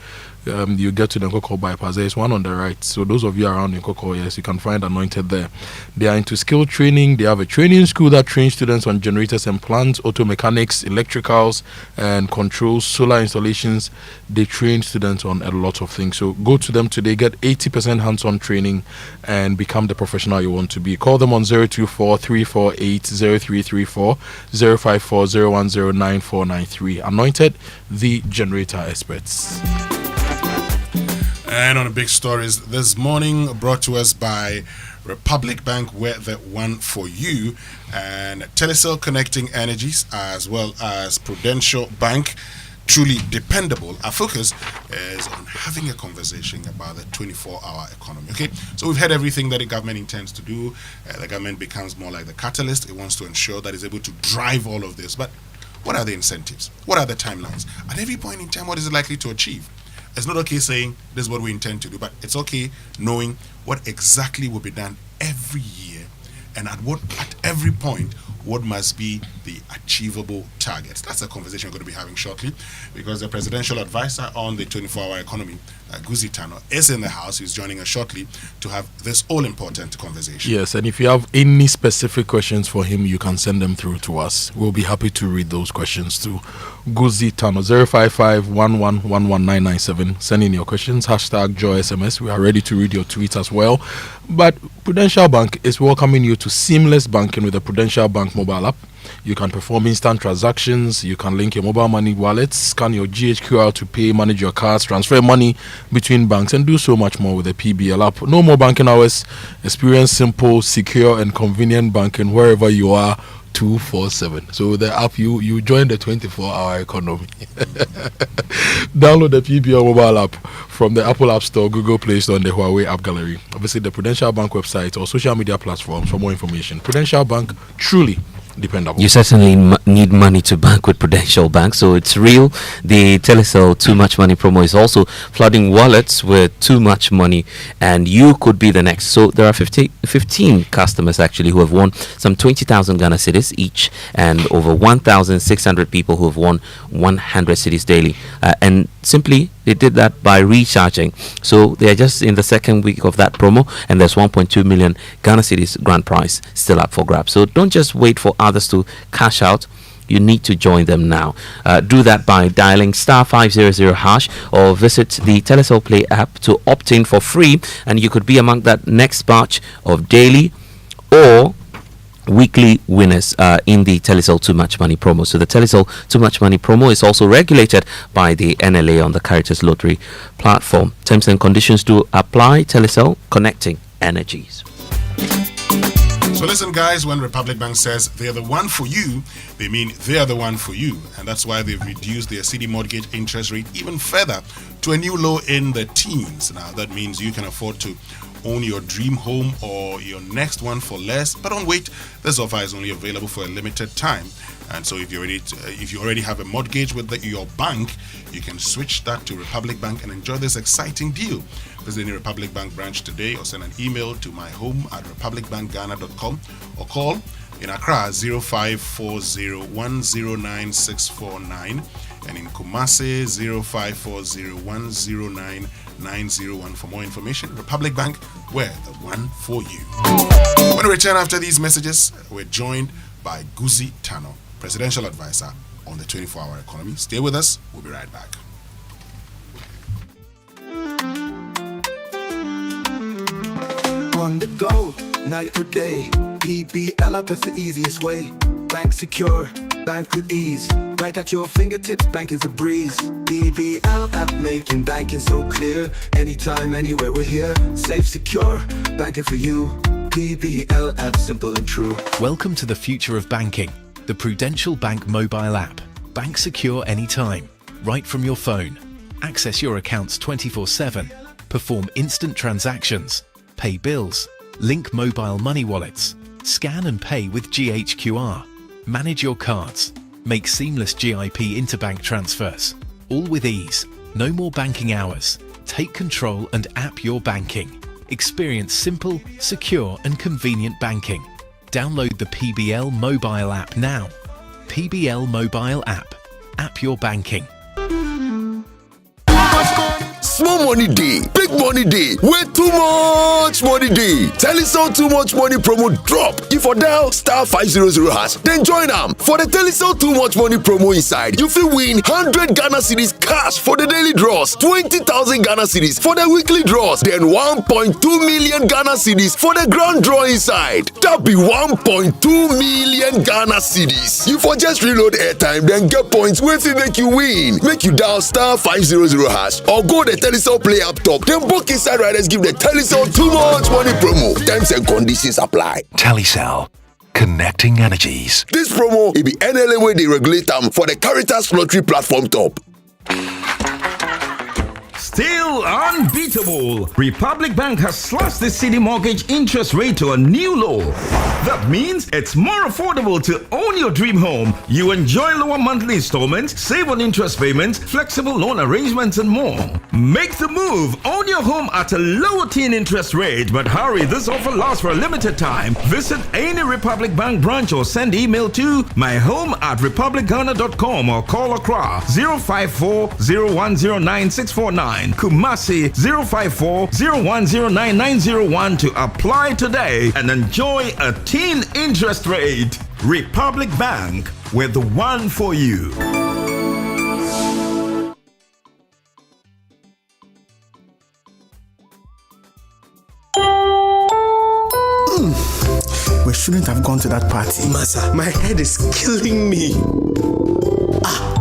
you get to the Nkoko bypass, there is one on the right. So those of you around Nkoko, yes, you can find Anointed there. They are into skill training. They have a training school that trains students on generators and plants, auto mechanics, electricals and controls, solar installations. They train students on a lot of things. So go to them today, get 80% hands-on training and become the professional you want to be. Call them on 024-348-0334, 054-010-9493. Anointed, the generator experts. And on the big stories this morning, brought to us by Republic Bank, we're the one for you, and Telecel Connecting Energies, as well as Prudential Bank, truly dependable. Our focus is on having a conversation about the 24-hour economy. Okay, so we've heard everything that the government intends to do. The government becomes more like the catalyst. It wants to ensure that it's able to drive all of this. But what are the incentives? What are the timelines? At every point in time, what is it likely to achieve? It's not okay saying this is what we intend to do, but it's okay knowing what exactly will be done every year and at every point what must be the achievable targets. That's a conversation we're going to be having shortly, because the presidential advisor on the 24-hour economy, Goosie Tanoh, is in the house. He's joining us shortly to have this all-important conversation. Yes, and if you have any specific questions for him, you can send them through to us. We'll be happy to read those questions to Goosie Tanoh, 055-1111-997. Send in your questions, #JoySMS. We are ready to read your tweets as well. But Prudential Bank is welcoming you to seamless banking with the Prudential Bank mobile app. You can perform instant transactions, you can link your mobile money wallets, scan your GHQR to pay, manage your cards, transfer money between banks, and do so much more with the PBL app. No more banking hours. Experience simple, secure, and convenient banking wherever you are, 247. So the app, you join the 24-hour economy. Download the PBL mobile app from the Apple App Store, Google Play Store, and the Huawei App Gallery. Visit the Prudential Bank website or social media platforms for more information. Prudential Bank, truly dependable. You certainly need money to bank with Prudential Bank, so it's real. The Telecel Too Much Money promo is also flooding wallets with too much money, and you could be the next. So there are 15 customers actually who have won some 20,000 Ghana cedis each, and over 1,600 people who have won 100 cedis daily. And simply, they did that by recharging. So they are just in the second week of that promo, and there's 1.2 million Ghana cedis grand prize still up for grabs. So don't just wait for others to cash out. You need to join them now. Do that by dialing *500# or visit the Telecel Play app to opt in for free, and you could be among that next batch of daily or weekly winners in the Telecel Too Much Money promo. So the Telecel Too Much Money promo is also regulated by the NLA on the Caritas Lottery platform. Terms and conditions do apply. Telecel, connecting Energies. So listen, guys, when Republic Bank says they're the one for you, they mean they're the one for you. And that's why they've reduced their city mortgage interest rate even further to a new low in the teens. Now, that means you can afford to own your dream home or your next one for less. But don't wait, this offer is only available for a limited time. And so if you already have a mortgage with your bank, you can switch that to Republic Bank and enjoy this exciting deal. Visit any Republic Bank branch today or send an email to myhome@republicbankghana.com or call in Accra 0540109649 and in Kumasi 0540109901 for more information. Republic Bank, we're the one for you. When we return after these messages, we're joined by Goosie Tanoh, Presidential Advisor on the 24-hour economy. Stay with us. We'll be right back. On the go, night or day. PBL app is the easiest way. Bank secure, bank with ease. Right at your fingertips, bank is a breeze. PBL app making banking so clear. Anytime, anywhere, we're here. Safe, secure, banking for you. PBL app, simple and true. Welcome to the future of banking. The Prudential Bank mobile app. Bank secure anytime. Right from your phone. Access your accounts 24/7. Perform instant transactions. Pay bills, link mobile money wallets, scan and pay with GHQR, manage your cards, make seamless GIP interbank transfers, all with ease. No more banking hours. Take control and app your banking. Experience simple, secure and convenient banking. Download the PBL mobile app now. PBL mobile app. App your banking. Small money day, big money day, where too much money day. Telecel too much money promo drop. If you dial *500#, then join them. For the Telecel too much money promo inside, you will win 100 Ghana cedis cash for the daily draws, 20,000 Ghana cedis for the weekly draws, then 1.2 million Ghana cedis for the grand draw inside. That be 1.2 million Ghana cedis. You for just reload airtime, then get points wey fit make you win. Make you dial *500# or go the Telecel Play app top. Then book inside riders give the Telecel too much money promo. Terms and conditions apply. Telecel, connecting energies. This promo will be NLA way they regulate them for the Caritas Lottery platform top. Still unbeatable. Republic Bank has slashed the city mortgage interest rate to a new low. That means it's more affordable to own your dream home. You enjoy lower monthly installments, save on interest payments, flexible loan arrangements, and more. Make the move. Own your home at a lower teen interest rate. But hurry, this offer lasts for a limited time. Visit any Republic Bank branch or send email to myhome@republicghana.com or call Accra 054-0109-649. Kumasi 054-0109-901 to apply today and enjoy a teen interest rate. Republic Bank, we're the one for you. We shouldn't have gone to that party. Massa, my head is killing me.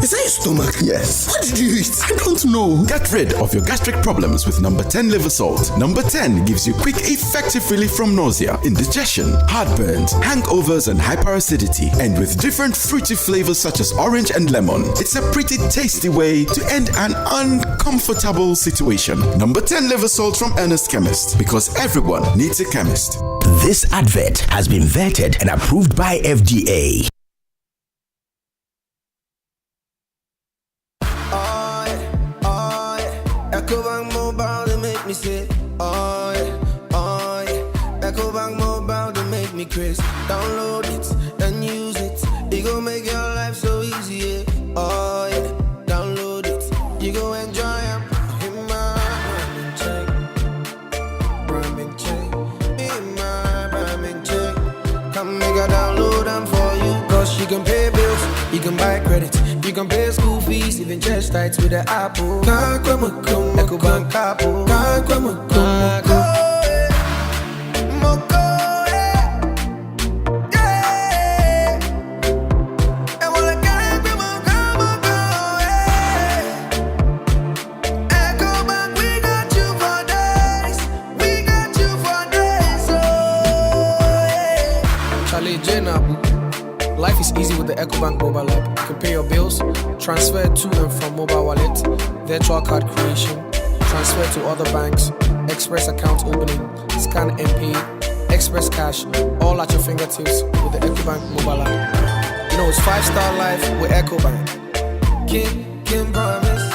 Is that your stomach? Yes. What did you eat? I don't know. Get rid of your gastric problems with number 10 liver salt. Number 10 gives you quick, effective relief from nausea, indigestion, heartburns, hangovers, and hyperacidity. And with different fruity flavors such as orange and lemon, it's a pretty tasty way to end an uncomfortable situation. Number 10 liver salt from Ernest Chemist, because everyone needs a chemist. This advert has been vetted and approved by FDA. Me say, oh yeah, Echo Bank Mobile to make me crazy. Download it and use it. It gon' make your life so easy. Yeah. Oh yeah, download it. You go enjoy it. In my rhyming check, in my rhyming check. Come make a download them for you. Cause you can pay bills, you can buy credit, you can pay school fees, even chest tights with the Apple. Echo Bank Apple. payments, transfer to and from mobile wallet, virtual card creation, transfer to other banks, express account opening, scan and pay, express cash, all at your fingertips with the EcoBank mobile app. You know, it's 5-star life with EcoBank. King promise.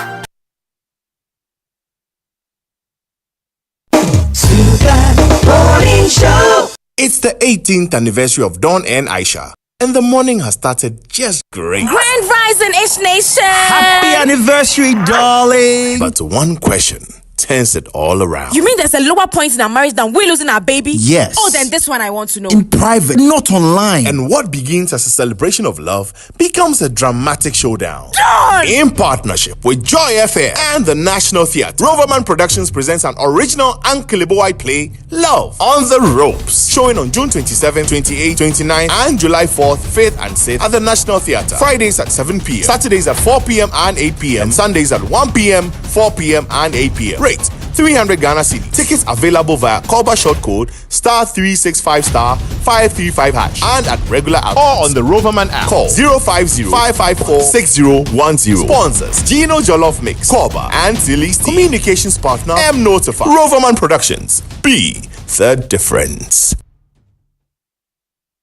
Morning Show. It's the 18th anniversary of Dawn and Aisha, and the morning has started just great. Grand Rising Ish Nation! Happy anniversary, darling! But one question turns it all around. You mean there's a lower point in our marriage than we losing our baby? Yes. Oh, then this one I want to know. In private, not online. And what begins as a celebration of love becomes a dramatic showdown. Dawn! In partnership with Joy FM and the National Theatre, Roverman Productions presents an original Ankelibo play, Love on the Ropes, showing on June 27, 28, 29, and July 4th, 5th, and 6th at the National Theatre. Fridays at 7 p.m., Saturdays at 4 p.m. and 8 p.m., and Sundays at 1 p.m., 4 p.m., and 8 p.m. Rate 300 Ghana cedi. Tickets available via Callbar short code *365*535# and at regular hours or on the Roverman app. Call 050-554-6010. Sponsors: Gino Jollof Mix, Callbar, and Tilly's Tea. Communications partner: M Notify. Roverman Productions. Be the difference.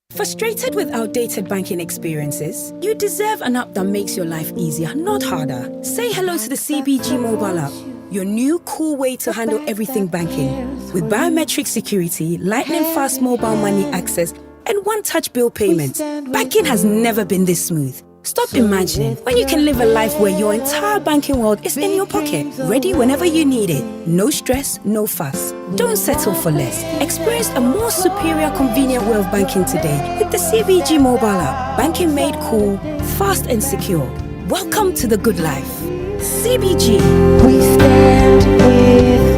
Frustrated with outdated banking experiences? You deserve an app that makes your life easier, not harder. Say hello to the CBG mobile app, your new cool way to handle everything banking. With biometric security, lightning fast mobile money access, and one-touch bill payments, banking has never been this smooth. Stop imagining when you can live a life where your entire banking world is in your pocket, ready whenever you need it. No stress, no fuss. Don't settle for less. Experience a more superior, convenient way of banking today with the CBG mobile app. Banking made cool, fast and secure. Welcome to the good life. CBG. We stand with you.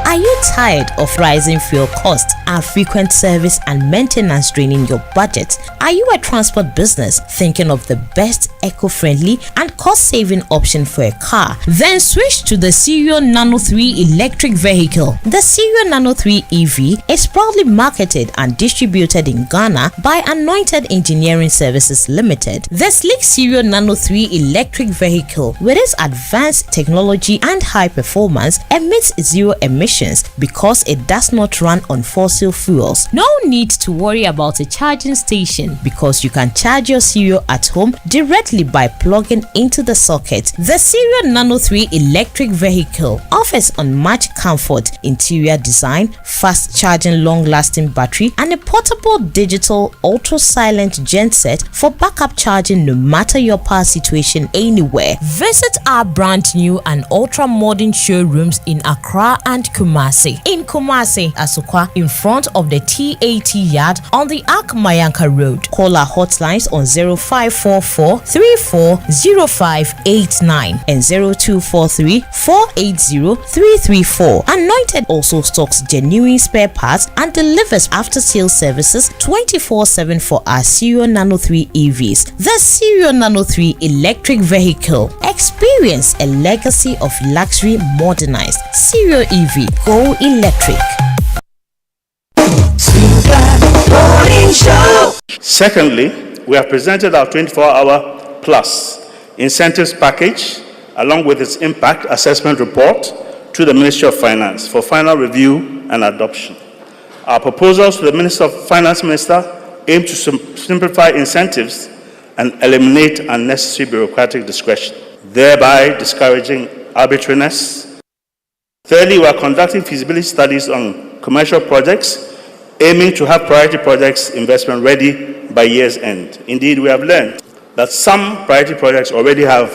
Are you tired of rising fuel costs and frequent service and maintenance draining your budget? Are you a transport business thinking of the best eco-friendly and cost-saving option for a car? Then switch to the Cerio Nano 3 electric vehicle. The Cerio Nano 3 EV is proudly marketed and distributed in Ghana by Anointed Engineering Services Limited. The sleek Cerio Nano 3 electric vehicle, with its advanced technology and high performance, emits zero emissions because it does not run on fossil fuels. No need to worry about a charging station because you can charge your Cerio at home directly by plugging into the socket. The Cerio Nano 3 electric vehicle offers unmatched comfort, interior design, fast charging, long-lasting battery, and a portable digital ultra-silent genset for backup charging no matter your power situation anywhere. Visit our brand new and ultra-modern showrooms in Accra and Kumasi. In Kumasi, Asukwa, in front of the TAT yard on the Ak Mayanka Road. Call our hotlines on 0544-340589 and 0243-480-334. Anointed also stocks genuine spare parts and delivers after-sales services 24/7 for our Cerio Nano 3 EVs. The Cerio Nano 3 electric vehicle. Experience a legacy of luxury modernized. Cerio EV. Go electric. Secondly, we have presented our 24-hour plus incentives package along with its impact assessment report to the Ministry of Finance for final review and adoption. Our proposals to the Finance Minister aim to simplify incentives and eliminate unnecessary bureaucratic discretion, thereby discouraging arbitrariness. Thirdly, we are conducting feasibility studies on commercial projects, aiming to have priority projects investment ready by year's end. Indeed, we have learned that some priority projects already have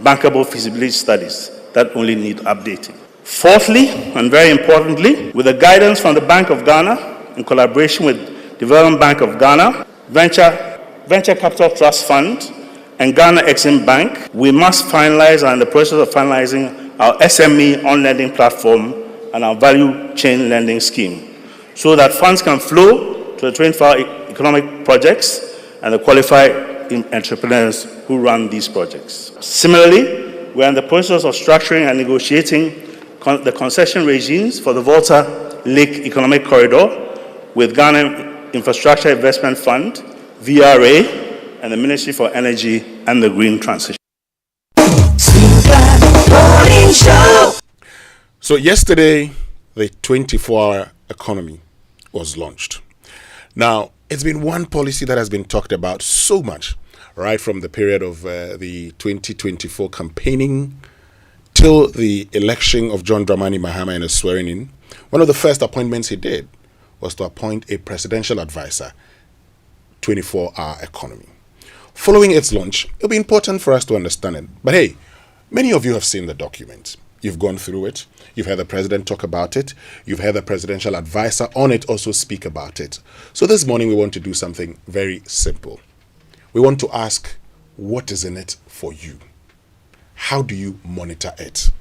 bankable feasibility studies that only need updating. Fourthly, and very importantly, with the guidance from the Bank of Ghana in collaboration with Development Bank of Ghana, Venture Capital Trust Fund, and Ghana Exim Bank, we must finalize and in the process of finalizing our SME on-lending platform and our value chain lending scheme so that funds can flow to the 24-hour economic projects and the qualified entrepreneurs who run these projects. Similarly, we are in the process of structuring and negotiating the concession regimes for the Volta Lake Economic Corridor with Ghana Infrastructure Investment Fund, VRA, and the Ministry for Energy and the Green Transition. So yesterday, the 24-hour economy was launched. Now, it's been one policy that has been talked about so much, right from the period of the 2024 campaigning till the election of John Dramani Mahama and his swearing in. One of the first appointments he did was to appoint a presidential advisor, 24-hour economy. Following its launch, it'll be important for us to understand it. But hey, many of you have seen the document. You've gone through it. You've heard the president talk about it. You've heard the presidential advisor on it also speak about it. So this morning we want to do something very simple. We want to ask, what is in it for you? How do you monitor it?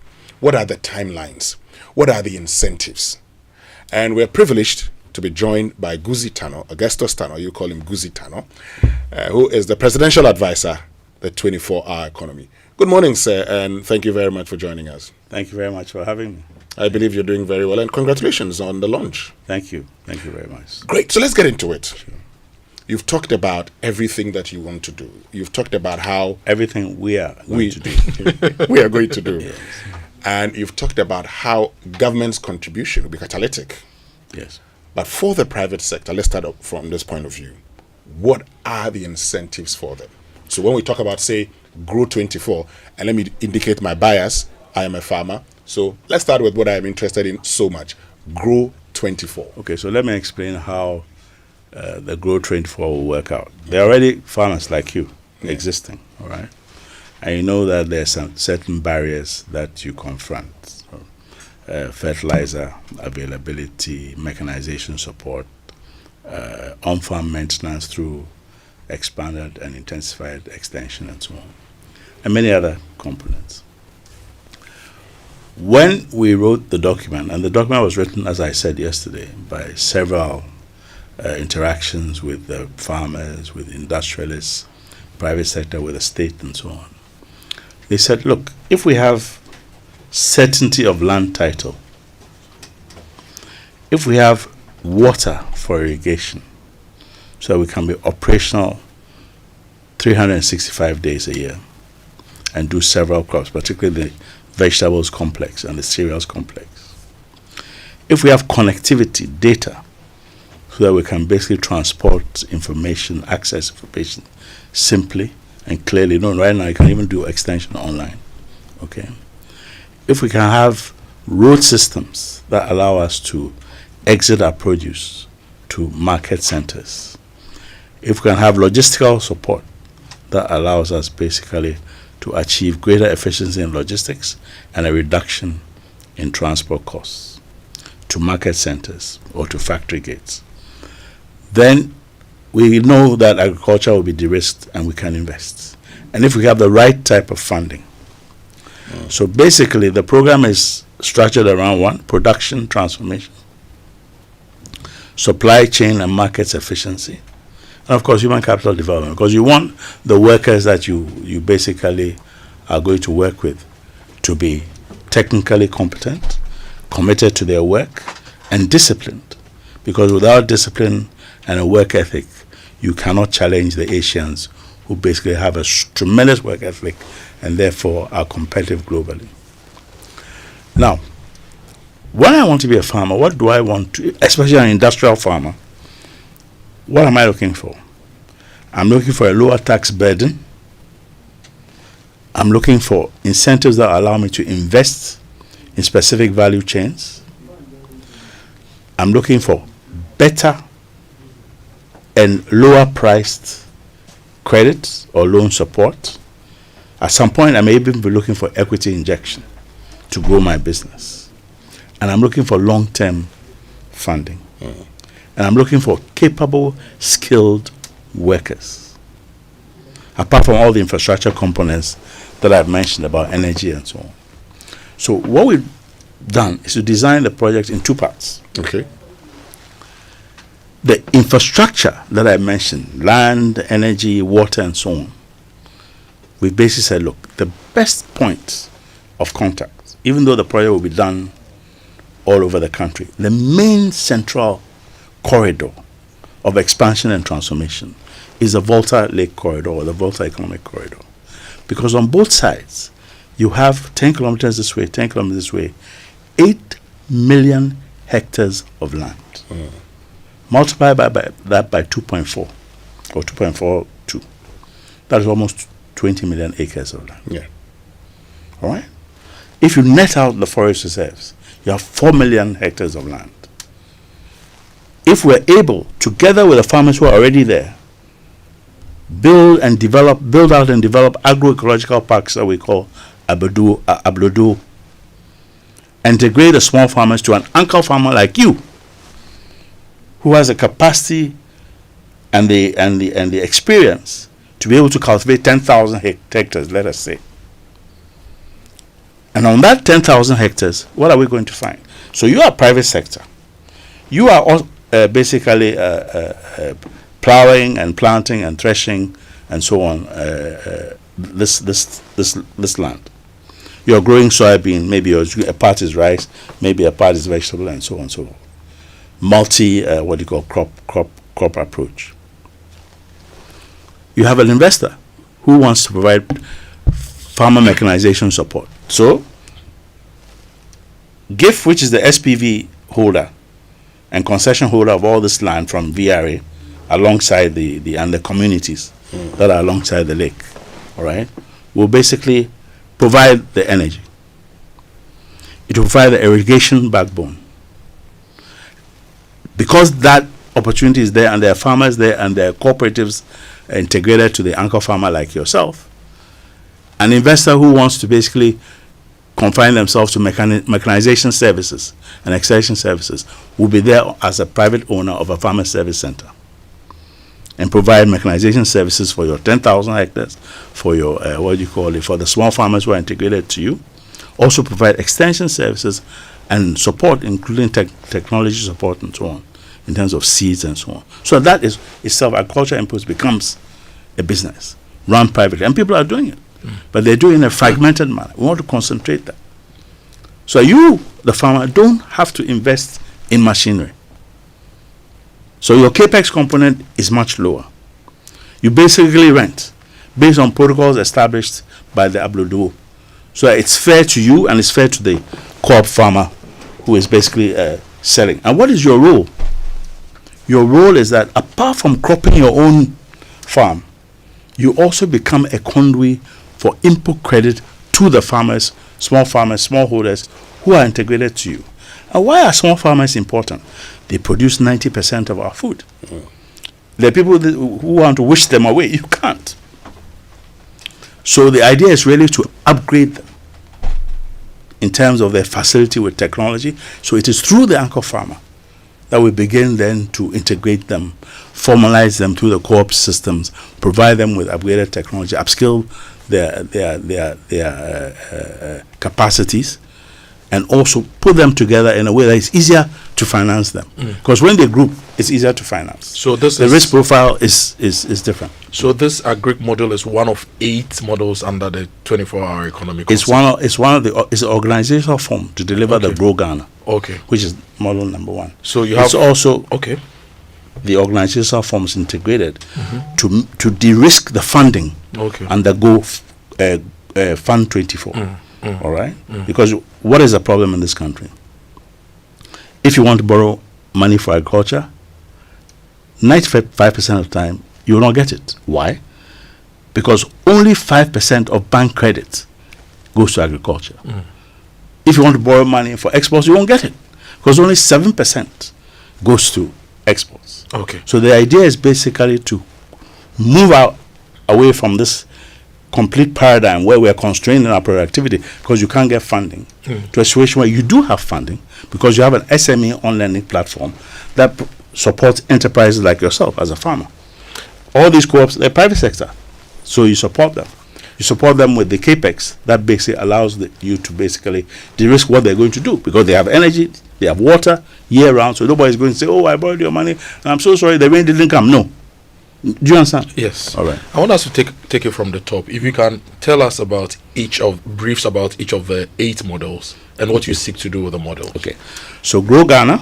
What are the timelines? What are the incentives? And we're privileged to be joined by Goosie Tanoh, Augustus Tanoh, you call him Goosie Tanoh, who is the presidential advisor, the 24-hour economy. Good morning, sir, and thank you very much for joining us. Thank you very much for having me. I believe you're doing very well, and congratulations on the launch. Thank you. Thank you very much. Great. So let's get into it. Sure. You've talked about everything that you want to do. You've talked about how... Everything we are going to do. We are going to do. Yes. And you've talked about how government's contribution will be catalytic. Yes. But for the private sector, let's start up from this point of view. What are the incentives for them? So when we talk about, say, Grow 24, and let me indicate my bias, I am a farmer. So let's start with what I am interested in so much. Grow 24. Okay, so let me explain how the Grow 24 will work out. There are already farmers like you existing, all right? And you know that there are some certain barriers that you confront. So, fertilizer availability, mechanization support, on-farm maintenance through expanded and intensified extension and so on, and many other components. When we wrote the document, and the document was written, as I said yesterday, by several interactions with the farmers, with industrialists, private sector, with the state and so on, they said, look, if we have certainty of land title, if we have water for irrigation, so we can be operational 365 days a year and do several crops, particularly the vegetables complex and the cereals complex. If we have connectivity, data, so that we can basically transport information, access information simply and clearly. You know, right now you can even do extension online. Okay. If we can have road systems that allow us to exit our produce to market centers, if we can have logistical support that allows us basically to achieve greater efficiency in logistics and a reduction in transport costs to market centers or to factory gates, then we know that agriculture will be de-risked and we can invest. And if we have the right type of funding. So basically the program is structured around one, production transformation, supply chain and markets efficiency, and of course human capital development, because you want the workers that you basically are going to work with to be technically competent, committed to their work, and disciplined, because without discipline and a work ethic, you cannot challenge the Asians who basically have a tremendous work ethic and therefore are competitive globally. Now, when I want to be a farmer, what do I want to, especially an industrial farmer, what am I looking for? I'm looking for a lower tax burden. I'm looking for incentives that allow me to invest in specific value chains. I'm looking for better and lower priced credit or loan support. At some point, I may even be looking for equity injection to grow my business. And I'm looking for long-term funding. And I'm looking for capable, skilled workers. Apart from all the infrastructure components that I've mentioned about energy and so on. So what we've done is to design the project in two parts. Okay. The infrastructure that I mentioned, land, energy, water, and so on, we basically said, look, the best point of contact, even though the project will be done all over the country, the main central corridor of expansion and transformation is the Volta Lake Corridor, or the Volta Economic Corridor. Because on both sides, you have 10 kilometers this way, 10 kilometers this way, 8 million hectares of land. Multiply that by 2.4 or 2.42. That is almost 20 million acres of land. Yeah. All right? If you net out the forest reserves, you have 4 million hectares of land. If we're able, together with the farmers who are already there, build out and develop agroecological parks that we call Ablodo, integrate the small farmers to an anchor farmer like you, who has the capacity and the experience to be able to cultivate 10,000 hectares, let us say. And on that 10,000 hectares, what are we going to find? So you are private sector. You are basically plowing and planting and threshing and so on this land. You are growing soybean, maybe a part is rice, maybe a part is vegetable, and so on and so on. Crop approach. You have an investor who wants to provide farmer mechanization support. So, GIF, which is the SPV holder and concession holder of all this land from VRA, alongside the communities that are alongside the lake, all right, will basically provide the energy. It will provide the irrigation backbone. Because that opportunity is there, and there are farmers there, and there are cooperatives integrated to the anchor farmer like yourself, an investor who wants to basically confine themselves to mechanization services and extension services will be there as a private owner of a farmer service center and provide mechanization services for your 10,000 hectares, for your for the small farmers who are integrated to you. Also provide extension services and support, including technology support and so on, in terms of seeds and so on. So that is itself, agriculture inputs becomes a business run privately, and people are doing it. But they're doing it in a fragmented manner. We want to concentrate that. So you, the farmer, don't have to invest in machinery. So your capex component is much lower. You basically rent based on protocols established by the Ablodo. So it's fair to you and it's fair to the co-op farmer who is basically selling. And what is your role? Your role is that apart from cropping your own farm, you also become a conduit for input credit to the farmers, smallholders who are integrated to you. And why are small farmers important? They produce 90% of our food. There are people who want to wish them away. You can't. So the idea is really to upgrade them in terms of their facility with technology. So it is through the anchor farmer that we begin then to integrate them, formalize them through the co-op systems, provide them with upgraded technology, upskill their capacities, and also put them together in a way that is easier to finance them. Because when they group, it's easier to finance. So the risk profile is different. So this agric model is one of 8 models under the 24-hour economy. It's an organizational form to deliver the Grow Ghana. Okay. Which is model number 1. So you have it's also the organizational forms integrated to de-risk the funding undergo Fund 24. All right? Because what is the problem in this country? If you want to borrow money for agriculture, 95% of the time, you will not get it. Why? Because only 5% of bank credit goes to agriculture. If you want to borrow money for exports, you won't get it. Because only 7% goes to exports. Okay. So the idea is basically to move away from this complete paradigm where we are constrained in our productivity because you can't get funding to a situation where you do have funding because you have an SME on-lending platform that supports enterprises like yourself as a farmer. All these co-ops, they're private sector, so you support them. You support them with the capex that basically allows you to basically de-risk what they're going to do because they have energy, they have water year-round, so nobody's going to say, oh, I borrowed your money and I'm so sorry the rain didn't come. No. Do you understand? Yes. All right. I want us to take it from the top. If you can tell us about briefs about each of the 8 models and what you seek to do with the models. Okay. So Grow Ghana,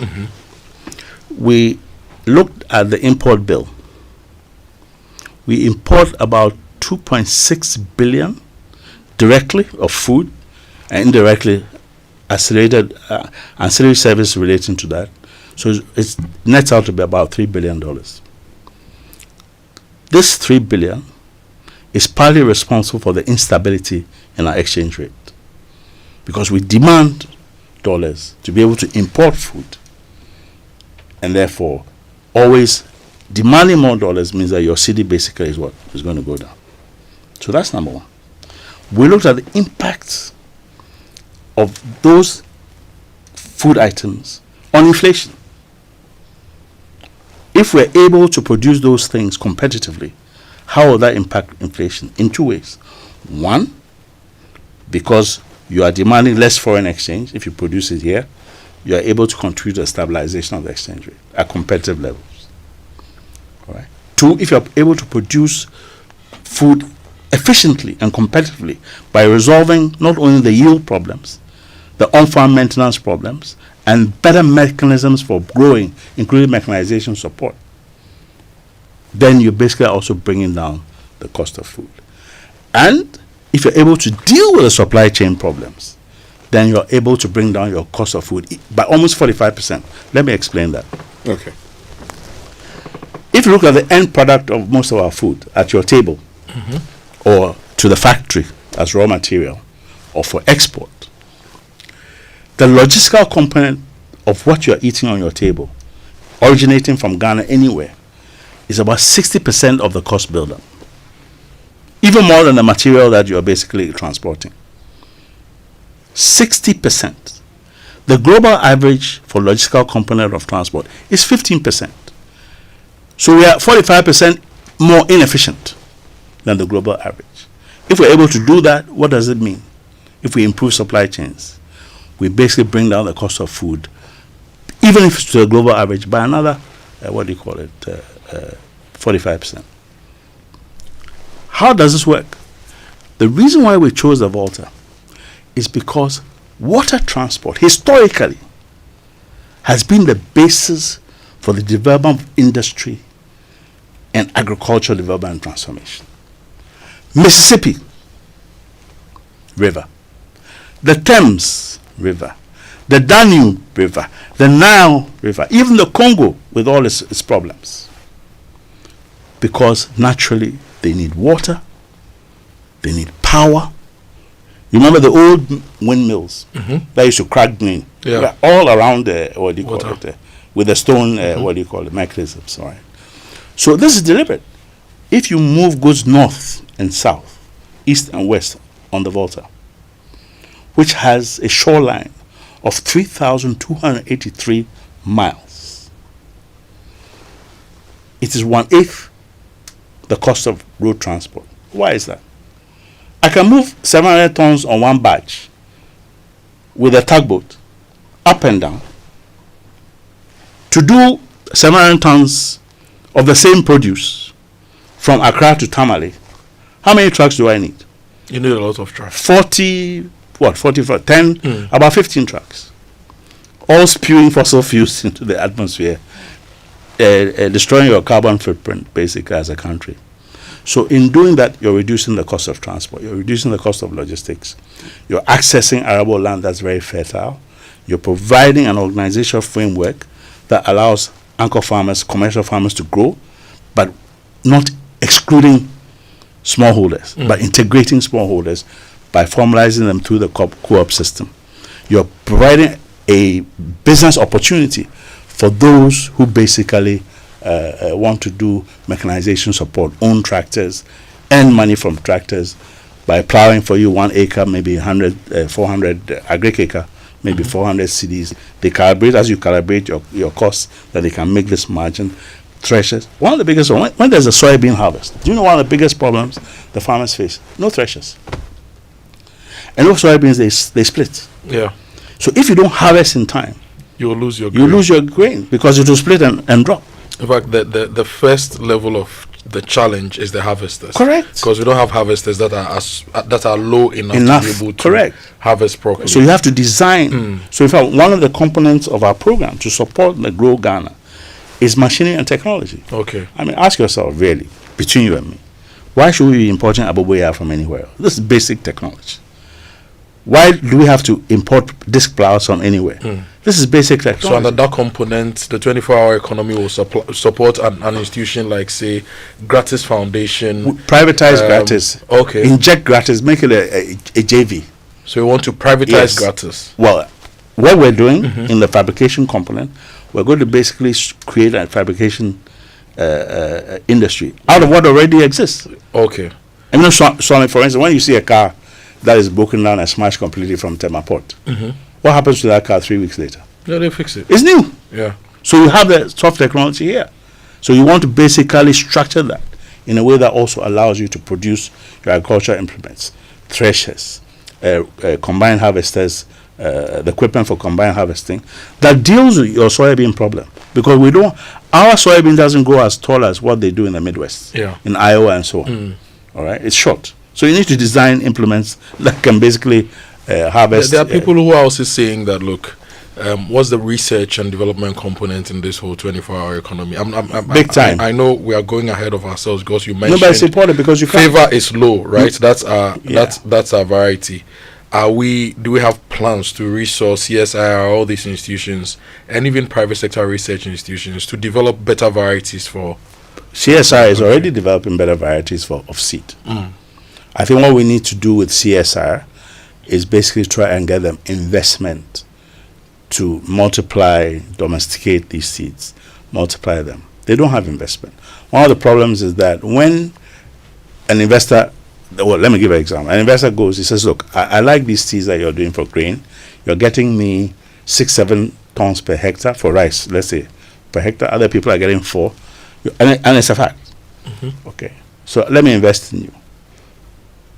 we looked at the import bill. we import about 2.6 billion directly of food and indirectly ancillary service relating to that. So it nets out to be about $3 billion. This $3 billion is partly responsible for the instability in our exchange rate, because we demand dollars to be able to import food, and therefore always demanding more dollars means that your cedi basically is what is going to go down. So that's number one. We looked at the impacts of those food items on inflation. If we're able to produce those things competitively, how will that impact inflation? In two ways. One, because you are demanding less foreign exchange. If you produce it here, you are able to contribute to the stabilization of the exchange rate at competitive levels. All right. Two, if you're able to produce food efficiently and competitively by resolving not only the yield problems, the on-farm maintenance problems, and better mechanisms for growing, including mechanization support, then you're basically also bringing down the cost of food. And if you're able to deal with the supply chain problems, then you're able to bring down your cost of food by almost 45%. Let me explain that. Okay. If you look at the end product of most of our food at your table, or to the factory as raw material, or for export, the logistical component of what you're eating on your table, originating from Ghana anywhere, is about 60% of the cost buildup. Even more than the material that you're basically transporting. 60%. The global average for logistical component of transport is 15%. So we are 45% more inefficient than the global average. If we're able to do that, what does it mean? If we improve supply chains, we basically bring down the cost of food, even if it's to the global average, by another, 45%. How does this work? The reason why we chose the Volta is because water transport, historically, has been the basis for the development of industry and agricultural development and transformation. Mississippi River, the Thames River, the Danube River, the Nile River, even the Congo with all its problems. Because naturally they need water, they need power. You remember the old windmills that used to crack green? Yeah. All around with the stone, mechanisms. All right. So this is deliberate. If you move goods north and south, east and west on the Volta, which has a shoreline of 3,283 miles, it is 1/8 the cost of road transport. Why is that? I can move 700 tons on one barge with a tugboat up and down. To do 700 tons of the same produce from Accra to Tamale, how many trucks do I need? You need a lot of trucks. 10, about 15 trucks. All spewing fossil fuels into the atmosphere, destroying your carbon footprint basically as a country. So in doing that, you're reducing the cost of transport, you're reducing the cost of logistics, you're accessing arable land that's very fertile, you're providing an organizational framework that allows anchor farmers, commercial farmers to grow, but not excluding smallholders, but integrating smallholders by formalizing them through the co-op system. You're providing a business opportunity for those who basically want to do mechanization support, own tractors, earn money from tractors by plowing for you 1 acre, maybe 400 agric-acre, maybe 400 cedis. They calibrate, as you calibrate your costs, that they can make this margin. Threshers. One of the biggest, when there's a soybean harvest, do you know one of the biggest problems the farmers face? No threshers. And those soybeans, they split. Yeah. So if you don't harvest in time, you will lose your grain. You lose your grain because it will split and drop. In fact, the first level of the challenge is the harvesters. Correct. Because we don't have harvesters that are low enough to be able to harvest properly. So you have to design. So in fact, one of the components of our program to support the Grow Ghana is machinery and technology. Okay. I mean, ask yourself really, between you and me, why should we be importing aboboya from anywhere? This is basic technology. Why do we have to import disc plows from anywhere? This is basic technology. So under that component, the 24-hour economy will support an institution like, say, Gratis Foundation. Privatize Gratis. Okay. Inject Gratis. Make it a JV. So you want to privatize Gratis? Well, what we're doing in the fabrication component, we're going to basically create a fabrication industry out of what already exists. Okay. I mean, so for instance, when you see a car that is broken down and smashed completely from Temaport, what happens to that car 3 weeks later? Yeah, they fix it. It's new. Yeah. So you have the soft technology here. So you want to basically structure that in a way that also allows you to produce your agricultural implements, threshers, combined harvesters, the equipment for combined harvesting that deals with your soybean problem, because our soybean doesn't go as tall as what they do in the Midwest, in Iowa and so on. All right, it's short. So you need to design implements that can basically harvest. There are people who are also saying that, look, what's the research and development component in this whole 24-hour economy? Big time. I know we are going ahead of ourselves because you mentioned nobody's important because you can't. Favor is low, right? That's our variety. Do we have plans to resource CSIR, all these institutions, and even private sector research institutions to develop better varieties for? CSIR is already developing better varieties of seed. I think what we need to do with CSIR is basically try and get them investment to multiply, domesticate these seeds, multiply them. They don't have investment. One of the problems is that when an investor, well, let me give an example. An investor goes, he says, look, I like these seeds that you're doing for grain. You're getting me 6-7 tons per hectare for rice, let's say, per hectare. Other people are getting 4. And it's a fact. Okay. So let me invest in you.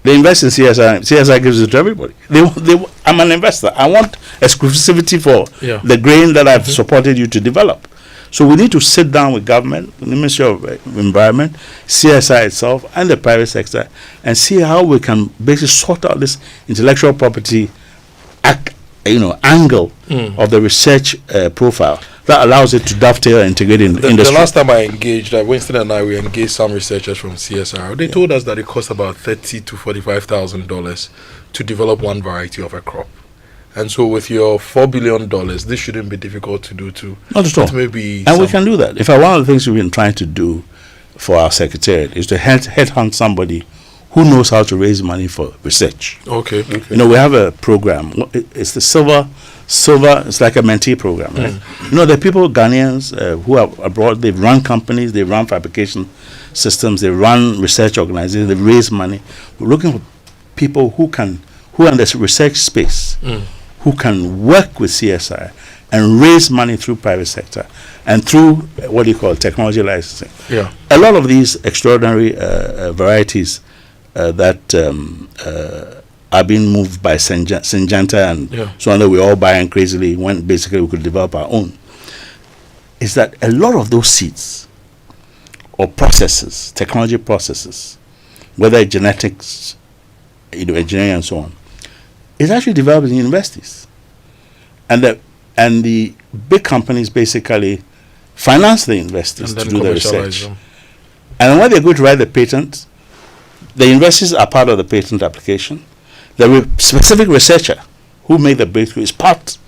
They invest in CSI. CSI gives it to everybody. I'm an investor. I want exclusivity for the grain that I've supported you to develop. So we need to sit down with government, the Ministry of Environment, CSI itself, and the private sector, and see how we can basically sort out this intellectual property angle of the research profile that allows it to dovetail and integrate in the industry. The last time I engaged, Winston and I, we engaged some researchers from CSIR. They told us that it costs about $30,000 to $45,000 to develop one variety of a crop. And so with your $4 billion, this shouldn't be difficult to do too. Not at all. And we can do that. In fact, one of the things we've been trying to do for our secretariat is to headhunt somebody who knows how to raise money for research. Okay. We have a program. It's the Silver. It's like a mentee program, right? There are people, Ghanaians, who are abroad. They've run companies, they run fabrication systems, they run research organizations, they raise money. We're looking for people who are in this research space, who can work with CSI and raise money through private sector and through what you call technology licensing. Yeah. A lot of these extraordinary varieties that are being moved by Syngenta and so on that we're all buying crazily when basically we could develop our own, is that a lot of those seeds or processes, technology processes, whether genetics, engineering and so on, is actually developed in universities. And the big companies basically finance the universities to do the research. And when they're going to write the patent, the universities are part of the patent application. The specific researcher who made the breakthrough is part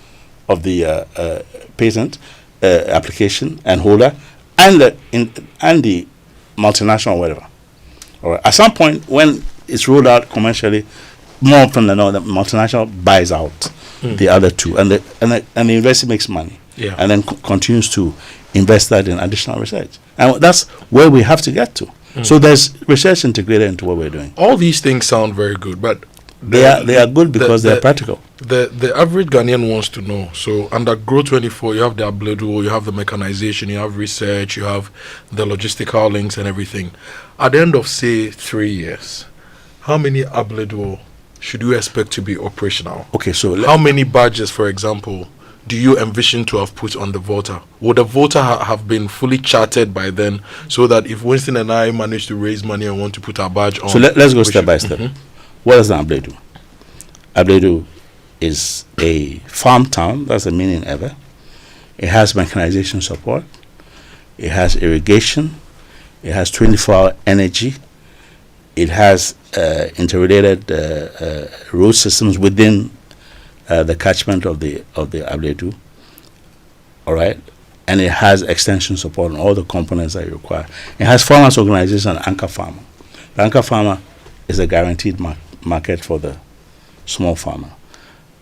of the patent application and holder, and the multinational whatever. All right. At some point, when it's rolled out commercially, more often than not, the multinational buys out the other two, and the university makes money, and then continues to invest that in additional research, and that's where we have to get to. So there's research integrated into what we're doing. All these things sound very good, but they are good because they're practical. The average Ghanaian wants to know. So under Grow 24, you have the Abledo, you have the mechanization, you have research, you have the logistical links and everything. At the end of, say, 3 years, how many Abledo should you expect to be operational? Okay, so how many badges, for example, do you envision to have put on the Volta? Would the Volta have been fully charted by then, so that if Winston and I manage to raise money and want to put our badge on? So let's go step by step. What does an Abledo? Abledo is a farm town. That's the meaning ever. It has mechanization support. It has irrigation. It has 24-hour energy. It has interrelated road systems within the catchment of the Abledu. All right, and it has extension support on all the components that you require. It has farmers organization, Anchor Farmer. The Anchor Farmer is a guaranteed market for the small farmer.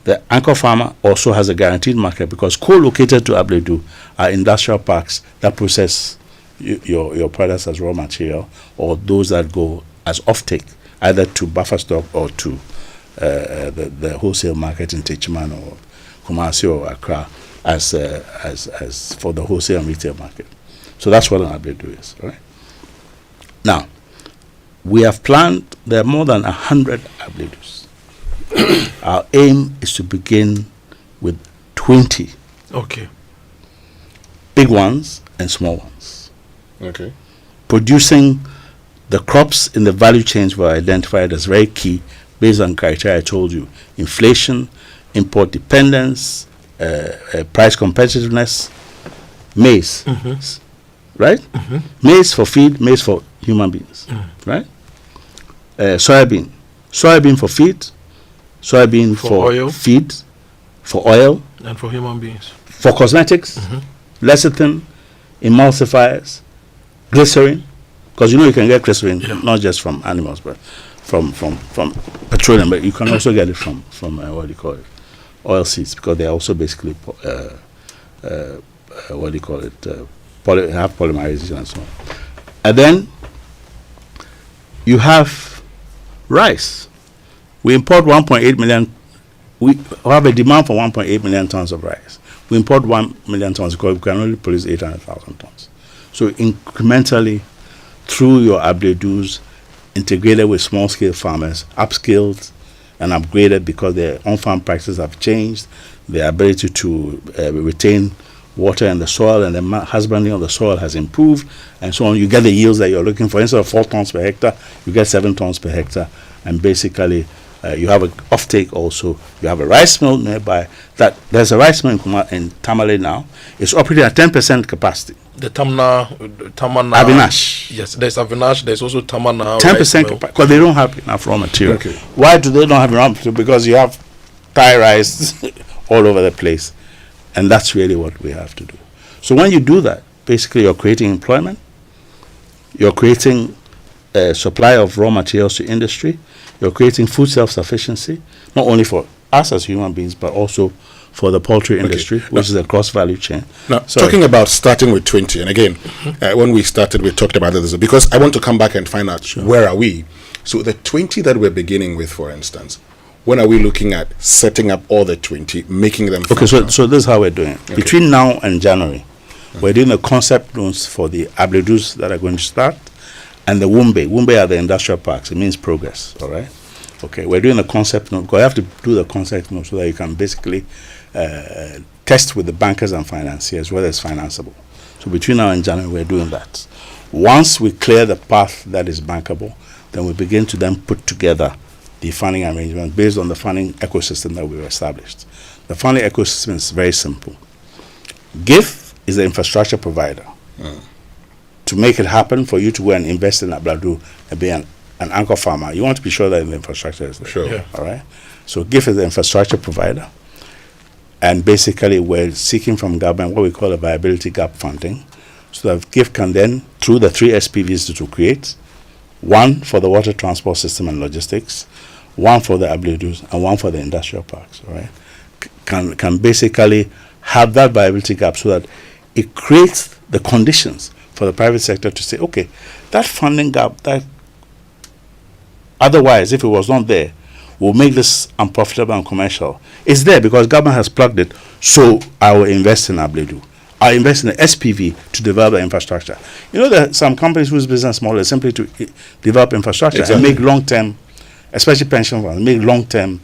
The Anchor Farmer also has a guaranteed market because co-located to Abledu are industrial parks that process your products as raw material, or those that go as offtake, either to buffer stock or to the wholesale market in Techiman or Kumasi or Accra as for the wholesale and retail market. So that's what an Abledu is, right? Now, we have planned, there are more than 100 Abledus. Our aim is to begin with 20. Okay. Big ones and small ones. Okay. Producing the crops in the value chains were identified as very key based on criteria I told you: inflation, import dependence, price competitiveness, maize, right? Maize for feed, maize for human beings, right? Soybean for feed, soybean for oil. feed, for oil, And for human beings. for cosmetics, lecithin, emulsifiers, glycerin, because you can get glycerin not just from animals but from petroleum, but you can also get it from what do you call it, oil seeds, because they are also basically what do you call it, have polymerization and so on. And then you have rice. We import 1.8 million. We have a demand for 1.8 million tons of rice. We import 1 million tons because we can only produce 800,000 tons. So incrementally, through your Abledus, integrated with small-scale farmers, upskilled and upgraded because their on-farm practices have changed, their ability to retain water in the soil and the husbanding of the soil has improved, and so on. You get the yields that you're looking for. Instead of 4 tons per hectare, you get 7 tons per hectare, and basically you have an offtake also. You have a rice mill nearby. There's a rice mill in Tamale now. It's operating at 10% capacity. The Tamana. Avinash. Yes, there's Avinash. There's also Tamana. 10% capacity, because they don't have enough raw material. Okay. Why do they not have enough raw material? Because you have Thai rice all over the place. And that's really what we have to do. So when you do that, basically you're creating employment, you're creating a supply of raw materials to industry, you're creating food self-sufficiency, not only for us as human beings, but also for the poultry industry, which is a cross-value chain. Now, talking about starting with 20, and again, when we started, we talked about this, because I want to come back and find out where are we. So the 20 that we're beginning with, for instance, when are we looking at setting up all the 20, making them functional? Okay, so this is how we're doing it. Okay. Between now and January, we're doing the concept notes for the Abledus that are going to start, and the Wumbe. Wumbe are the industrial parks. It means progress, all right? Okay, we're doing the concept note, because you have to do the concept note so that you can basically test with the bankers and financiers whether it's financeable. So between now and January, we're doing that. Once we clear the path that is bankable, then we begin to then put together the funding arrangement based on the funding ecosystem that we've established. The funding ecosystem is very simple. GIF is the infrastructure provider. To make it happen, for you to go and invest in Abledu and be an anchor farmer, you want to be sure that the infrastructure is there. Sure. Yeah. All right? So GIF is the infrastructure provider. And basically, we're seeking from government what we call a viability gap funding, so that GIF can then, through the 3 SPVs to create, one for the water transport system and logistics, one for the Abledus, and one for the industrial parks, all right? Can basically have that viability gap so that it creates the conditions for the private sector to say, okay, that funding gap, that otherwise, if it was not there, will make this unprofitable and commercial. It's there because government has plugged it, so I will invest in Abledu. I invest in the SPV to develop the infrastructure. You know, there are some companies whose business model is simply to develop infrastructure and make long-term, especially pension funds, make long-term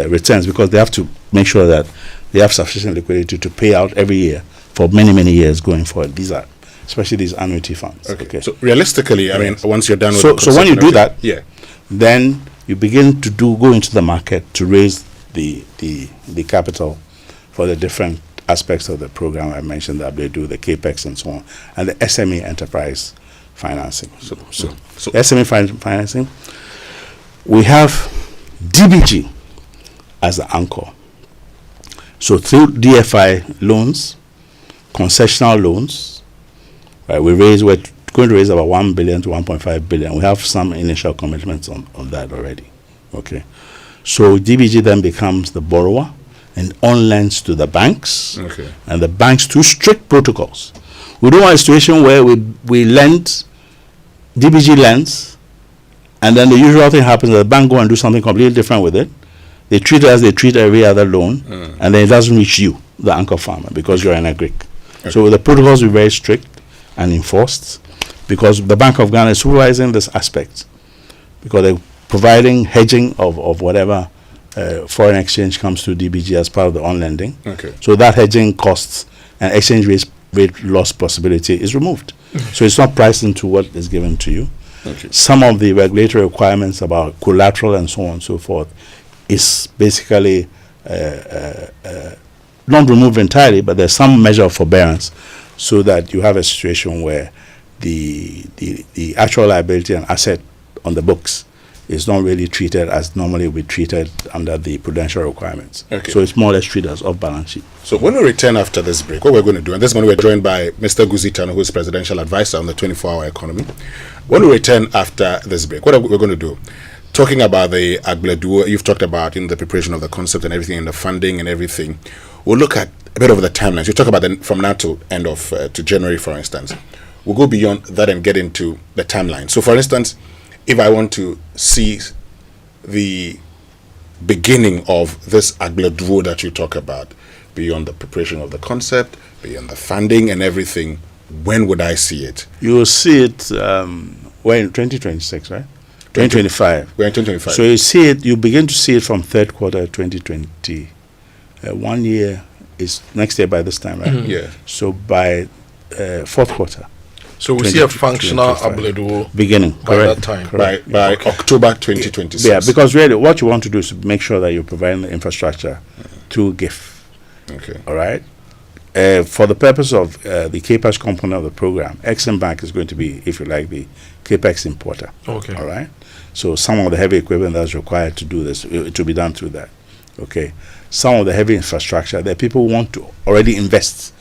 returns, because they have to make sure that they have sufficient liquidity to pay out every year for many, many years going forward. These are, especially these annuity funds. Okay. So realistically, I mean, once you're done with so when you do that, then you begin to go into the market to raise the capital for the different aspects of the program I mentioned, that they do the capex and so on, and the SME enterprise financing. So SME financing, we have DBG as the anchor. So through DFI loans, concessional loans, right, we're going to raise about 1 billion to 1.5 billion. We have some initial commitments on that already. Okay. So DBG then becomes the borrower and on-lends to the banks. Okay. And the banks through strict protocols. We don't want a situation where we lend, DBG lends, and then the usual thing happens, the bank go and do something completely different with it. They treat it as they treat every other loan, and then it doesn't reach you, the anchor farmer, because you're in a Greek. Okay. So the protocols will be very strict and enforced, because the Bank of Ghana is supervising this aspect, because they're providing hedging of whatever foreign exchange comes to DBG as part of the on-lending. Okay. So that hedging costs and exchange rate loss possibility is removed. So it's not priced into what is given to you. Okay. Some of the regulatory requirements about collateral and so on and so forth is basically not removed entirely, but there's some measure of forbearance so that you have a situation where the actual liability and asset on the books is not really treated as normally we treated under the prudential requirements. Okay. So it's more or less treated as off balance sheet. So when we return after this break, what we're going to do, and this morning we're joined by Mr. Goosie Tanoh, who is Presidential Advisor on the 24-hour economy. When we return after this break, what are we going to do? Talking about the Agbleduo, you've talked about in the preparation of the concept and everything, and the funding and everything. We'll look at a bit of the timelines. You talk about from now to end of to January, for instance. We'll go beyond that and get into the timeline. So, for instance, if I want to see the beginning of this Agbleduo that you talk about, beyond the preparation of the concept, beyond the funding and everything, when would I see it? You will see it in 2026, right? 2025. We're in 2025. So you see it, you begin to see it from third quarter 2020. 1 year is next year by this time, right? Yeah. So by fourth quarter. So we see a functional Agbleduo beginning by correct, that time. correct. By October 2026. Yeah, because really what you want to do is make sure that you're providing the infrastructure through GIF. Okay. All right. For the purpose of the CAPEX component of the program, Exim Bank is going to be, if you like, the CAPEX importer. Okay. All right. So some of the heavy equipment that's required to do this, it will be done through that. Okay. Some of the heavy infrastructure that people want to already invest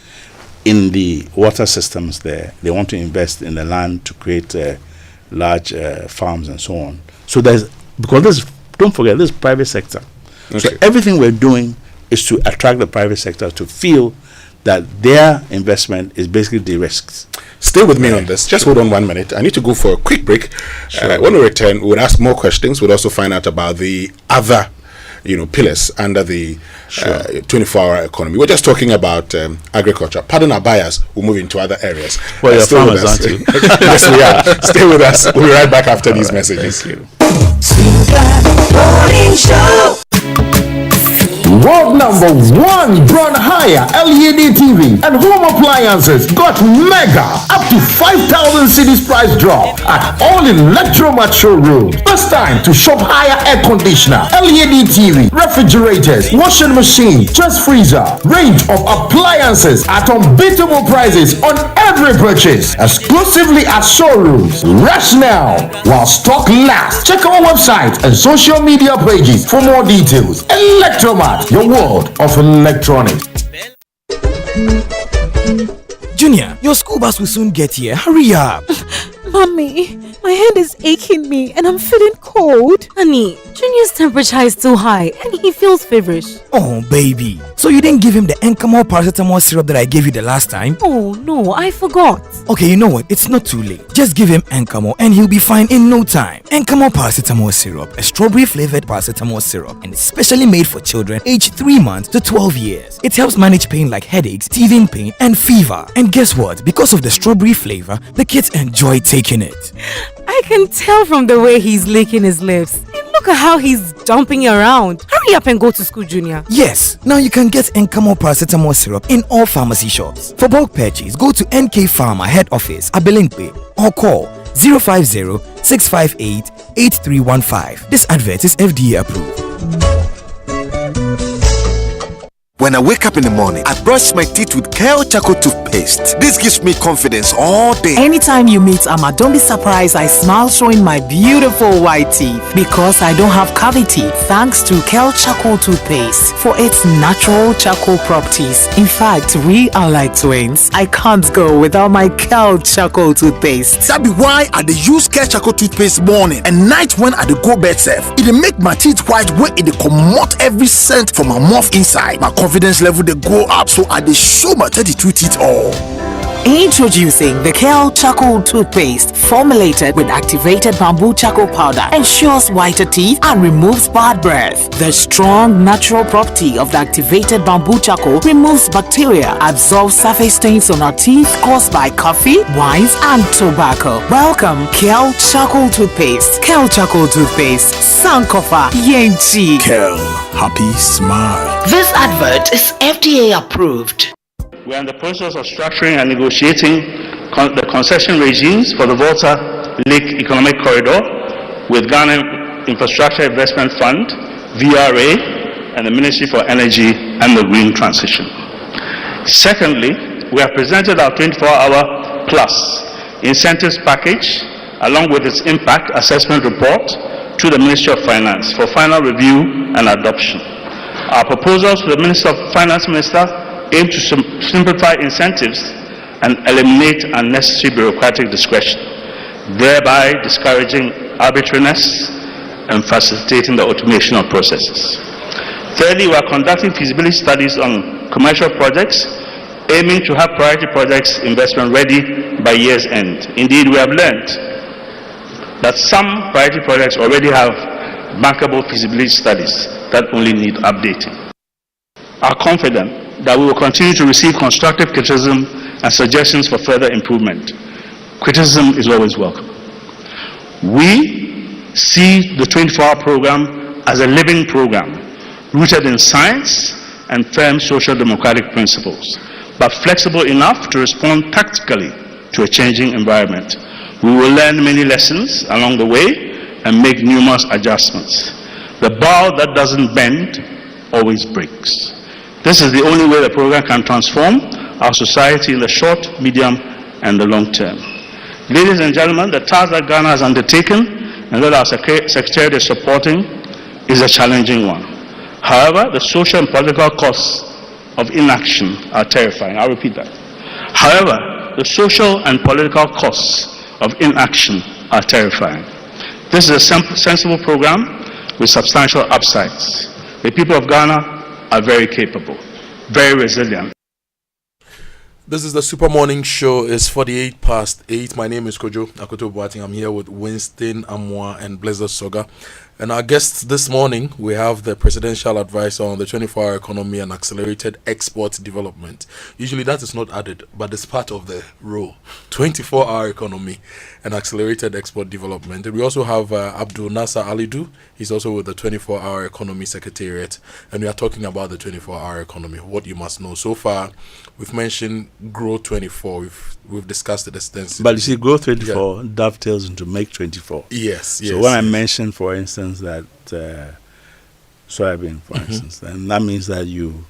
in the water systems there. They want to invest in the land to create large farms and so on. So don't forget, this is private sector. Okay. So everything we're doing is to attract the private sector to feel that their investment is basically de-risked. Stay with me on this. Just hold on 1 minute. I need to go for a quick break. Sure. When we return, we'll ask more questions. We'll also find out about the other pillars under the 24-hour economy. We're just talking about agriculture. Pardon our bias. We'll move into other areas. Well, you're farmers, aren't you? Yes, we are. Stay with us. We'll be right back after these messages. Thank you. World number one Brown Hire LED TV and home appliances got mega up to 5,000 cedis price drop at all Electromat showrooms. First time to shop higher air conditioner, LED TV, refrigerators, washing machine, chest freezer, range of appliances at unbeatable prices on every purchase, exclusively at showrooms. Rush now while stock lasts. Check our website and social media pages for more details. Electromat, your world of electronics. Junior, your school bus will soon get here. Hurry up. Mommy, my head is aching me and I'm feeling cold. Honey, Junior's temperature is too high and he feels feverish. Oh, baby. So you didn't give him the Encamol paracetamol syrup that I gave you the last time? Oh, no, I forgot. Okay, you know what? It's not too late. Just give him Encamol and he'll be fine in no time. Encamol paracetamol syrup, a strawberry-flavored paracetamol syrup, and it's specially made for children aged 3 months to 12 years. It helps manage pain like headaches, teething pain, and fever. And guess what? Because of the strawberry flavor, the kids enjoy taking it. I can tell from the way he's licking his lips. And look at how he's jumping around. Hurry up and go to school, Junior. Yes, now you can get Encamol paracetamol syrup in all pharmacy shops. For bulk purchase, go to NK Pharma head office, Abelinkwe, or call 050-658-8315. This advert is FDA approved. When I wake up in the morning, I brush my teeth with Kale Charcoal toothpaste. This gives me confidence all day. Anytime you meet Amma, don't be surprised I smile showing my beautiful white teeth because I don't have cavity thanks to Kale Charcoal toothpaste for its natural charcoal properties. In fact, we are like twins. I can't go without my Kale Charcoal toothpaste. That be why I dey use Kale Charcoal toothpaste morning and night when I dey go bed safe. It dey make my teeth white when it dey comot every scent from my mouth inside. My confidence level dey go up, so I dey show my 32 teeth all. Introducing the Kale Charcoal toothpaste, formulated with activated bamboo charcoal powder, ensures whiter teeth and removes bad breath. The strong natural property of the activated bamboo charcoal removes bacteria, absorbs surface stains on our teeth caused by coffee, wines, and tobacco. Welcome, Kale Charcoal toothpaste. Kale Charcoal toothpaste, Sankofa Yenchi. Kale, happy smile. This advert is FDA approved. We are in the process of structuring and negotiating the concession regimes for the Volta Lake Economic Corridor with Ghana Infrastructure Investment Fund, VRA, and the Ministry for Energy and the Green Transition. Secondly, we have presented our 24-hour plus incentives package along with its impact assessment report to the Ministry of Finance for final review and adoption. Our proposals to the Minister of Finance Minister aim to simplify incentives and eliminate unnecessary bureaucratic discretion, thereby discouraging arbitrariness and facilitating the automation of processes. Thirdly, we are conducting feasibility studies on commercial projects, aiming to have priority projects investment ready by year's end. Indeed, we have learned that some priority projects already have bankable feasibility studies that only need updating. Are confident that we will continue to receive constructive criticism and suggestions for further improvement. Criticism is always welcome. We see the 24-hour program as a living program rooted in science and firm social democratic principles, but flexible enough to respond tactically to a changing environment. We will learn many lessons along the way and make numerous adjustments. The bow that doesn't bend always breaks. This is the only way the program can transform our society in the short, medium, and the long term. Ladies and gentlemen, the task that Ghana has undertaken and that our Secretariat is supporting is a challenging one. However, the social and political costs of inaction are terrifying. I'll repeat that. However, the social and political costs of inaction are terrifying. This is a sensible program with substantial upsides. The people of Ghana are very capable, very resilient. This is the Super Morning Show. It's 48 past 8. My name is Kojo, Akoto Boateng. I'm here with Winston Amoah and Blessed Sogah. And our guests this morning, we have the Presidential Advisor on the 24-hour economy and accelerated export development. Usually that is not added, but it's part of the role. 24-hour economy and accelerated export development. And we also have Abdul Nasser Alidu. He's also with the 24-hour economy secretariat. And we are talking about the 24-hour economy, what you must know. So far, we've mentioned Grow 24. We've discussed it extensively. But you see, Grow 24 dovetails into Make 24. Yes, yes. So when I mentioned, for instance, that soybean, for instance, and that means that you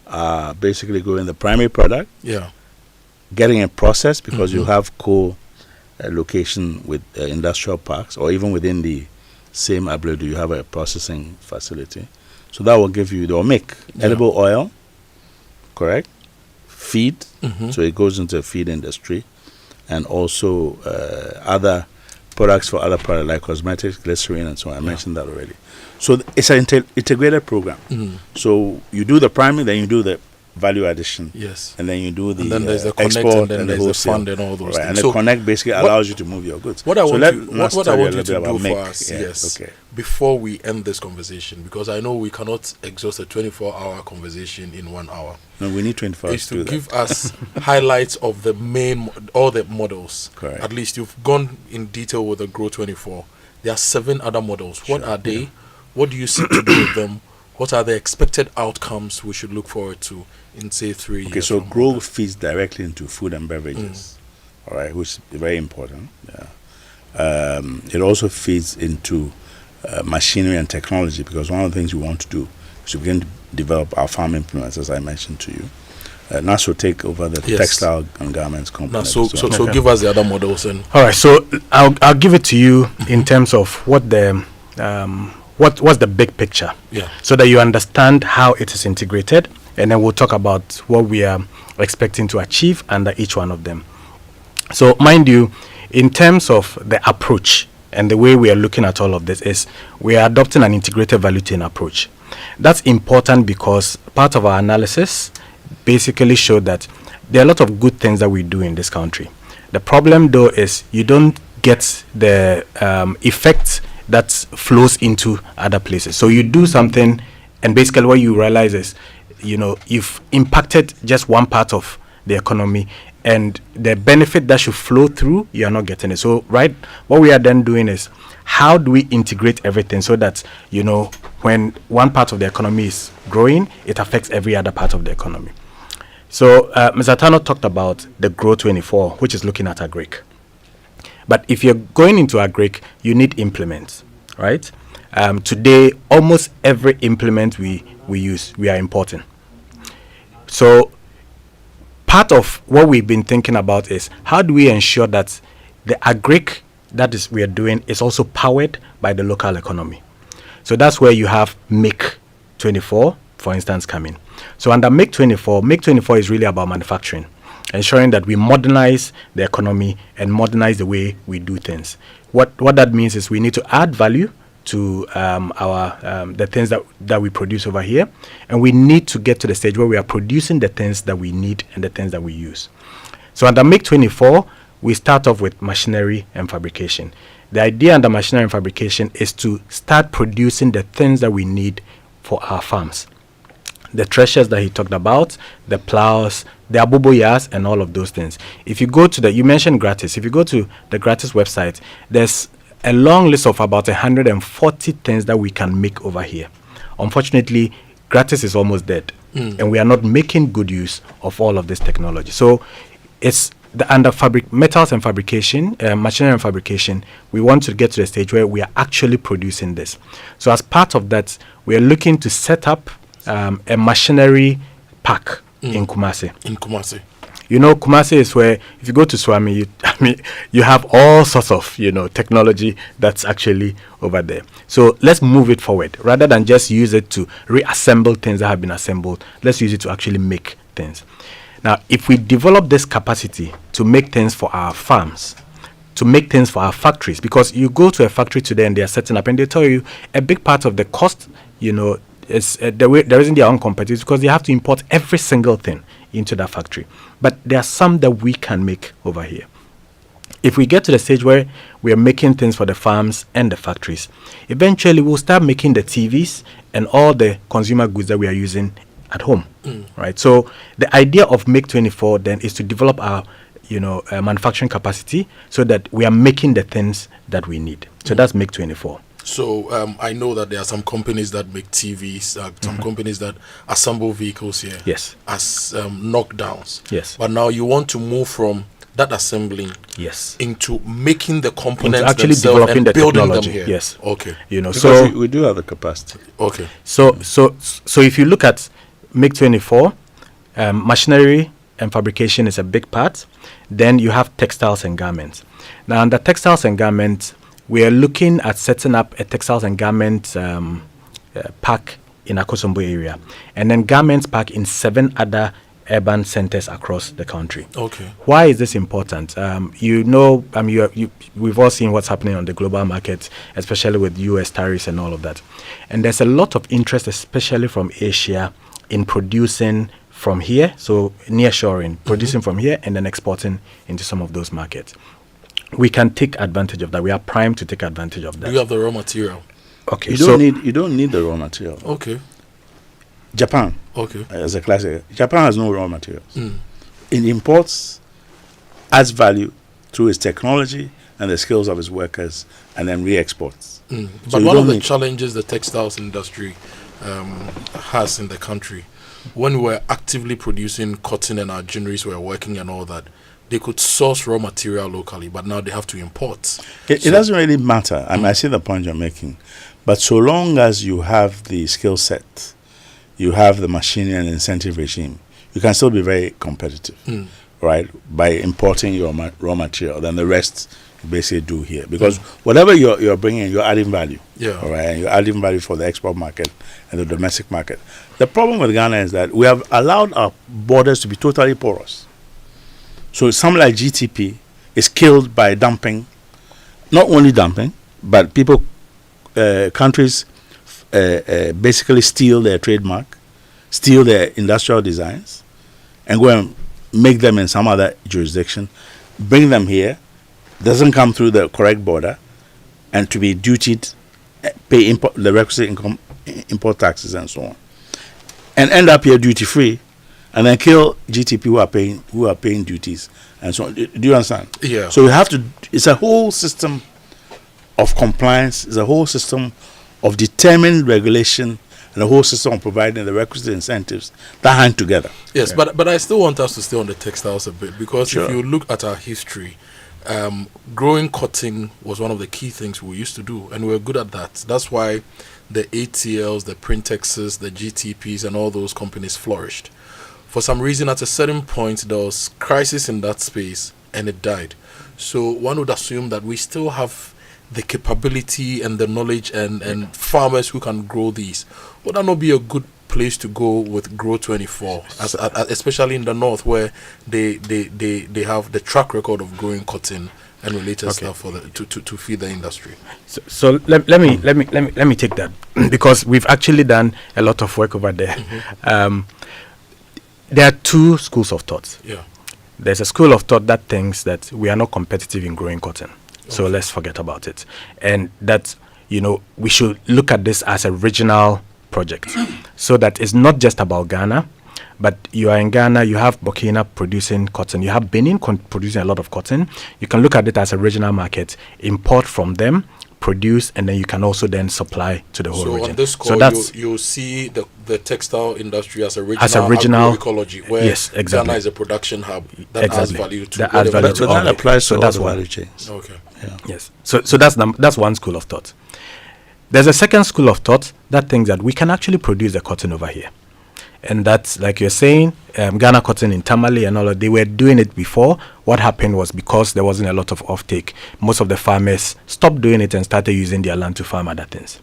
are basically growing the primary product, getting it processed because you have co-location with industrial parks, or even within the same Abledu, you have a processing facility. So that will give you, they will make edible oil, correct? Feed, so it goes into the feed industry, and also other products for other products like cosmetics, glycerin, and so on. I mentioned that already. So it's an integrated program. So you do the primary, then you do the value addition. Yes. And then you do the, and then there's the export, and then there's the fund and all those things. And the connect basically allows you to move your goods. What I want you to do about for us, before we end this conversation, because I know we cannot exhaust a 24-hour conversation in 1 hour. No, we need 24 hours to give us highlights of the main, all the models. Correct. At least you've gone in detail with the Grow 24. There are 7 other models. What are they? What do you see to do with them? What are the expected outcomes we should look forward to in, say, 3 years? Okay, so Grow feeds directly into food and beverages, all right, which is very important. It also feeds into machinery and technology, because one of the things we want to do is to begin to develop our farm implements, as I mentioned to you. Nas will take over the textile and garments company. So give us the other models. And all right, so I'll give it to you in terms of what the what's the big picture, so that you understand how it is integrated, and then we'll talk about what we are expecting to achieve under each one of them. So mind you, in terms of the approach and the way we are looking at all of this is we are adopting an integrated value chain approach. That's important because part of our analysis basically showed that there are a lot of good things that we do in this country. The problem though is you don't get the effect that flows into other places. So you do something and basically what you realize is, you've impacted just one part of the economy and the benefit that should flow through, you are not getting it. So, right, what we are then doing is how do we integrate everything so that, when one part of the economy is growing, it affects every other part of the economy. So, Mr. Tanoh talked about the Grow 24, which is looking at agric. But if you're going into agric, you need implements, right? Today, almost every implement we use, we are importing. So, part of what we've been thinking about is how do we ensure that the agric that is we are doing is also powered by the local economy. So that's where you have Make 24, for instance, coming. So under Make 24 is really about manufacturing, ensuring that we modernize the economy and modernize the way we do things. What that means is we need to add value to the things that we produce over here, and we need to get to the stage where we are producing the things that we need and the things that we use. So under Make 24, we start off with machinery and fabrication. The idea under machinery and fabrication is to start producing the things that we need for our farms. The threshers that he talked about, the plows, the aboboyas, and all of those things. If you go to you mentioned Gratis. If you go to the Gratis website, there's a long list of about 140 things that we can make over here. Unfortunately, Gratis is almost dead, and we are not making good use of all of this technology. So it's under metals and fabrication, machinery and fabrication, we want to get to the stage where we are actually producing this. So as part of that, we are looking to set up a machinery park in Kumasi. Kumasi is where, if you go to Swami, you have all sorts of, technology that's actually over there. So let's move it forward. Rather than just use it to reassemble things that have been assembled, let's use it to actually make things. Now, if we develop this capacity to make things for our farms, to make things for our factories, because you go to a factory today and they are setting up and they tell you a big part of the cost, is the reason they are uncompetitive because they have to import every single thing into that factory. But there are some that we can make over here. If we get to the stage where we are making things for the farms and the factories, eventually we'll start making the TVs and all the consumer goods that we are using at home, right? So the idea of Make 24 then is to develop our, manufacturing capacity so that we are making the things that we need. So that's Make 24. So I know that there are some companies that make TVs, some companies that assemble vehicles here. Yes. As knockdowns. Yes. But now you want to move from that assembling. Yes. Into making the components into actually developing and the building technology. Them here. Yes. Okay. Because so we do have the capacity. Okay. So if you look at Make 24, machinery and fabrication is a big part. Then you have textiles and garments. Now under textiles and garments, we are looking at setting up a textiles and garments park in Akosombo area, and then garments park in 7 other urban centers across the country. Okay. Why is this important? We've all seen what's happening on the global market, especially with US tariffs and all of that. And there's a lot of interest, especially from Asia, in producing from here, so nearshoring, producing from here and then exporting into some of those markets. We can take advantage of that. We are primed to take advantage of that. Do you have the raw material? Okay. You don't need the raw material. Okay. Japan. Okay. As a classic, Japan has no raw materials. It imports, adds value through its technology and the skills of its workers, and then re-exports. So but one of the challenges the textiles industry has in the country, when we were actively producing cotton and our ginneries were working and all that, they could source raw material locally, but now they have to import. It doesn't really matter. I see the point you're making. But so long as you have the skill set, you have the machinery and incentive regime, you can still be very competitive, right? By importing your raw material, then the rest you basically do here. Because whatever you're bringing, you're adding value. Yeah. All right, and you're adding value for the export market and the domestic market. The problem with Ghana is that we have allowed our borders to be totally porous. So something like GTP is killed by dumping, not only dumping, but people, countries basically steal their trademark, steal their industrial designs, and go and make them in some other jurisdiction, bring them here, doesn't come through the correct border, and to be dutied, pay the requisite import taxes and so on, and end up here duty free, and then kill GTP who are paying duties and so on. Do you understand? Yeah. So we have to. It's a whole system of compliance. It's a whole system of determined regulation, and a whole system of providing the requisite incentives that hang together. Yes, but I still want us to stay on the textiles a bit, because Sure. if you look at our history, growing cotton was one of the key things we used to do, and we were good at that. That's why the ATLs, the Printexes, the GTPs, and all those companies flourished. For some reason, at a certain point, there was crisis in that space, and it died. So one would assume that we still have the capability and the knowledge and farmers who can grow these. Would that not be a good place to go with Grow 24, especially in the north, where they have the track record of growing cotton and related stuff for to feed the industry? So let me take that, because we've actually done a lot of work over there. There are two schools of thought. Yeah. There's a school of thought that thinks that we are not competitive in growing cotton, so let's forget about it, and that we should look at this as a regional project, so that it's not just about Ghana, but you are in Ghana, you have Burkina producing cotton, you have Benin producing a lot of cotton. You can look at it as a regional market, import from them, produce, and then you can also then supply to the whole region. So on this call, you see the textile industry as a regional agroecology, where yes, exactly. Ghana is a production hub that adds value to that applies to all the value chains. Okay. Yeah. Yes. So that's one school of thought. There's a second school of thought that thinks that we can actually produce the cotton over here. And that's, like you're saying, Ghana Cotton in Tamale and all that, they were doing it before. What happened was, because there wasn't a lot of offtake, most of the farmers stopped doing it and started using their land to farm other things.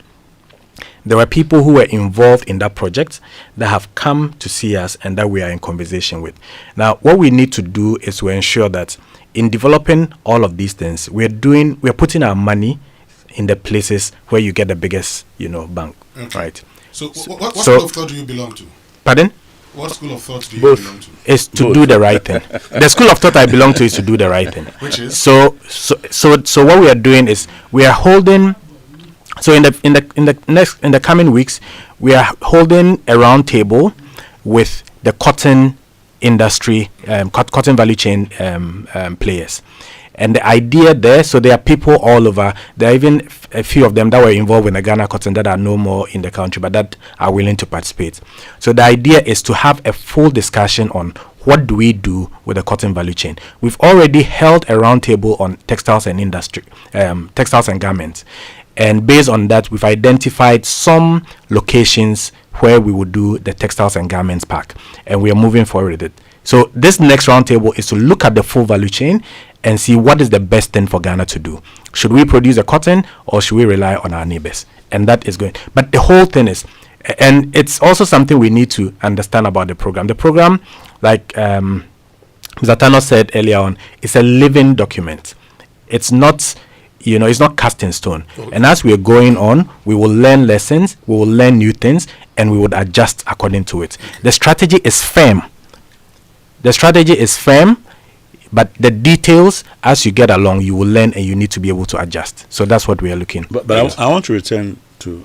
There were people who were involved in that project that have come to see us and that we are in conversation with. Now, what we need to do is to ensure that in developing all of these things, we're putting our money in the places where you get the biggest, bang, right? So what school of thought do you belong to? Pardon? What school of thought do you belong to? Is to do the right thing. The school of thought I belong to is to do the right thing. Which is? So what we are doing is we are holding. So in the coming weeks, we are holding a round table with the cotton industry, cotton value chain players. And the idea there, so there are people all over. There are even a few of them that were involved in the Ghana Cotton that are no more in the country, but that are willing to participate. So the idea is to have a full discussion on what do we do with the cotton value chain. We've already held a roundtable on textiles and industry, textiles and garments. And based on that, we've identified some locations where we would do the textiles and garments park. And we are moving forward with it. So this next roundtable is to look at the full value chain and see what is the best thing for Ghana to do. Should we produce a cotton, or should we rely on our neighbors? And that is going. But the whole thing is, and it's also something we need to understand about the program. The program, like Mr. Tanoh said earlier on, is a living document. It's not, it's not cast in stone. Okay. And as we are going on, we will learn lessons, we will learn new things, and we would adjust according to it. The strategy is firm. But the details, as you get along, you will learn, and you need to be able to adjust. So that's what we are looking. But I want to return to,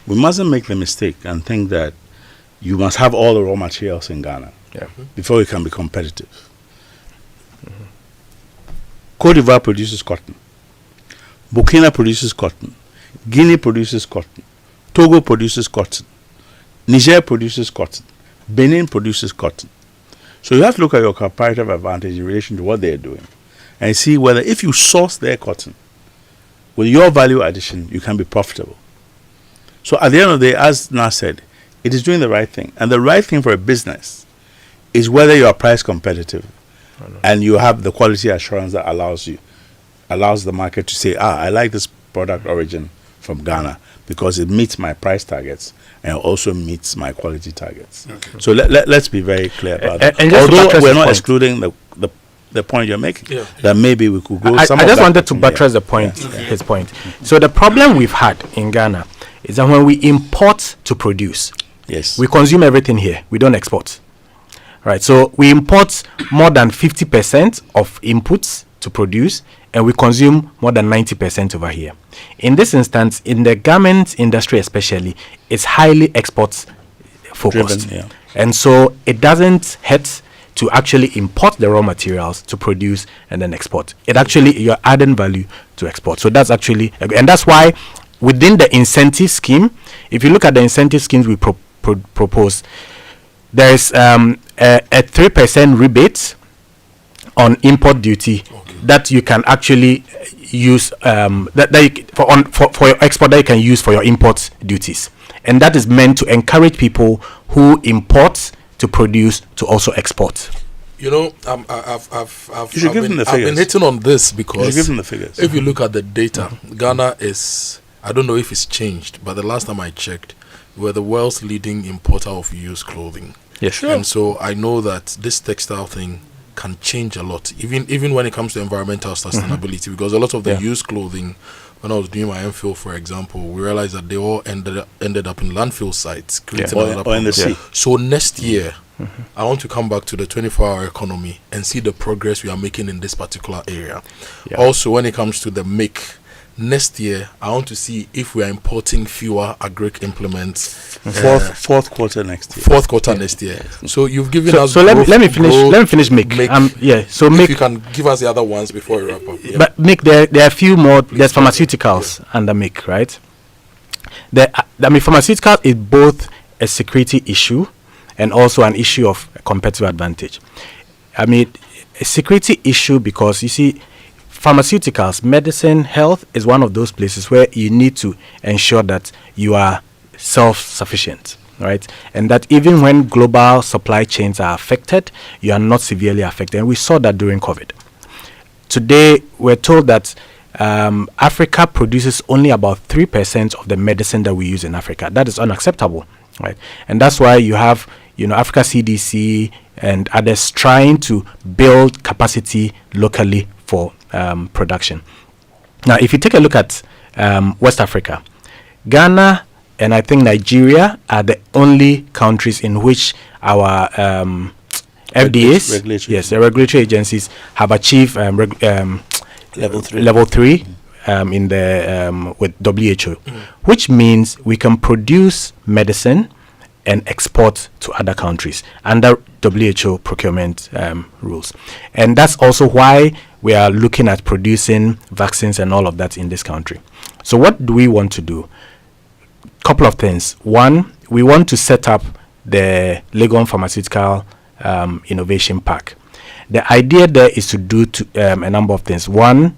we mustn't make the mistake and think that you must have all the raw materials in Ghana before you can be competitive. Cote d'Ivoire produces cotton. Burkina produces cotton. Guinea produces cotton. Togo produces cotton. Niger produces cotton. Benin produces cotton. So you have to look at your comparative advantage in relation to what they're doing and see whether, if you source their cotton with your value addition, you can be profitable. So at the end of the day, as Nas said, it is doing the right thing. And the right thing for a business is whether you are price competitive and you have the quality assurance that allows the market to say, I like this product origin from Ghana because it meets my price targets and also meets my quality targets. Okay. So let's be very clear about that. Although we're not excluding the point you're making, that maybe we could go. I just wanted to buttress the point, his point. So the problem we've had in Ghana is that when we import to produce, we consume everything here. We don't export. Right. So we import more than 50% of inputs to produce, and we consume more than 90% over here. In this instance, in the garment industry especially, it's highly export focused. Driven, and so it doesn't hurt to actually import the raw materials to produce and then export. It actually, you're adding value to export. So that's actually, and that's why within the incentive scheme, if you look at the incentive schemes we propose, there is a 3% rebate on import duty that you can actually use for your export that you can use for your import duties, and that is meant to encourage people who import to produce to also export. You know, I've been hitting on this because if you look at the data, Ghana is, I don't know if it's changed, but the last time I checked, we're the world's leading importer of used clothing. Yes, sure. And so I know that this textile thing can change a lot, even when it comes to environmental sustainability, because a lot of the used clothing, when I was doing my MPhil, for example, we realized that they all ended up in landfill sites, creating another problem. Or in the sea. So next year, I want to come back to the 24-hour economy and see the progress we are making in this particular area. Also, when it comes to the make, next year, I want to see if we are importing fewer agric implements. Fourth quarter next year. Fourth quarter next year. So you've given us. So let me finish. make. So if make. you can give us the other ones before we wrap up. Yeah. But make there are a few more. There's pharmaceuticals under make, right? Pharmaceutical is both a security issue and also an issue of competitive advantage. I mean, a security issue because you see, pharmaceuticals, medicine, health is one of those places where you need to ensure that you are self-sufficient, right? And that even when global supply chains are affected, you are not severely affected. And we saw that during COVID. Today, we're told that Africa produces only about 3% of the medicine that we use in Africa. That is unacceptable, right? And that's why you have, Africa CDC and others trying to build capacity locally for production. Now, if you take a look at West Africa, Ghana and I think Nigeria are the only countries in which our FDAs, the regulatory agencies, have achieved level 3 in the with WHO, which means we can produce medicine and export to other countries under WHO procurement rules. And that's also why we are looking at producing vaccines and all of that in this country. So what do we want to do? Couple of things. One, we want to set up the Legon Pharmaceutical Innovation Park. The idea there is to do a number of things. One,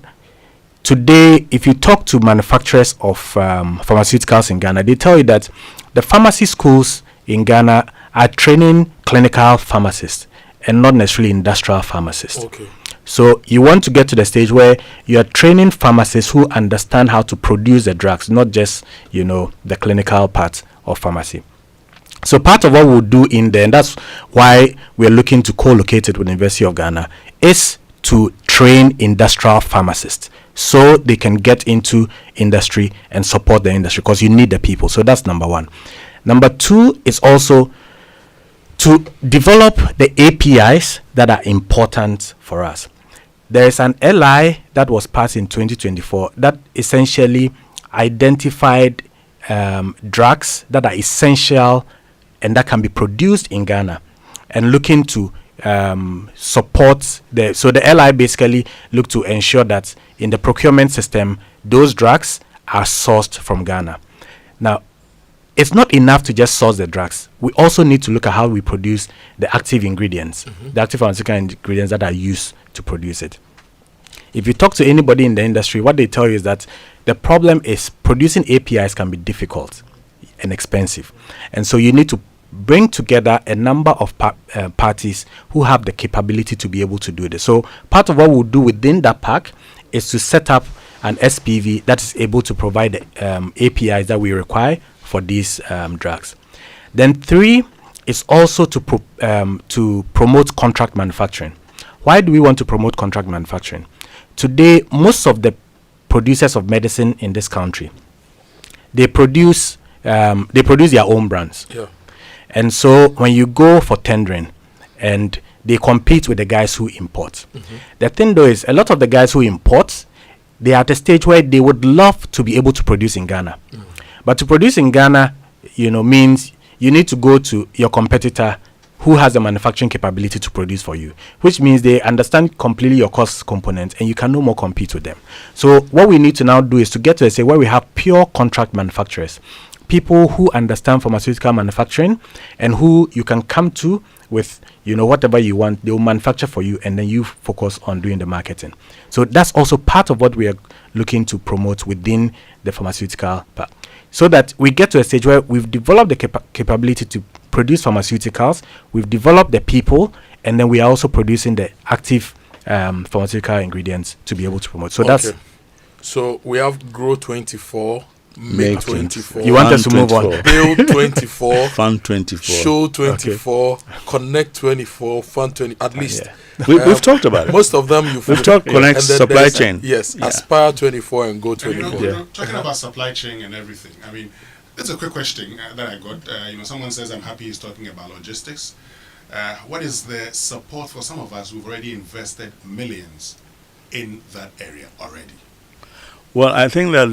today, if you talk to manufacturers of pharmaceuticals in Ghana, they tell you that the pharmacy schools in Ghana are training clinical pharmacists and not necessarily industrial pharmacists. Okay. So you want to get to the stage where you are training pharmacists who understand how to produce the drugs, not just, the clinical part of pharmacy. So part of what we'll do in there, and that's why we're looking to co-locate it with the University of Ghana, is to train industrial pharmacists so they can get into industry and support the industry, because you need the people. So that's number one. Number two is also to develop the APIs that are important for us. There is an LI that was passed in 2024 that essentially identified drugs that are essential and that can be produced in Ghana, and looking to support so the LI basically look to ensure that in the procurement system, those drugs are sourced from Ghana. Now, it's not enough to just source the drugs. We also need to look at how we produce the active ingredients, the active pharmaceutical ingredients that are used to produce it. If you talk to anybody in the industry, what they tell you is that the problem is producing APIs can be difficult. and expensive. And so you need to bring together a number of parties who have the capability to be able to do this. So part of what we'll do within that pack is to set up an SPV that is able to provide the APIs that we require for these drugs. Then 3 is also to promote contract manufacturing. Why do we want to promote contract manufacturing? Today, most of the producers of medicine in this country, they produce their own brands. Yeah. And so when you go for tendering and they compete with the guys who import. The thing though is a lot of the guys who import, they are at a stage where they would love to be able to produce in Ghana. But to produce in Ghana, means you need to go to your competitor who has the manufacturing capability to produce for you, which means they understand completely your cost components and you can no more compete with them. So what we need to now do is to get to a stage where we have pure contract manufacturers, people who understand pharmaceutical manufacturing and who you can come to with whatever you want, they will manufacture for you and then you focus on doing the marketing. So that's also part of what we are looking to promote within the pharmaceutical part, so that we get to a stage where we've developed the capability to produce pharmaceuticals, we've developed the people, and then we are also producing the active pharmaceutical ingredients to be able to promote. So So we have Grow 24, Make 24. You want us to move on? Build 24, Fund 24, Show 24, Connect 24, Fund 20. At least we've talked about it. Most of them we've talked connect supply chain. Yes, Aspire 24 and Go 24. Talking about supply chain and everything. I mean, that's a quick question that I got. Someone says I'm happy he's talking about logistics. What is the support for some of us who've already invested millions in that area already? Well, I think that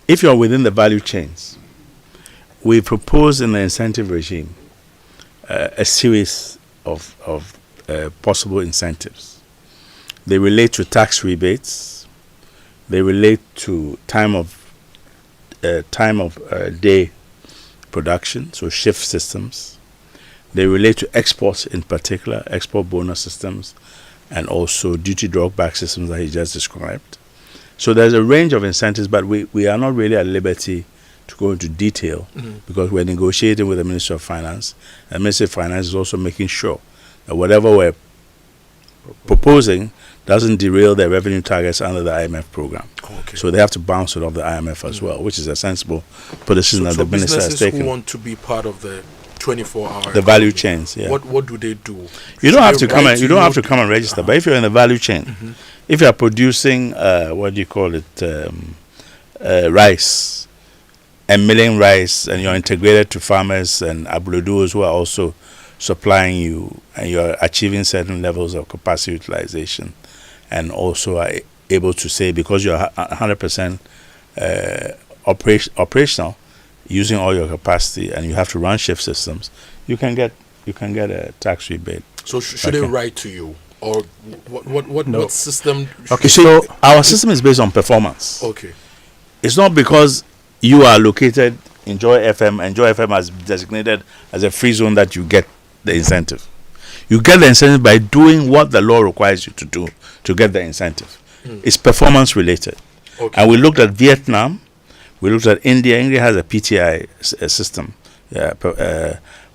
if you're within the value chains, we propose in the incentive regime a series of possible incentives. They relate to tax rebates. They relate to time of day production, so shift systems. They relate to exports in particular, export bonus systems, and also duty drawback systems that he just described. So there's a range of incentives, but we are not really at liberty to go into detail because we're negotiating with the Ministry of Finance. And the Ministry of Finance is also making sure that whatever we're proposing doesn't derail their revenue targets under the IMF program. Okay. So they have to bounce it off the IMF as well, which is a sensible position that the Minister has taken. Who want to be part of the 24-hour the value chains, yeah. What do they do? You don't have to come and register, but if you're in the value chain, if you are producing rice and milling rice, and you're integrated to farmers and abludos who are also supplying you, and you're achieving certain levels of capacity utilization, and also are able to say because you're 100% operational, using all your capacity, and you have to run shift systems, you can get a tax rebate. So should they write to you, or what system? Okay, so our system is based on performance. Okay, it's not because you are located in Joy FM and Joy FM has designated as a free zone that you get the incentive. You get the incentive by doing what the law requires you to do to get the incentive. It's performance related. Okay. And we looked at Vietnam. We looked at India. India has a PTI system.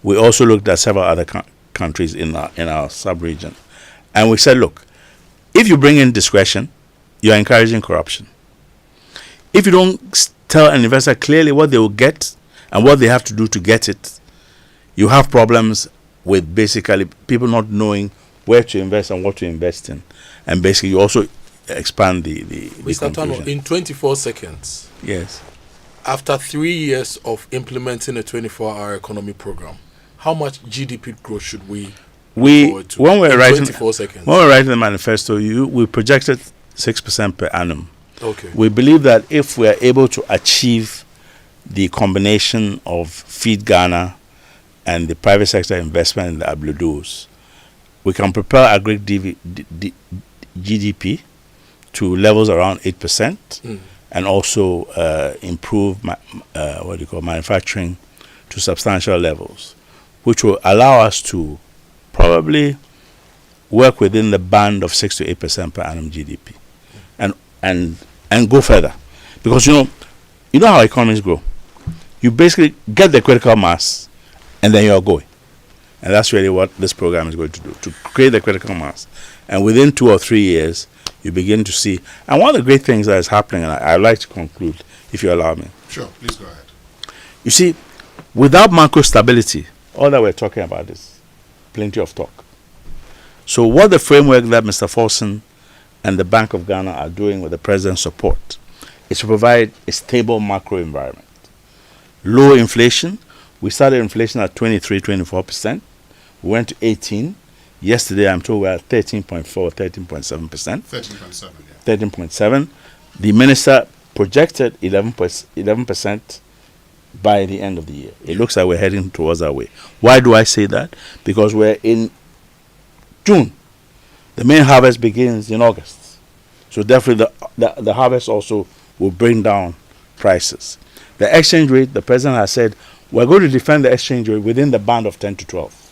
We also looked at several other countries in our sub-region. And we said, look, if you bring in discretion, you're encouraging corruption. If you don't tell an investor clearly what they will get and what they have to do to get it, you have problems with basically people not knowing where to invest and what to invest in. And basically you also expand the Mr. Tanoh, in 24 seconds. Yes. After 3 years of implementing a 24-hour economy program, how much GDP growth should we forward to? When we're writing 24 seconds. When we're writing the manifesto, we projected 6% per annum. Okay. We believe that if we are able to achieve the combination of Feed Ghana and the private sector investment in the abludos, we can propel aggregate GDP to levels around 8%. And also improve manufacturing to substantial levels, which will allow us to probably work within the band of 6 to 8% per annum GDP, and go further, because You know how economies grow. You basically get the critical mass, and then you're going. And that's really what this program is going to do, to create the critical mass. And within 2 or 3 years, you begin to see. And one of the great things that is happening, and I'd like to conclude, if you allow me. Sure, please go ahead. You see, without macro stability, all that we're talking about is plenty of talk. So what the framework that Mr. Forson and the Bank of Ghana are doing with the President's support is to provide a stable macro environment. Low inflation. We started inflation at 23-24%. We went to 18. Yesterday, I'm told we're at 13.4, 13.7%. 13.7, yeah. 13.7. The minister projected 11% by the end of the year. It looks like we're heading towards that way. Why do I say that? Because we're in June. The main harvest begins in August. So definitely the harvest also will bring down prices. The exchange rate, the president has said, we're going to defend the exchange rate within the band of 10 to 12.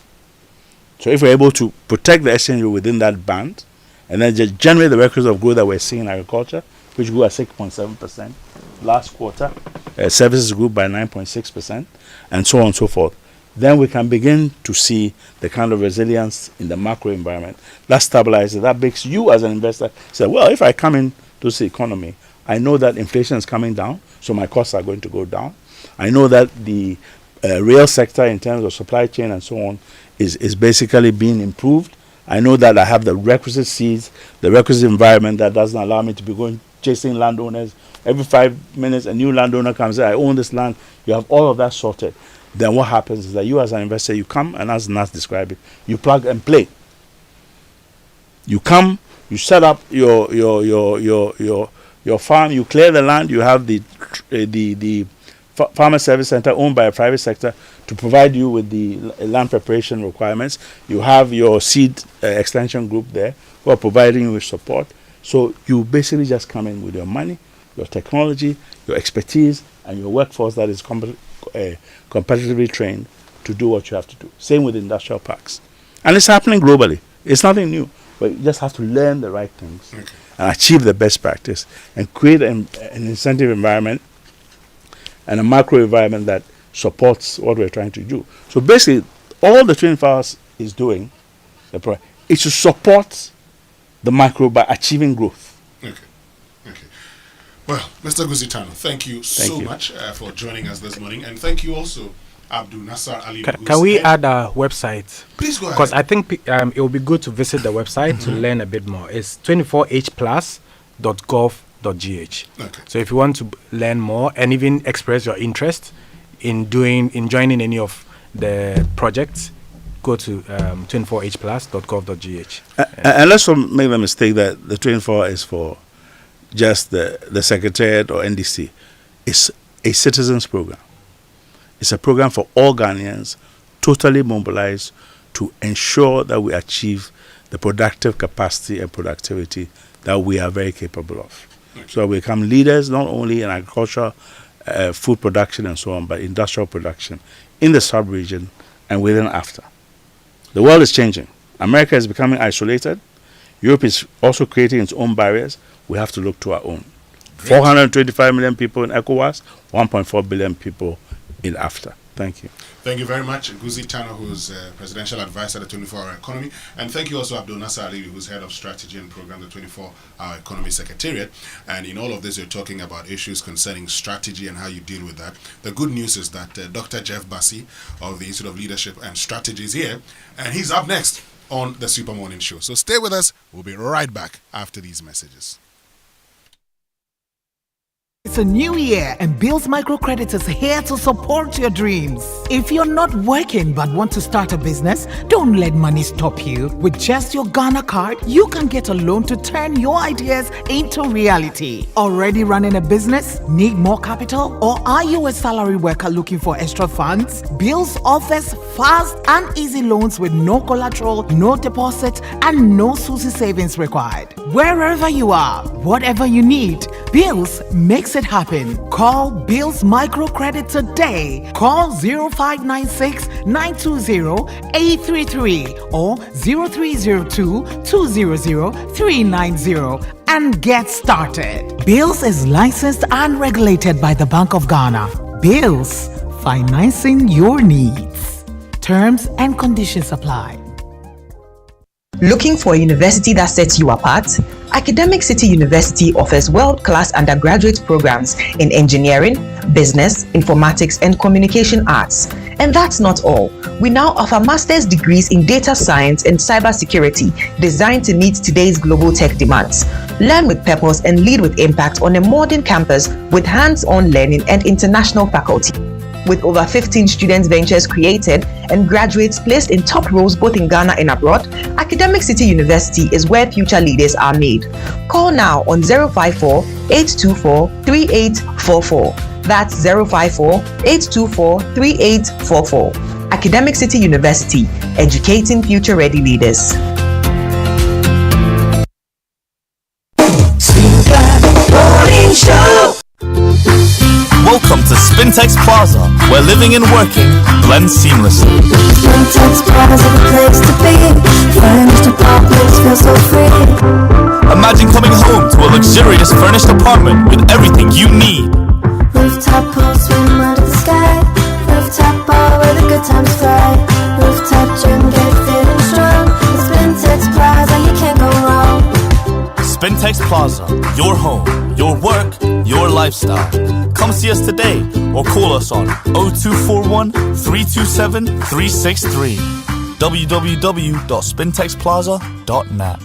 So if we're able to protect the exchange rate within that band, and then just generate the records of growth that we're seeing in agriculture, which grew at 6.7% last quarter, services grew by 9.6%, and so on and so forth, then we can begin to see the kind of resilience in the macro environment that stabilizes. That makes you as an investor say, well, if I come into this economy, I know that inflation is coming down, so my costs are going to go down. I know that the real sector in terms of supply chain and so on is basically being improved. I know that I have the requisite seeds, the requisite environment that doesn't allow me to be going chasing landowners. Every 5 minutes, a new landowner comes in, I own this land. You have all of that sorted. Then what happens is that you as an investor, you come, and as Nas described it, you plug and play. You come, you set up your farm, you clear the land, you have the farmer service center owned by a private sector to provide you with the land preparation requirements. You have your seed extension group there who are providing you with support. So you basically just come in with your money, your technology, your expertise, and your workforce that is competitively trained to do what you have to do. Same with industrial parks. And it's happening globally. It's nothing new. But you just have to learn the right things and achieve the best practice and create an incentive environment and a macro environment that supports what we're trying to do. So basically, all the 24 Hours is doing is to support the macro by achieving growth. Okay. Well, Mr. Goosie Tanoh, thank you so much for joining us this morning. And thank you also, Abdul Nasser Ali. Can we add a website? Please go ahead. Because I think it will be good to visit the website to learn a bit more. It's 24hplus.gov.gh. Okay. So if you want to learn more and even express your interest in joining any of the projects, go to 24hplus.gov.gh. And let's not make the mistake that the 24 is for just the Secretariat or NDC. It's a citizens program. It's a program for all Ghanaians, totally mobilized to ensure that we achieve the productive capacity and productivity that we are very capable of. So we become leaders not only in agriculture, food production and so on, but industrial production in the sub-region and within after. The world is changing. America is becoming isolated. Europe is also creating its own barriers. We have to look to our own. 425 million people in ECOWAS, 1.4 billion people in AFTA. Thank you. Thank you very much, Goosie Tanoh, who's Presidential Advisor at the 24-Hour Economy. And thank you also, Abdul Nasser Ali, who's Head of Strategy and Program, the 24-Hour Economy Secretariat. And in all of this, you're talking about issues concerning strategy and how you deal with that. The good news is that Dr. Jeff Bassi of the Institute of Leadership and Strategy is here, and he's up next on the Super Morning Show. So stay with us. We'll be right back after these messages. It's a new year and Bills Microcredit is here to support your dreams. If you're not working but want to start a business, don't let money stop you. With just your Ghana card, you can get a loan to turn your ideas into reality. Already running a business? Need more capital? Or are you a salary worker looking for extra funds? Bills offers fast and easy loans with no collateral, no deposit, and no SUSI savings required. Wherever you are, whatever you need, Bills makes it happen. Call Bills Microcredit today. Call 0596 920 833 or 0302 200 390 and get started. Bills is licensed and regulated by the Bank of Ghana. Bills, financing your needs. Terms and conditions apply. Looking for a university that sets you apart? Academic City University offers world-class undergraduate programs in engineering, business, informatics, and communication arts. And that's not all. We now offer master's degrees in data science and cybersecurity designed to meet today's global tech demands. Learn with purpose and lead with impact on a modern campus with hands-on learning and international faculty. With over 15 student ventures created and graduates placed in top roles both in Ghana and abroad, Academic City University is where future leaders are made. Call now on 054-824-3844. That's 054-824-3844. Academic City University, educating future-ready leaders. Welcome to Spintex Plaza, where living and working blend seamlessly. Spintex Plaza, the place to be. Furnished apartments feel so free. Imagine coming home to a luxurious furnished apartment with everything you need. Rooftop pool, swim under the sky. Rooftop bar where the good times fly. Rooftop gym, get fit and strong. With Spintex Plaza, you can't go wrong. Spintex Plaza, your home, your work, your lifestyle. Come see us today or call us on 0241 327 363. www.spintexplaza.net.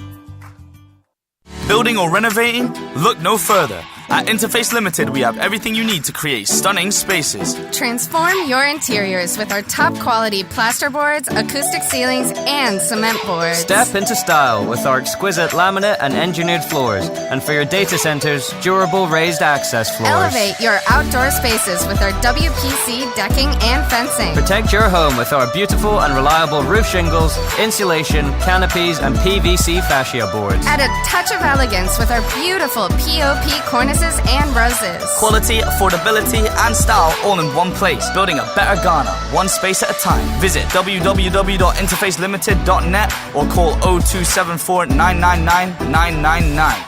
Building or renovating? Look no further. At Interface Limited, we have everything you need to create stunning spaces. Transform your interiors with our top quality plasterboards, acoustic ceilings, and cement boards. Step into style with our exquisite laminate and engineered floors. And for your data centers, durable raised access floors. Elevate your outdoor spaces with our WPC decking and fencing. Protect your home with our beautiful and reliable roof shingles, insulation, canopies, and PVC fascia boards. Add a touch of elegance with our beautiful POP cornices and roses. Quality, affordability, and style all in one place. Building a better Ghana, one space at a time. Visit www.interfacelimited.net or call 0274 999 999.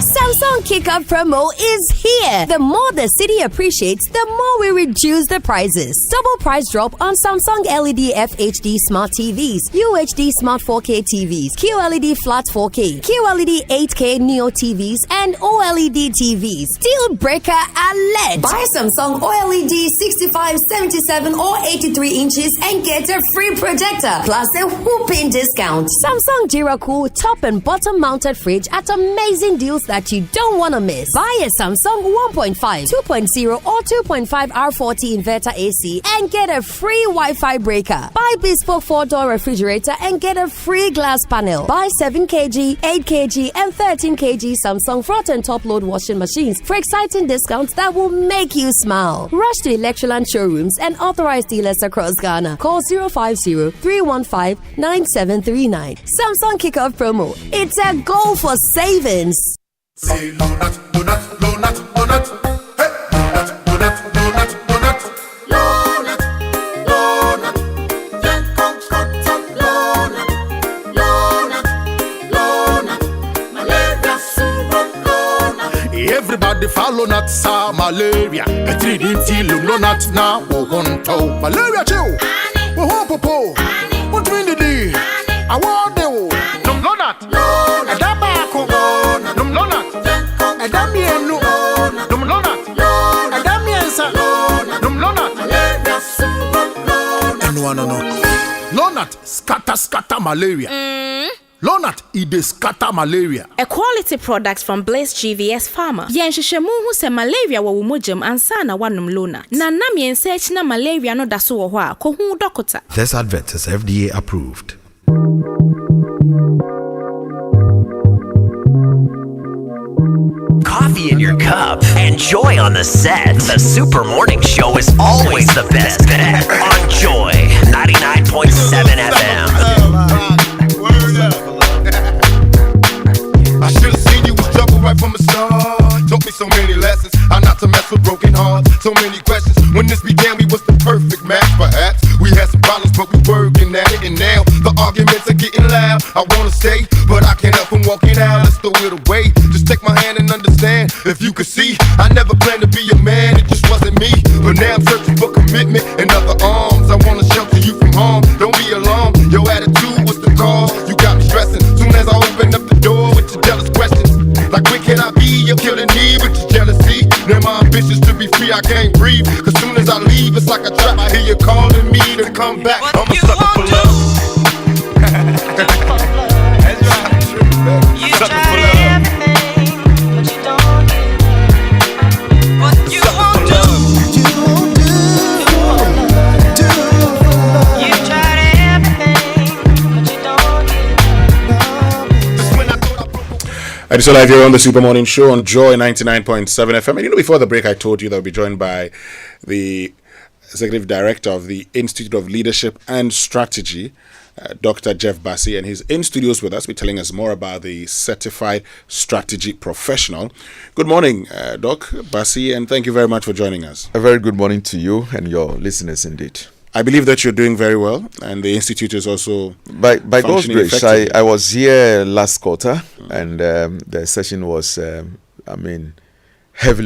Samsung Kick-Up promo is here. The more the city appreciates, the more we reduce the prices. Double price drop on Samsung LED FHD Smart TVs, UHD Smart 4K TVs, QLED Flat 4K, QLED 8K Neo TVs, and OLED TVs. Deal breaker alert! Buy Samsung OLED 65, 77, or 83 inches and get a free projector plus a whooping discount. Samsung Duracool top and bottom mounted fridge at amazing deals that you don't want to miss. Buy a Samsung 1.5, 2.0 or 2.5 R40 inverter AC and get a free Wi-Fi breaker. Buy bespoke 4-door refrigerator and get a free glass panel. Buy 7 kg, 8 kg and 13 kg Samsung front and top load washing machines for exciting discounts that will make you smile. Rush to Electroland showrooms and authorized dealers across Ghana. Call 050-315-9739. Samsung Kickoff promo. It's a goal for savings. Say donut, donut, donut, donut. Hey, donut, donut, donut, donut. Donut, donut. Yen cotton, donut, donut, donut. Malaria syrup, donut. Everybody follow nut, sa malaria. A 3D donut now, won't tell. Malaria chill. Whoa, popo. What mean the day? I want the donut. Donut. Tobacco. Donut. Lonat scatter malaria. Lonat ide scatter malaria. A quality product from Blaze GVS Pharma. Yenhwehwemu hu se malaria wo mojam ansa na wanum Lonat. Na nam yensearch na malaria no daso wo ho a ko hu doctor. This advert is FDA approved. Coffee in your cup and joy on the set. The Super Morning Show is always the best bet on Joy 99.7 FM. I should have seen you was trouble right from the start. Taught me so many lessons, how not to mess with broken hearts. So many questions. When this began, we was the perfect match. Perhaps we had some problems, but we working at it. And now the arguments are getting loud. I wanna stay, but I can't help from walking out. Let's throw it away. if you could see, I never planned to be your man, it just wasn't me. But now I'm searching for commitment and other arms. I wanna shelter you from harm, don't be alarmed. Your attitude was the cause, you got me stressing. Soon as I opened up the door with your jealous questions, like where can I be? You're killing me with your jealousy. Now my ambitions to be free, I can't breathe. Cause soon as I leave, it's like a trap. I hear you calling me to come back. I'm a sucker for love. That's right. Sucker for love. And so live here on the Super Morning Show on Joy 99.7 FM. And before the break, I told you that we'll be joined by the Executive Director of the Institute of Leadership and Strategy, Dr. Jeff Bassey, and he's in studios with us. We're telling us more about the Certified Strategy Professional. Good morning, Doc Bassey, and thank you very much for joining us. A very good morning to you and your listeners indeed. I believe that you're doing very well, and the Institute is also by God's grace. I was here last quarter, and the session was, heavily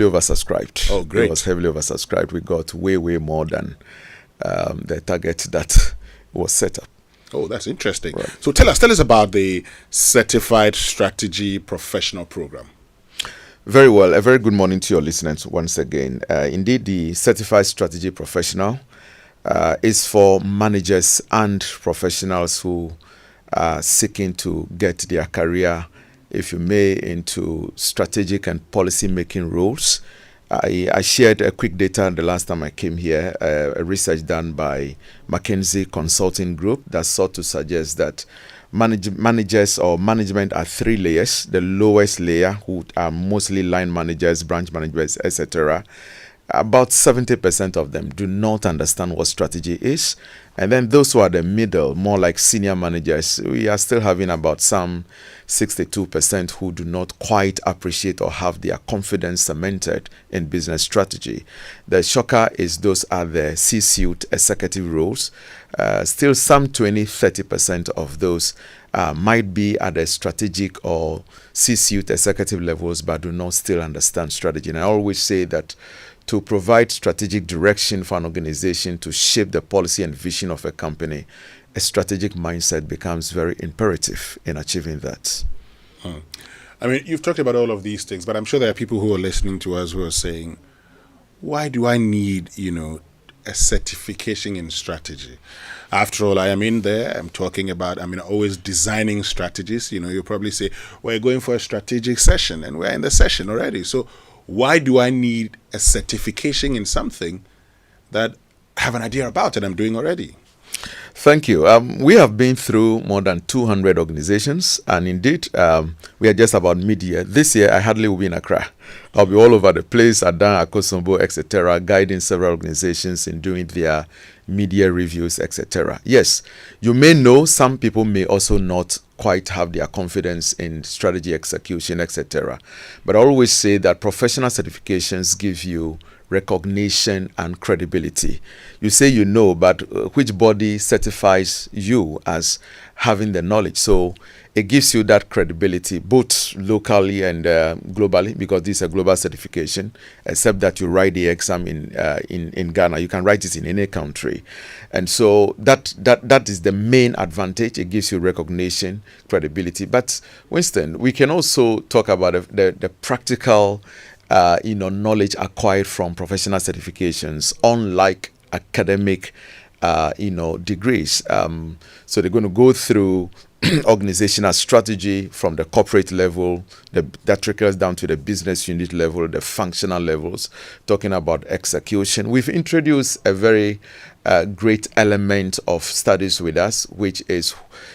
oversubscribed. Oh, great. It was heavily oversubscribed. We got way more than the target that was set up. Oh, that's interesting. Right. So tell us about the Certified Strategy Professional Program. Very well. A very good morning to your listeners once again. Indeed, the Certified Strategy Professional is for managers and professionals who are seeking to get their career, if you may, into strategic and policy making roles. I shared a quick data the last time I came here, a research done by McKinsey Consulting Group that sought to suggest that managers or management are three layers. The lowest layer, who are mostly line managers, branch managers, etc., about 70% of them do not understand what strategy is. And then those who are the middle, more like senior managers, we are still having about some 62% who do not quite appreciate or have their confidence cemented in business strategy. The shocker is those are the C-suite executive roles. Still some 20-30% of those might be at the strategic or C-suite executive levels but do not still understand strategy. And I always say that to provide strategic direction for an organization to shape the policy and vision of a company, a strategic mindset becomes very imperative in achieving that. I mean, you've talked about all of these things, but I'm sure there are people who are listening to us who are saying, why do I need, a certification in strategy? After all, I am in there. I'm talking about, always designing strategies. You'll probably say, we're going for a strategic session, and we're in the session already. So why do I need a certification in something that I have an idea about and I'm doing already? Thank you. We have been through more than 200 organizations, and indeed, we are just about mid-year. This year, I hardly will be in Accra. I'll be all over the place, Adan, Akoto, etc., guiding several organizations in doing their media reviews, etc. Yes, you may know, some people may also not quite have their confidence in strategy execution, etc. But I always say that professional certifications give you recognition and credibility. You say you know, but which body certifies you as having the knowledge? So it gives you that credibility both locally and globally, because this is a global certification, except that you write the exam in Ghana. You can write it in any country. And so that is the main advantage. It gives you recognition, credibility. But Winston, we can also talk about the practical knowledge acquired from professional certifications, unlike academic degrees. So they're going to go through organizational strategy from the corporate level, that trickles down to the business unit level, the functional levels, talking about execution. We've introduced a very great element of studies with us, which is,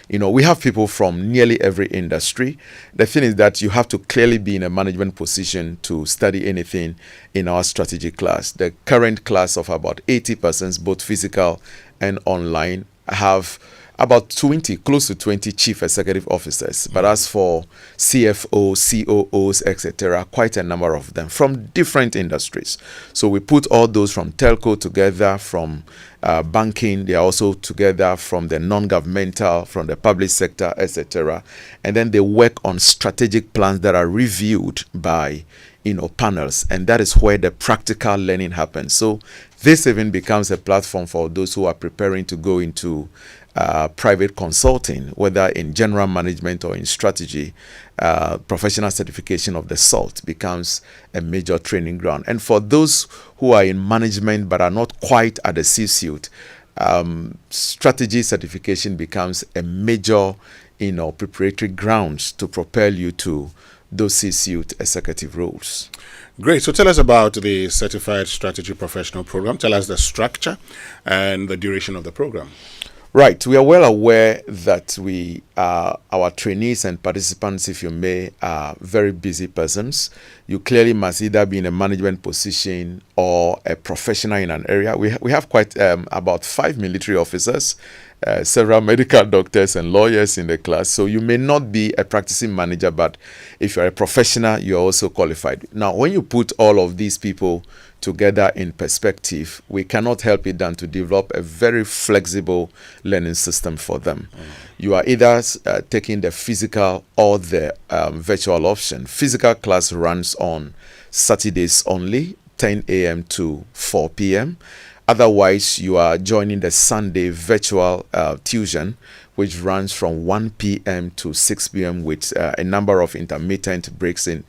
we have people from nearly every industry. The thing is that you have to clearly be in a management position to study anything in our strategy class. The current class of about 80 persons, both physical and online, have about 20, close to 20 chief executive officers. But as for CFOs, COOs, etc., quite a number of them from different industries. So we put all those from telco together, from banking, they are also together, from the non-governmental, from the public sector, etc. And then they work on strategic plans that are reviewed by panels, and that is where the practical learning happens. So this even becomes a platform for those who are preparing to go into private consulting, whether in general management or in strategy. Professional certification of the SALT becomes a major training ground. And for those who are in management but are not quite at the C-suite, strategy certification becomes a major preparatory grounds to propel you to those C-suite executive roles. Great. So tell us about the Certified Strategy Professional Program. Tell us the structure and the duration of the program. Right. We are well aware that our trainees and participants, if you may, are very busy persons. You clearly must either be in a management position or a professional in an area. We have quite about 5 military officers, several medical doctors and lawyers in the class. So you may not be a practicing manager, but if you're a professional, you're also qualified. Now, when you put all of these people together in perspective, we cannot help it than to develop a very flexible learning system for them. You are either taking the physical or the virtual option. Physical class runs on Saturdays only, 10 a.m. to 4 p.m. Otherwise, you are joining the Sunday virtual tuition, which runs from 1 p.m. to 6 p.m. with a number of intermittent breaks in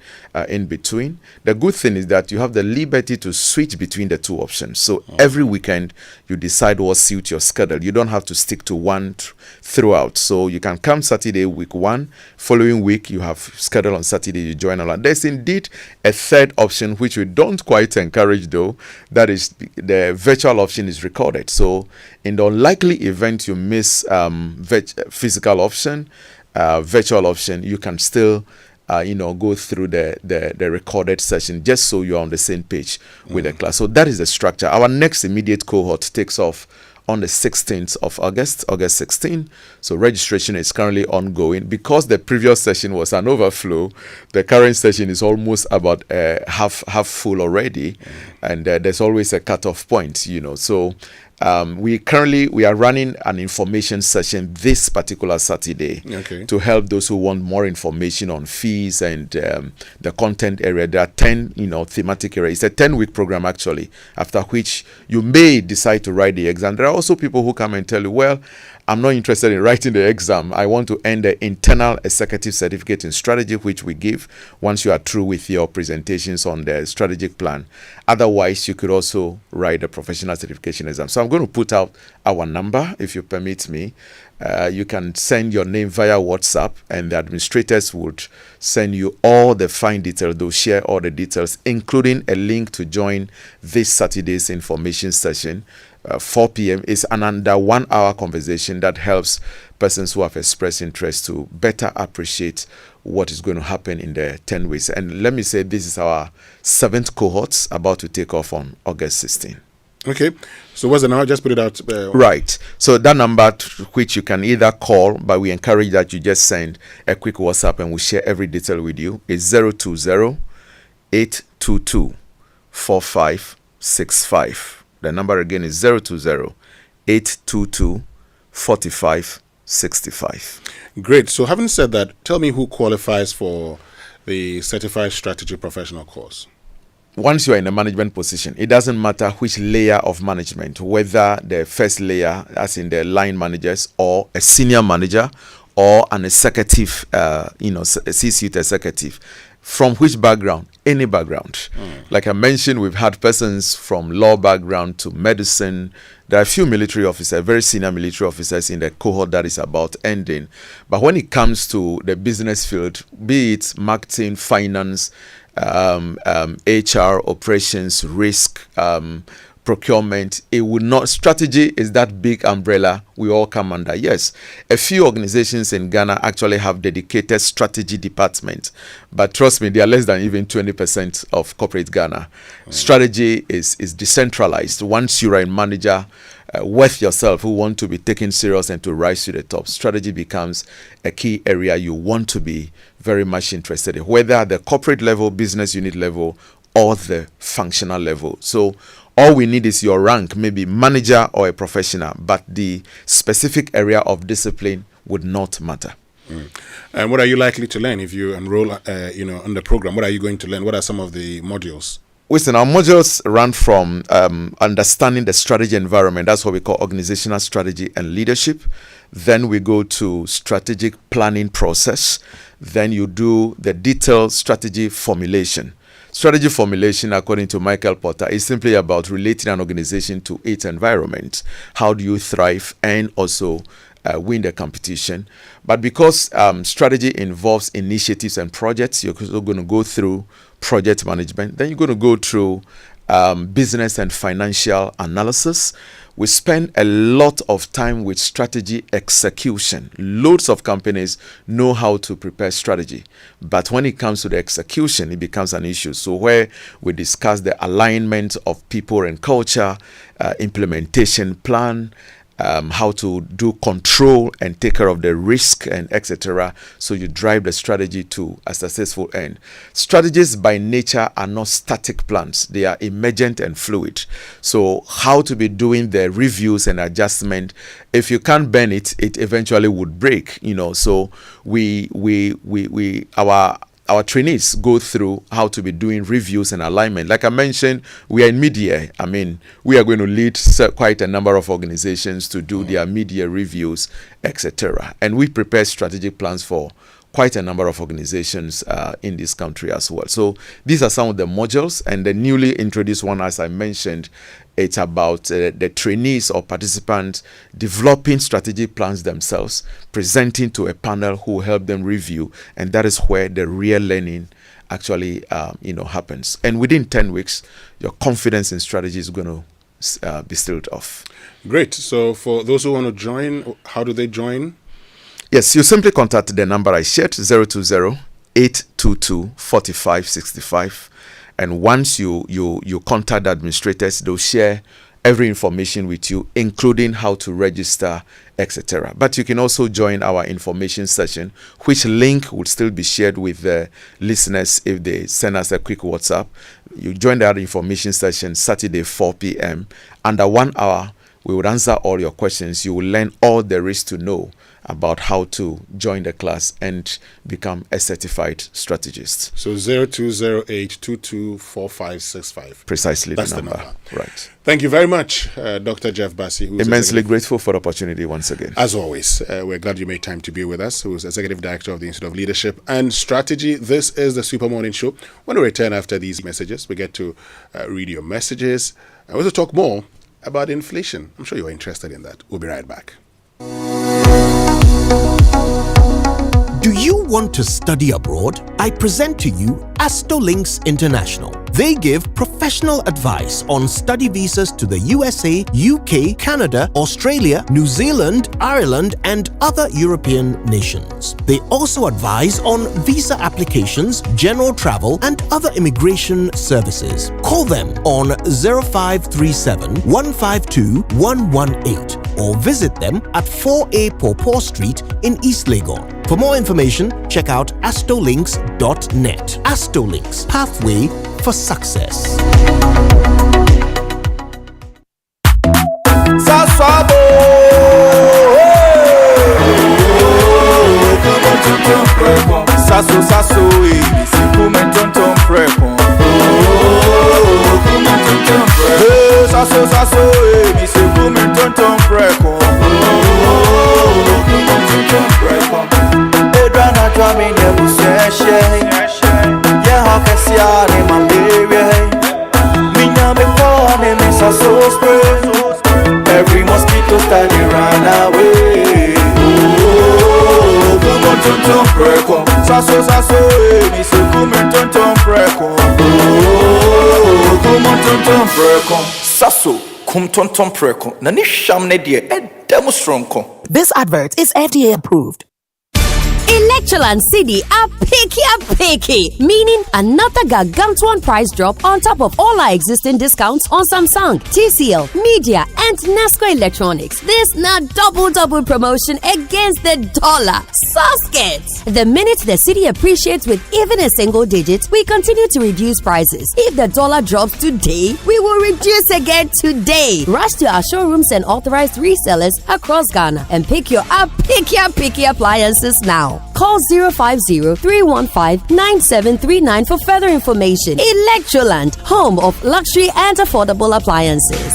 between. The good thing is that you have the liberty to switch between the two options. So every weekend, you decide what suits your schedule. You don't have to stick to one throughout. So you can come Saturday, week 1. Following week, you have schedule on Saturday, you join along. There's indeed a third option, which we don't quite encourage, though. That is the virtual option is recorded. So in the unlikely event you miss physical option, virtual option, you can still go through the recorded session, just so you're on the same page with the class. So that is the structure. Our next immediate cohort takes off on the 16th of August 16. So registration is currently ongoing. Because the previous session was an overflow, the current session is almost about half full already, and there's always a cutoff point, So we are running an information session this particular Saturday to help those who want more information on fees and the content area. There are 10 thematic areas. It's a 10-week program actually, after which you may decide to write the exam. There are also people who come and tell you, well, I'm not interested in writing the exam. I want to earn the internal executive certificate in strategy, which we give once you are through with your presentations on the strategic plan. Otherwise, you could also write the professional certification exam. So I'm going to put out our number, if you permit me. You can send your name via WhatsApp, and the administrators would send you all the fine details. They'll share all the details, including a link to join this Saturday's information session. 4 p.m. is an under 1 hour conversation that helps persons who have expressed interest to better appreciate what is going to happen in the 10 weeks. And let me say, this is our 7th cohort about to take off on August 16. Okay. So what's the number? Just put it out. Right. So that number, which you can either call, but we encourage that you just send a quick WhatsApp and we'll share every detail with you, is 020-822-4565. The number again is 020-822-4565. Great. So having said that, tell me who qualifies for the Certified Strategy Professional course. Once you are in a management position, it doesn't matter which layer of management, whether the first layer, as in the line managers, or a senior manager, or an executive, a C-suite executive. From which background? Any background. Like I mentioned, we've had persons from law background to medicine. There are a few military officers, very senior military officers in the cohort that is about ending. But when it comes to the business field, be it marketing, finance, HR, operations, risk, procurement, it would not. Strategy is that big umbrella we all come under. Yes, a few organizations in Ghana actually have dedicated strategy departments, but trust me, they are less than even 20% of corporate Ghana. Strategy is decentralized. Once you're a manager worth yourself who want to be taken serious and to rise to the top, strategy becomes a key area you want to be very much interested in, whether at the corporate level, business unit level, or the functional level. So all we need is your rank, maybe manager or a professional, but the specific area of discipline would not matter. And what are you likely to learn if you enroll, on the program? What are you going to learn? What are some of the modules? Listen, our modules run from understanding the strategy environment. That's what we call organizational strategy and leadership. Then we go to strategic planning process. Then you do the detailed strategy formulation. Strategy formulation, according to Michael Porter, is simply about relating an organization to its environment. How do you thrive and also win the competition? But because strategy involves initiatives and projects, you're also going to go through project management. Then you're going to go through business and financial analysis. We spend a lot of time with strategy execution. Loads of companies know how to prepare strategy, but when it comes to the execution, it becomes an issue. So where we discuss the alignment of people and culture, implementation plan, how to do control and take care of the risk and etc. So you drive the strategy to a successful end. Strategies by nature are not static plans. They are emergent and fluid. So how to be doing the reviews and adjustment, if you can't bend it, it eventually would break, So our trainees go through how to be doing reviews and alignment. Like I mentioned, we are in media. We are going to lead quite a number of organizations to do their media reviews, etc. And we prepare strategic plans for quite a number of organizations in this country as well. So these are some of the modules, and the newly introduced one, as I mentioned, it's about the trainees or participants developing strategic plans themselves, presenting to a panel who help them review, and that is where the real learning actually happens. And within 10 weeks, your confidence in strategy is going to be stilled off. Great. So for those who want to join, how do they join? Yes, you simply contact the number I shared, 020-822-4565. And once you contact the administrators, they'll share every information with you, including how to register, etc. But you can also join our information session, which link will still be shared with the listeners if they send us a quick WhatsApp. You join that information session Saturday, 4 p.m. Under 1 hour, we will answer all your questions. You will learn all there is to know about how to join the class and become a certified strategist. So 0208224565. Precisely. That's the number. Right. Thank you very much, Dr. Jeff Bassi. Immensely grateful for the opportunity once again. As always, we're glad you made time to be with us, who's Executive Director of the Institute of Leadership and Strategy. This is the Super Morning Show. When we return after these messages, we get to read your messages and also talk more about inflation. I'm sure you're interested in that. We'll be right back. Do you want to study abroad? I present to you Astolinks International. They give professional advice on study visas to the USA, UK, Canada, Australia, New Zealand, Ireland, and other European nations. They also advise on visa applications, general travel, and other immigration services. Call them on 0537 152 118 or visit them at 4A Pawpaw Street in East Legon. For more information, check out astolinks.net. Astolinks, pathway for success. Sasso, sasso, si come tonton prepon. Sasso, sasso, si come tonton prepon. Edrana drami ne museshe. Yeah, how can see any malaria? Minya me kone me sasso spray. Every mosquito study run away. Tonton preko, sasso sasso, mi se come tonton preko. Come tonton preko, sasso, come tonton preko. Nani shamne die, demo stronko. This advert is FDA approved. Electroland City are picky, meaning another gargantuan price drop on top of all our existing discounts on Samsung, TCL, Media, and Nasco Electronics. This not double promotion against the dollar. Soskets! The minute the city appreciates with even a single digit, we continue to reduce prices. If the dollar drops today, we will reduce again today. Rush to our showrooms and authorized resellers across Ghana and pick your picky appliances now. now. Call 050-315-9739 for further information. Electroland, home of luxury and affordable appliances.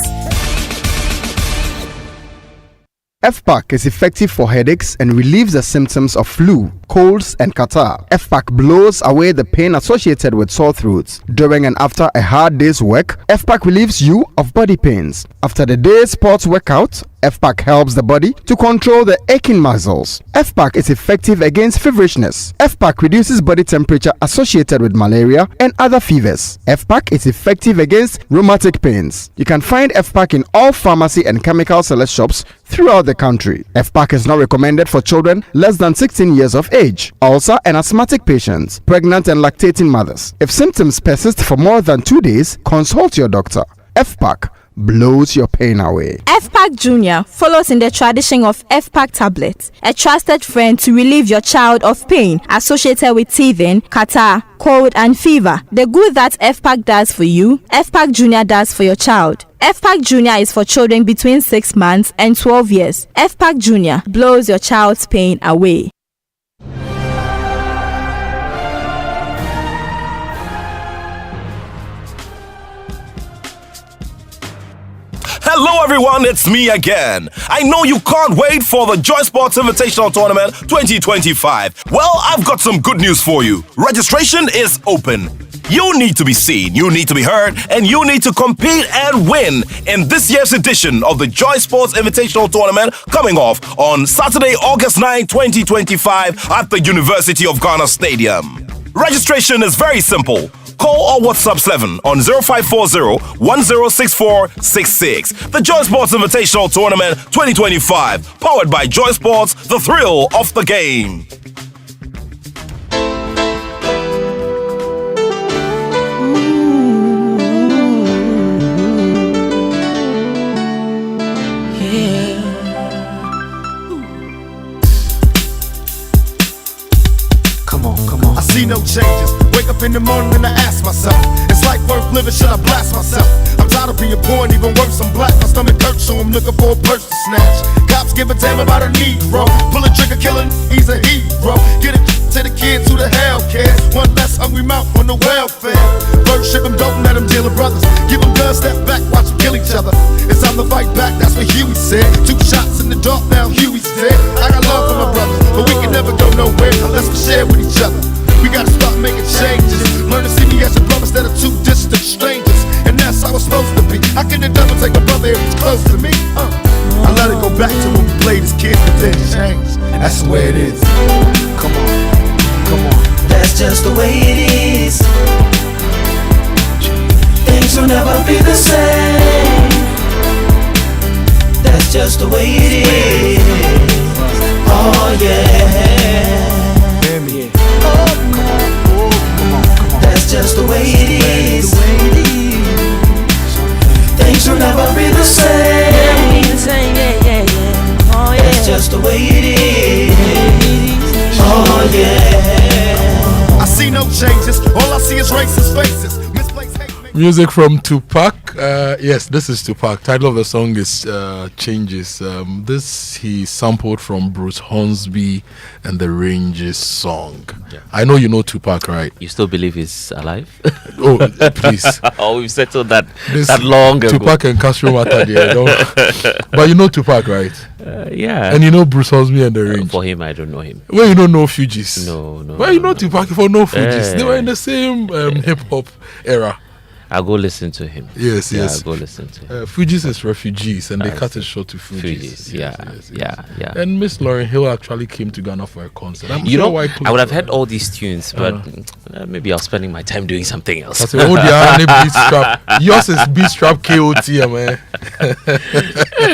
FPAC is effective for headaches and relieves the symptoms of flu, colds, and catarrh. FPAC blows away the pain associated with sore throats. During and after a hard day's work, FPAC relieves you of body pains. After the day's sports workout, FPAC helps the body to control the aching muscles. FPAC is effective against feverishness. FPAC reduces body temperature associated with malaria and other fevers. FPAC is effective against rheumatic pains. You can find FPAC in all pharmacy and chemical select shops throughout the country. FPAC is not recommended for children less than 16 years of age, ulcer and asthmatic patients, pregnant and lactating mothers. If symptoms persist for more than 2 days, consult your doctor. FPAC blows your pain away. FPAC Junior follows in the tradition of FPAC tablets, a trusted friend to relieve your child of pain associated with teething, catarrh, cold and fever. The good that FPAC does for you, FPAC Junior does for your child. FPAC Junior is for children between 6 months and 12 years. FPAC Junior blows your child's pain away. Hello everyone, it's me again. I know you can't wait for the Joy Sports Invitational Tournament 2025. Well, I've got some good news for you. Registration is open. You need to be seen, you need to be heard, and you need to compete and win in this year's edition of the Joy Sports Invitational Tournament coming off on Saturday, August 9, 2025 at the University of Ghana Stadium. Registration is very simple. Call or WhatsApp 7 on 0540-106466. The Joy Sports Invitational Tournament 2025, powered by Joy Sports, the thrill of the game. I see no changes. Wake up in the morning and I ask myself, is life worth living? Should I blast myself? I'm tired of being poor and even worse, I'm black. My stomach hurts, so I'm looking for a purse to snatch. Cops give a damn about a Negro. Pull a trigger, killing, he's a hero. Get it to the kids who the hell cares. One less hungry mouth on the welfare. First ship them, don't let them deal with brothers. Give them guns, step back, watch them kill each other. It's time to fight back, that's what Huey said. 2 shots in the dark, now Huey's dead. I got love for my brothers, but we can never go nowhere unless we share with each other. We gotta start making changes. Learn to see me as a brother instead of 2 distant strangers. And that's how it's supposed to be. How can the devil take a brother if he's close to me? I let it go back to when we played as kids, but then changed. That's the way it is. Come on, come on. That's just the way it is. Things will never be the same. That's just the way it is. Oh yeah. That's just the way it is. Things will never be the same. That's just the way it is. Oh yeah. I see no changes. All I see is racist faces. Misplaced hate. Music from Tupac. Yes, this is Tupac. Title of the song is Changes. This he sampled from Bruce Hornsby and the Ranges song. Yeah. I know you know Tupac, right? You still believe he's alive? Oh, please. Oh, we settled that long ago. Tupac and Castro mattered, yeah. But you know Tupac, right? Yeah. And you know Bruce Hornsby and the Range. For him, I don't know him. Well, you don't know Fugees. No. Well, you know Tupac for no Fugees. They were in the same hip hop era. I'll go listen to him. Yes. I'll go listen to him. Fugees is refugees, and they cut it short to Fugees. Yeah. And Miss Lauryn Hill actually came to Ghana for a concert. I would have heard all these tunes, but maybe I was spending my time doing something else. I said, oh, the beat strap. Yours is beat strap KOT, man.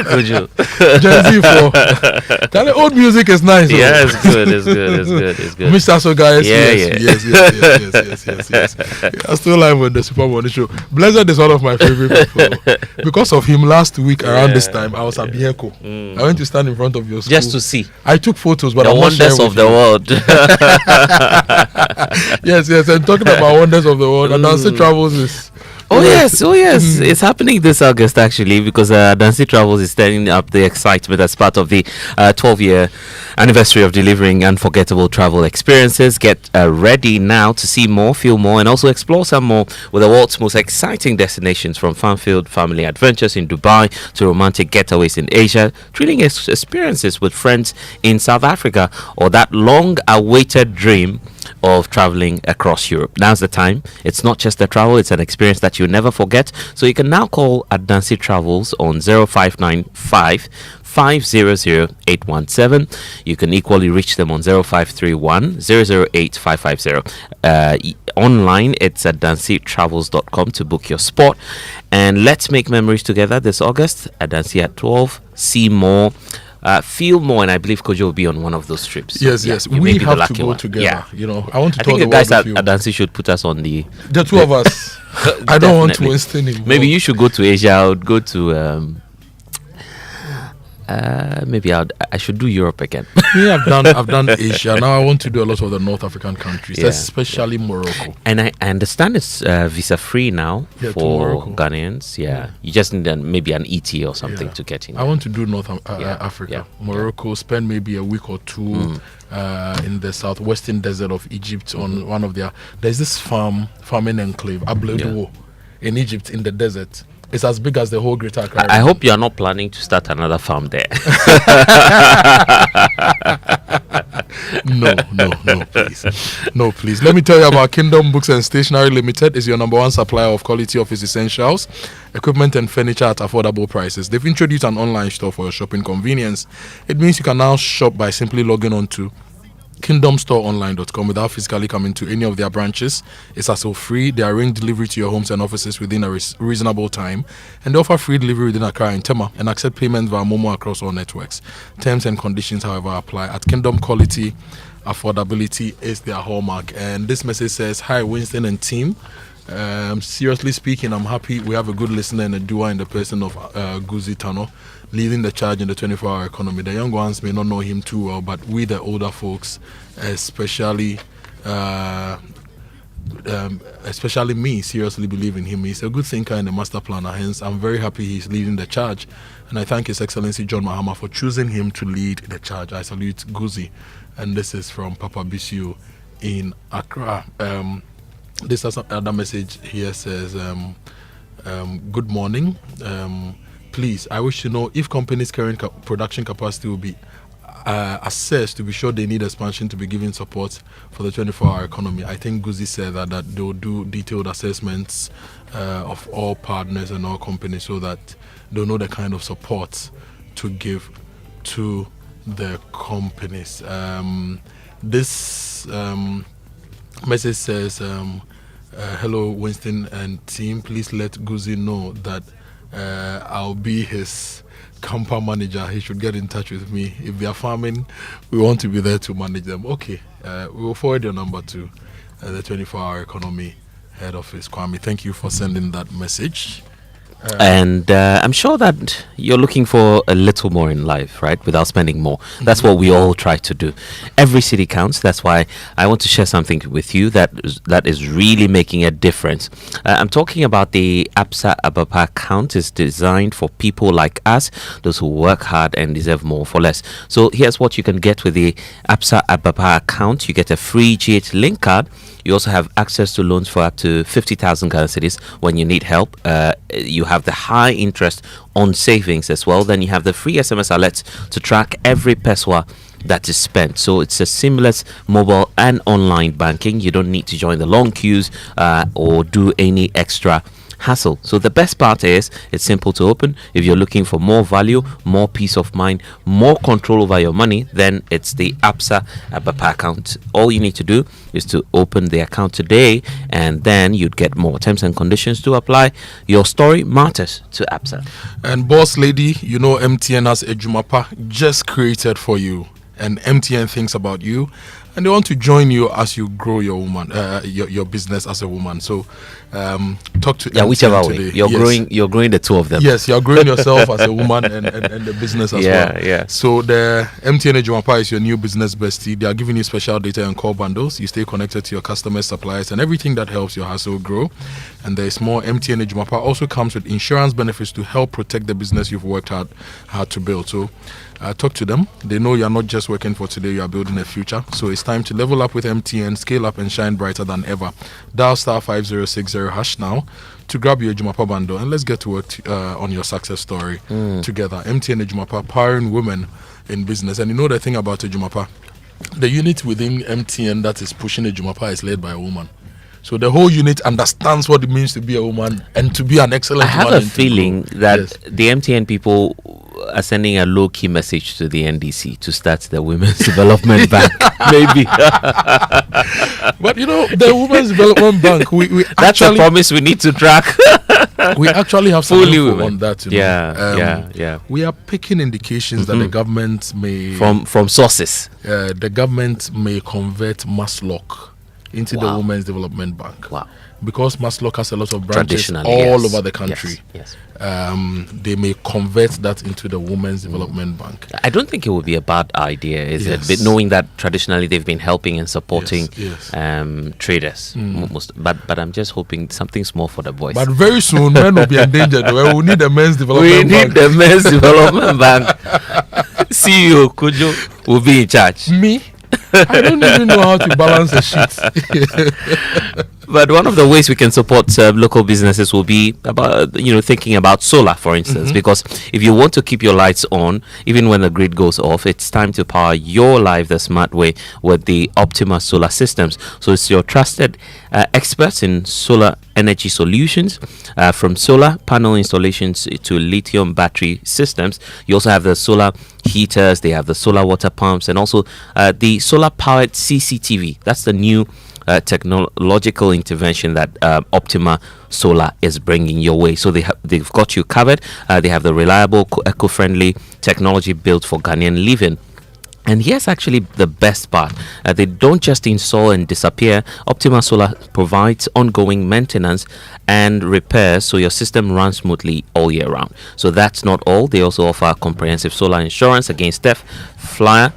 Kojo. Gen Z for that old music is nice. Yeah, it's good. Mr. Sogah, yes. I still live with the Super Morning Show. Blessed is one of my favorite people. Because of him last week around this time, I was at Bieko. I went to stand in front of your school just to see. I took photos, but the wonders of the world. Yes, and talking about wonders of the world, and Nancy Travels is Oh yes, it's happening this August actually, because Dancy Travels is turning up the excitement as part of the 12-year anniversary of delivering unforgettable travel experiences. Get ready now to see more, feel more, and also explore some more with the world's most exciting destinations, from fun-filled family adventures in Dubai to romantic getaways in Asia, thrilling experiences with friends in South Africa, or that long-awaited dream of traveling across Europe. Now's the time. It's not just a travel, it's an experience that you'll never forget. So you can now call at Dancy Travels on 0595 500-817. You can equally reach them on 0531 008-550. Online, it's at dancytravels.com to book your spot. And let's make memories together this August at Dancy at 12. See more. Feel more, and I believe Kojo will be on one of those trips. Yes. We have to go together. Yeah. You know, I want to I talk think the about guys with at you. Dancy should put us on the two of us. I don't want to Winston involved. Maybe you should go to Asia. I would go to maybe I should do Europe again. Yeah, I've done Asia. Now I want to do a lot of the North African countries, Yeah. especially Morocco. And I understand it's visa free now Yeah, to for Morocco. Ghanaians. Yeah. You just need maybe an ET or something to get in. I want to do North Africa, Morocco. Spend maybe a week or two in the southwestern desert of Egypt on one of their. There's this farming enclave, Abledo, in Egypt in the desert. It's as big as the whole Greater Accra. I hope you are not planning to start another farm there. No, please. No, please. Let me tell you about Kingdom Books and Stationery Limited. Is your number one supplier of quality office essentials, equipment and furniture at affordable prices. They've introduced an online store for your shopping convenience. It means you can now shop by simply logging on to kingdomstoreonline.com without physically coming to any of their branches. It's hassle-free. They arrange delivery to your homes and offices within a reasonable time, and they offer free delivery within Accra and Tema, and accept payments via Momo across all networks. Terms and conditions, however, apply. At Kingdom, quality, affordability is their hallmark. And this message says, hi Winston and team. Seriously speaking, I'm happy we have a good listener and a doer in the person of Goosie Tanoh, leading the charge in the 24-hour economy. The young ones may not know him too well, but we, the older folks, especially me, seriously believe in him. He's a good thinker and a master planner. Hence, I'm very happy he's leading the charge. And I thank His Excellency John Mahama for choosing him to lead the charge. I salute Goosie. And this is from Papa Bisiu in Accra. This other message here says, good morning. Please, I wish to know if companies' current production capacity will be assessed to be sure they need expansion to be given support for the 24-hour economy. I think Goosie said that they will do detailed assessments of all partners and all companies so that they'll know the kind of support to give to the companies. This message says, hello Winston and team, please let Goosie know that I'll be his camper manager. He should get in touch with me. If they are farming, we want to be there to manage them. Okay, we will forward your number to the 24-hour economy head office, Kwame. Thank you for sending that message. And I'm ssure that you're looking for a little more in life, right? Without spending more. That's what we all try to do. Every city counts. That's why I want to share something with you that is really making a difference. I'm talking about the APSA Abapa account. Is designed for people like us, those who work hard and deserve more for less. So here's what you can get with the APSA Abapa account. You get a free GH link card. You also have access to loans for up to 50,000 Ghana cedis when you need help. You have the high interest on savings as well. Then you have the free SMS alerts to track every peswa that is spent. So it's a seamless mobile and online banking. You don't need to join the long queues or do any extra hassle. So the best part is it's simple to open. If you're looking for more value, more peace of mind, more control over your money, then it's the APSA Abapa account. All you need to do is to open the account today, and then you'd get more. Terms and conditions to apply. Your story matters to APSA. And boss lady, you know MTN has a Jumapa just created for you. And MTN thinks about you. and they want to join you as you grow your woman, your business as a woman. So talk to MTN whichever way today. you're growing the two of them. Yes, you're growing yourself as a woman and the business as well. Yeah. So the MTN Ejumapa is your new business bestie. They are giving you special data and call bundles. You stay connected to your customers, suppliers, and everything that helps your hustle grow. And there is more. MTN Ejumapa also comes with insurance benefits to help protect the business you've worked hard to build. So talk to them. They know you're not just working for today, you are building a future. So it's time to level up with MTN, scale up and shine brighter than ever. Dial *5060# now to grab your Ejumapa bundle, and let's get to work on your success story together. MTN Ejumapa, powering women in business. And you know the thing about Ejumapa, the unit within MTN that is pushing Ejumapa is led by a woman. So the whole unit understands what it means to be a woman and to be an excellent woman. I have a feeling that the MTN people are sending a low-key message to the NDC to start the Women's Development Bank. Maybe. But you know, the Women's Development Bank, we that's actually, a promise we need to track. We actually have some Fully info women. on that. You know. Yeah. We are picking indications that the government may... From sources. The government may convert Maslock into the Women's Development Bank. Wow. Because Maslock has a lot of branches all over the country. Yes. They may convert that into the Women's Development Bank. I don't think it would be a bad idea, is it? But knowing that traditionally they've been helping and supporting traders. But I'm just hoping something small for the boys. But very soon, men will be endangered. We will need the Men's Development Bank. We need the Men's Development Bank. CEO Kojo will be in charge. Me? I don't even know how to balance a sheet. But one of the ways we can support local businesses will be about, thinking about solar, for instance, because if you want to keep your lights on, even when the grid goes off, it's time to power your life the smart way with the Optima Solar Systems. So it's your trusted experts in solar energy solutions, from solar panel installations to lithium battery systems. You also have the solar heaters, they have the solar water pumps, and also the solar powered CCTV. That's the new technological intervention that Optima Solar is bringing your way. So they've got you covered. They have the reliable, eco-friendly technology built for Ghanaian living. And here's actually the best part. They don't just install and disappear. Optima Solar provides ongoing maintenance and repairs, so your system runs smoothly all year round. So that's not all. They also offer comprehensive solar insurance against theft, fire,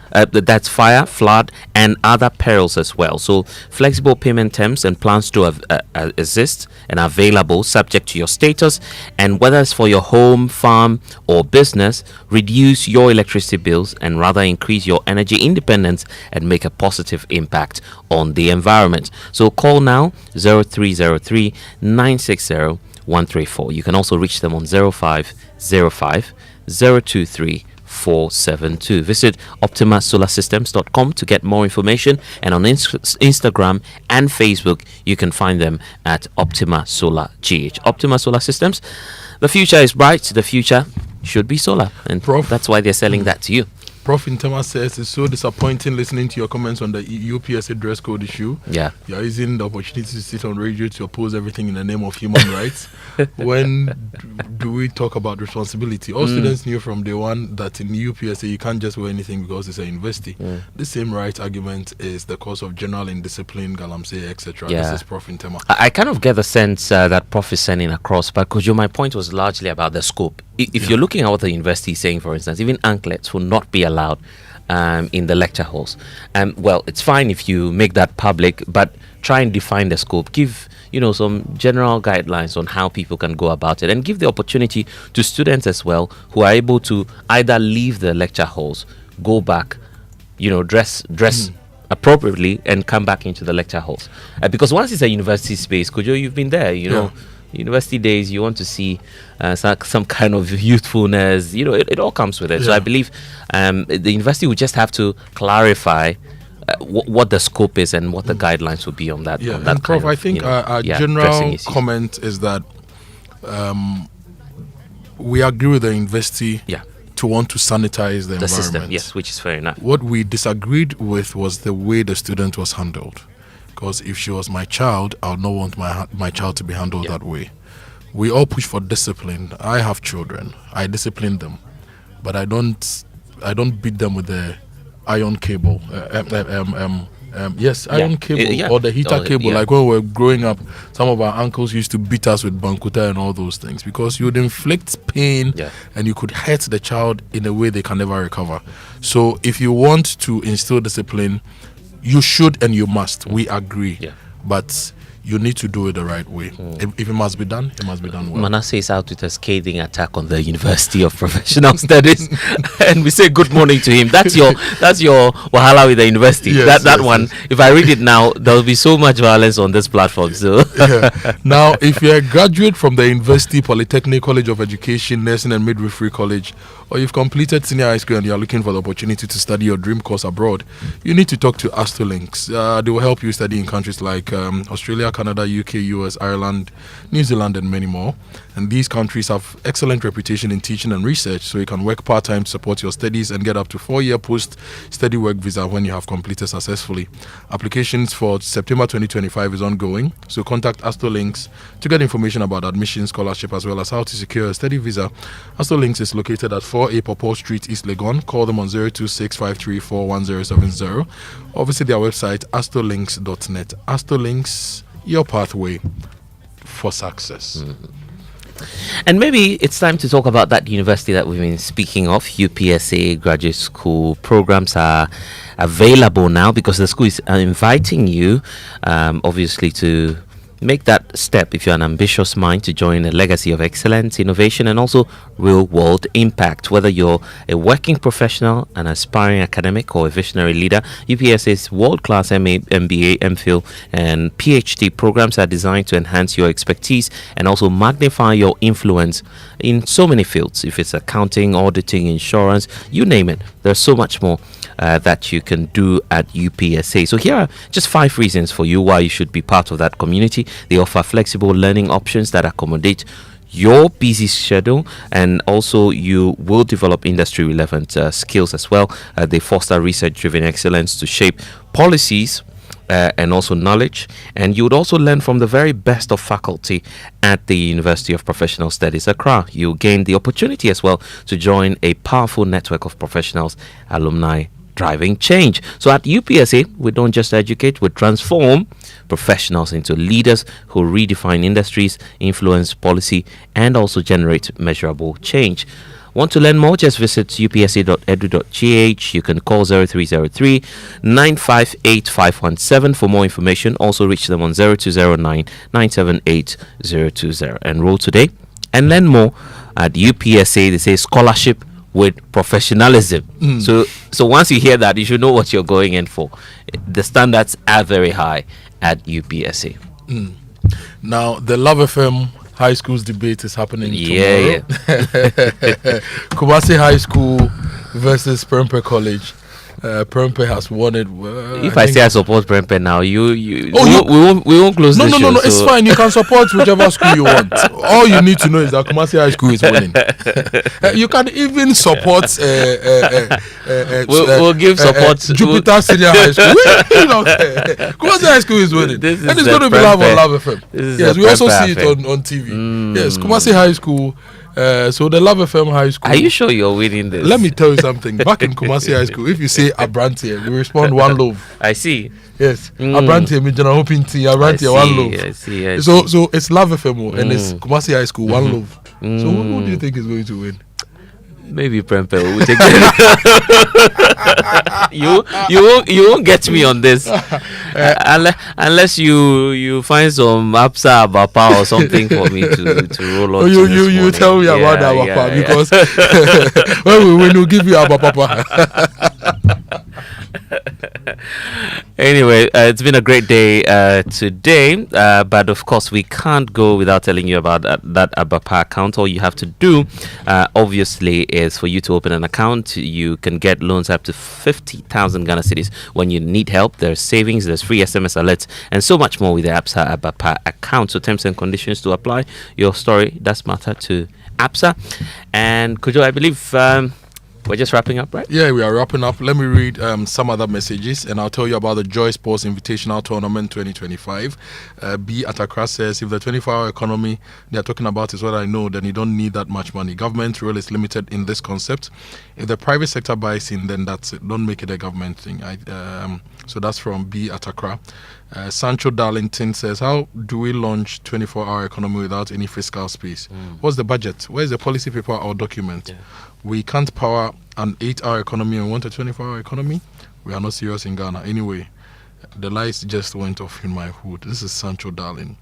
flood, and other perils as well. So flexible payment terms and plans to exist and are available subject to your status. And whether it's for your home, farm, or business, reduce your electricity bills and rather increase your energy independence and make a positive impact on the environment. So call now 0303 960 134. You can also reach them on 0505 023 472. Visit optimasolarsystems.com to get more information, and on Instagram and Facebook you can find them at Optima Solar GH. Optima Solar Systems, the future is bright, the future should be solar, and that's why they're selling that to you. Prof Intema says it's so disappointing listening to your comments on the UPSA dress code issue. Yeah. You're using the opportunity to sit on radio to oppose everything in the name of human rights. When do we talk about responsibility? All students knew from day one that in UPSA you can't just wear anything because it's a university. The same right argument is the cause of general indiscipline, galamsey, etc. Yeah. This is Prof Intema. I kind of get the sense that Prof is sending across, but Kojo, my point was largely about the scope. If you're looking at what the university is saying, for instance, even anklets will not be allowed in the lecture halls. Well, it's fine if you make that public, but try and define the scope. Give some general guidelines on how people can go about it, and give the opportunity to students as well who are able to either leave the lecture halls, go back, dress appropriately, and come back into the lecture halls. Because once it's a university space, Kojo, you've been there, university days, you want to see some kind of youthfulness, it all comes with it. So I believe the university would just have to clarify what the scope is and what the guidelines would be on that. Yeah, on that and Prof, I think our general comment is that we agree with the university to want to sanitize the environment. System, yes, which is fair enough. What we disagreed with was the way the student was handled. Because if she was my child, I would not want my child to be handled that way. We all push for discipline. I have children. I discipline them, but I don't beat them with the iron cable, Yes, iron cable or the heater cable. Like when we were growing up, some of our uncles used to beat us with bankuta and all those things because you would inflict pain and you could hurt the child in a way they can never recover. So if you want to instill discipline, you should and you must. We agree. But you need to do it the right way. If it must be done, it must be done well. Manasseh is out with a scathing attack on the University of Professional Studies, and we say good morning to him. That's your wahala with the university. That one. If I read it now, there will be so much violence on this platform. So now, if you're a graduate from the University, Polytechnic, College of Education, Nursing and Midwifery College, or you've completed senior high school and you're looking for the opportunity to study your dream course abroad, you need to talk to Astolinks. They will help you study in countries like Australia, Canada, UK, US, Ireland, New Zealand, and many more. And these countries have excellent reputation in teaching and research, so you can work part-time to support your studies and get up to 4-year post-study work visa when you have completed successfully. Applications for September 2025 is ongoing, so contact Astolinks to get information about admission, scholarship, as well as how to secure a study visa. Astolinks is located at 4A Popol Street, East Legon. Call them on 02653417070 or visit their website astolinks.net. Astolinks, your pathway for success. And maybe it's time to talk about that university that we've been speaking of. UPSA graduate school programs are available now because the school is inviting you, obviously, to make that step if you're an ambitious mind to join a legacy of excellence, innovation, and also real-world impact. Whether you're a working professional, an aspiring academic, or a visionary leader, UPSA's world-class MA, MBA, MPhil, and PhD programs are designed to enhance your expertise and also magnify your influence in so many fields. If it's accounting, auditing, insurance, you name it, there's so much more that you can do at UPSA. So here are just 5 reasons for you why you should be part of that community. They offer flexible learning options that accommodate your busy schedule, and also you will develop industry relevant skills as well. They foster research driven excellence to shape policies and also knowledge, and you would also learn from the very best of faculty at the University of Professional Studies Accra. You gain the opportunity as well to join a powerful network of professionals, alumni, driving change. So at UPSA, we don't just educate, we transform professionals into leaders who redefine industries, influence policy, and also generate measurable change. Want to learn more? Just visit upsa.edu.gh. You can call 0303 958 517 for more information. Also reach them on 0209 978 020. Enroll today and learn more at UPSA. They say scholarship with professionalism. So once you hear that, you should know what you're going in for. The standards are very high at UPSA. Now, the Love FM High Schools debate is happening tomorrow. Kumasi High School versus Prempeh College. Prempeh has won it. If I say I support Prempeh now, we won't close the show. No, it's fine. You can support whichever school you want. All you need to know is that Kumasi High School is winning. You can even support. We'll give support. Jupiter Senior High School. Kumasi High School is winning, and it's going to be live on Love FM. Yes, we also see it on TV. Yes, Kumasi High School. So the Love FM High School. Are you sure you're winning this? Let me tell you something. Back in Kumasi High School, if you say Abrantie, we respond one love. I see. Yes. Abrantie, me general hoping tea. Abrantie, one love. I see. So it's Love FM and it's Kumasi High School, one love. So who do you think is going to win? Maybe Prempeh will take it. You won't get me on this unless you find some Absa Abapa or something for me to roll on. You tell me about the Abapa because when we win, we'll give you Abapa. Anyway, it's been a great day today, but of course we can't go without telling you about that Abapa account. All you have to do, obviously, is for you to open an account. You can get loans up to 50,000 Ghana cedis when you need help. There's savings, there's free SMS alerts, and so much more with the Absa Abapa account. So terms and conditions to apply. Your story does matter to Absa. And Kojo, I believe We're just wrapping up, right? Yeah, we are wrapping up. Let me read some other messages, and I'll tell you about the Joy Sports Invitational Tournament 2025. B. Atakra says, if the 24-hour economy they're talking about is what I know, then you don't need that much money. Government role is limited in this concept. If the private sector buys in, then that's it. Don't make it a government thing. So that's from B. Atakra. Sancho Darlington says, how do we launch 24-hour economy without any fiscal space? What's the budget? Where's the policy paper or document? Yeah. We can't power an 8-hour economy and want a 24-hour economy. We are not serious in Ghana. Anyway, the lights just went off in my hood. This is Sancho Darling.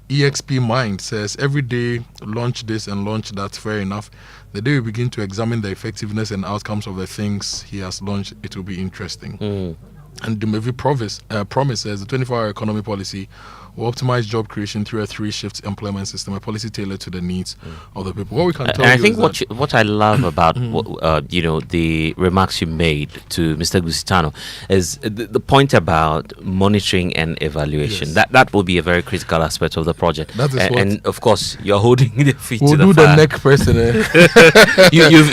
EXP Mind says, every day launch this and launch that. Fair enough. The day we begin to examine the effectiveness and outcomes of the things he has launched, it will be interesting. And the movie promises the 24-hour economy policy will optimize job creation through a 3-shift employment system, a policy tailored to the needs of the people. What we can tell I think what I love about the remarks you made to Mr. Goosie Tanoh is the point about monitoring and evaluation. Yes. That will be a very critical aspect of the project. That is and of course, you're holding the feet we'll to the fire. fire. The neck person.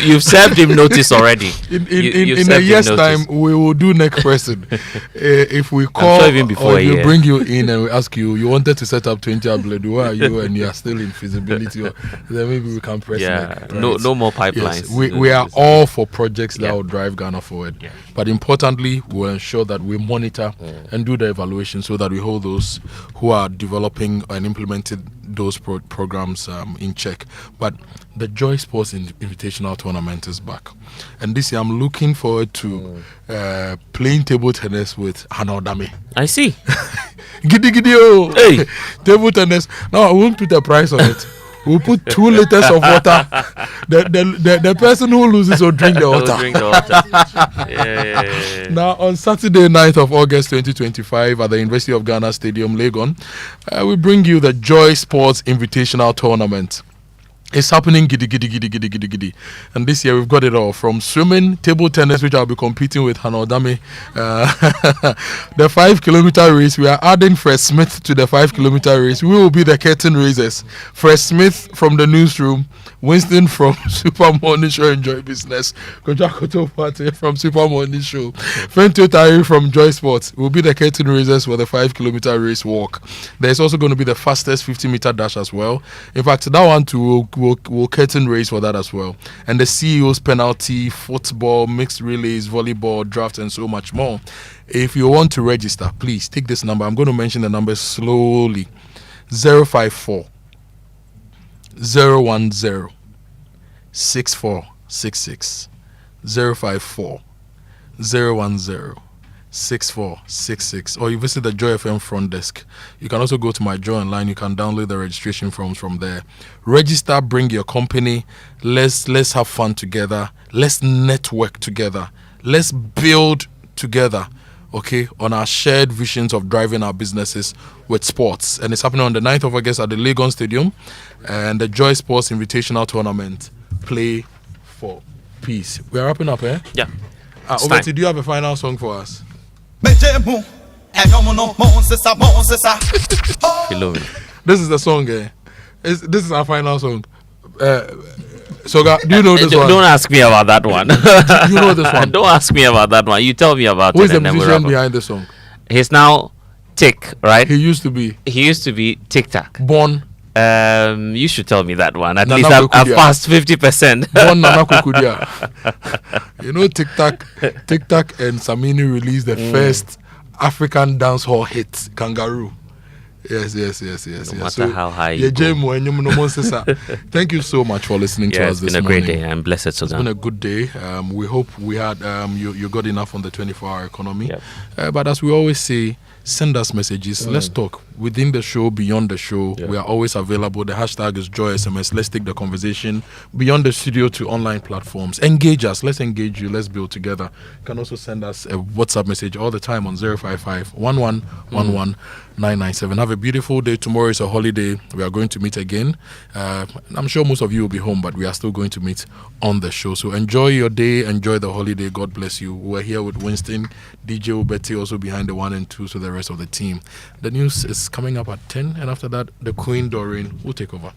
You've served him notice already. In a year's time, we will do neck person. If we call sure even before or we bring you in and we ask you wanted to set up 20 Abled, where are you? And you are still in feasibility, or then maybe we can press neck. Right? No more pipelines. Yes, we are all for projects that will drive Ghana forward. Yeah. But importantly, we will ensure that we monitor and do the evaluation so that we hold those who are developing and implementing those programs in check. But the Joy Sports Invitational Tournament is back, and this year I'm looking forward to playing table tennis with Hanodame. I see. Giddy giddy oh. Hey, table tennis. Now I won't put a price on it. We'll put 2 liters of water. The person who loses will drink the water. Yeah. Now, on Saturday, 9th of August 2025 at the University of Ghana Stadium, Legon, we bring you the Joy Sports Invitational Tournament. It's happening giddy. And this year we've got it all, from swimming, table tennis, which I'll be competing with Hanodame. The 5-kilometer race, we are adding Fred Smith to the 5-kilometer race. We will be the curtain raisers. Fred Smith from the newsroom, Winston from Super Morning Show Enjoy Business, Kojo Akoto Party from Super Morning Show, Fento Tari from Joy Sports will be the curtain raisers for the 5-kilometer race walk. There's also going to be the fastest 50-meter dash as well. In fact, that one too will curtain race for that as well. And the CEO's penalty, football, mixed relays, volleyball, draft, and so much more. If you want to register, please take this number. I'm going to mention the numbers slowly. 054 010 6466 054 010 6466, or you visit the Joy FM front desk. You can also go to my Joy Online. You can download the registration forms from there. Register, bring your company. Let's have fun together. Let's network together. Let's build together, okay, on our shared visions of driving our businesses with sports. And it's happening on the 9th of August at the Legon Stadium, and the Joy Sports Invitational Tournament. Play for peace. We are wrapping up, eh? Yeah. Obeti, do you have a final song for us? This is the song, eh? This is our final song. Sogah, do you know this one? Don't ask me about that one. You know this one? Don't ask me about that one. You tell me about Who it. is the musician behind the song? He's now Tick, right? He used to be Tic Tac. Born. You should tell me that one. At Nana least I've Kukudia. passed 50%. Born Nana Kukudia. You know, Tic Tac and Samini released the first African dancehall hit, Kangaroo. Yes. No matter how high you go. Thank you so much for listening to us this morning. It's been a great day. I'm blessed, Sogah. It's been a good day. We hope we had you got enough on the 24-hour economy. Yep. But as we always say, send us messages. Let's talk within the show, beyond the show. We are always available. The hashtag is JoySMS. Let's take the conversation beyond the studio to online platforms. Engage us. Let's engage you. Let's build together. You can also send us a WhatsApp message all the time on 055 1111 997. Have a beautiful day. Tomorrow is a holiday. We are going to meet again. I'm sure most of you will be home, but we are still going to meet on the show. So enjoy your day. Enjoy the holiday. God bless you. We're here with Winston, DJ Obeti, also behind the 1 and 2, so the rest of the team. The news is coming up at 10, and after that, the Queen Doreen will take over.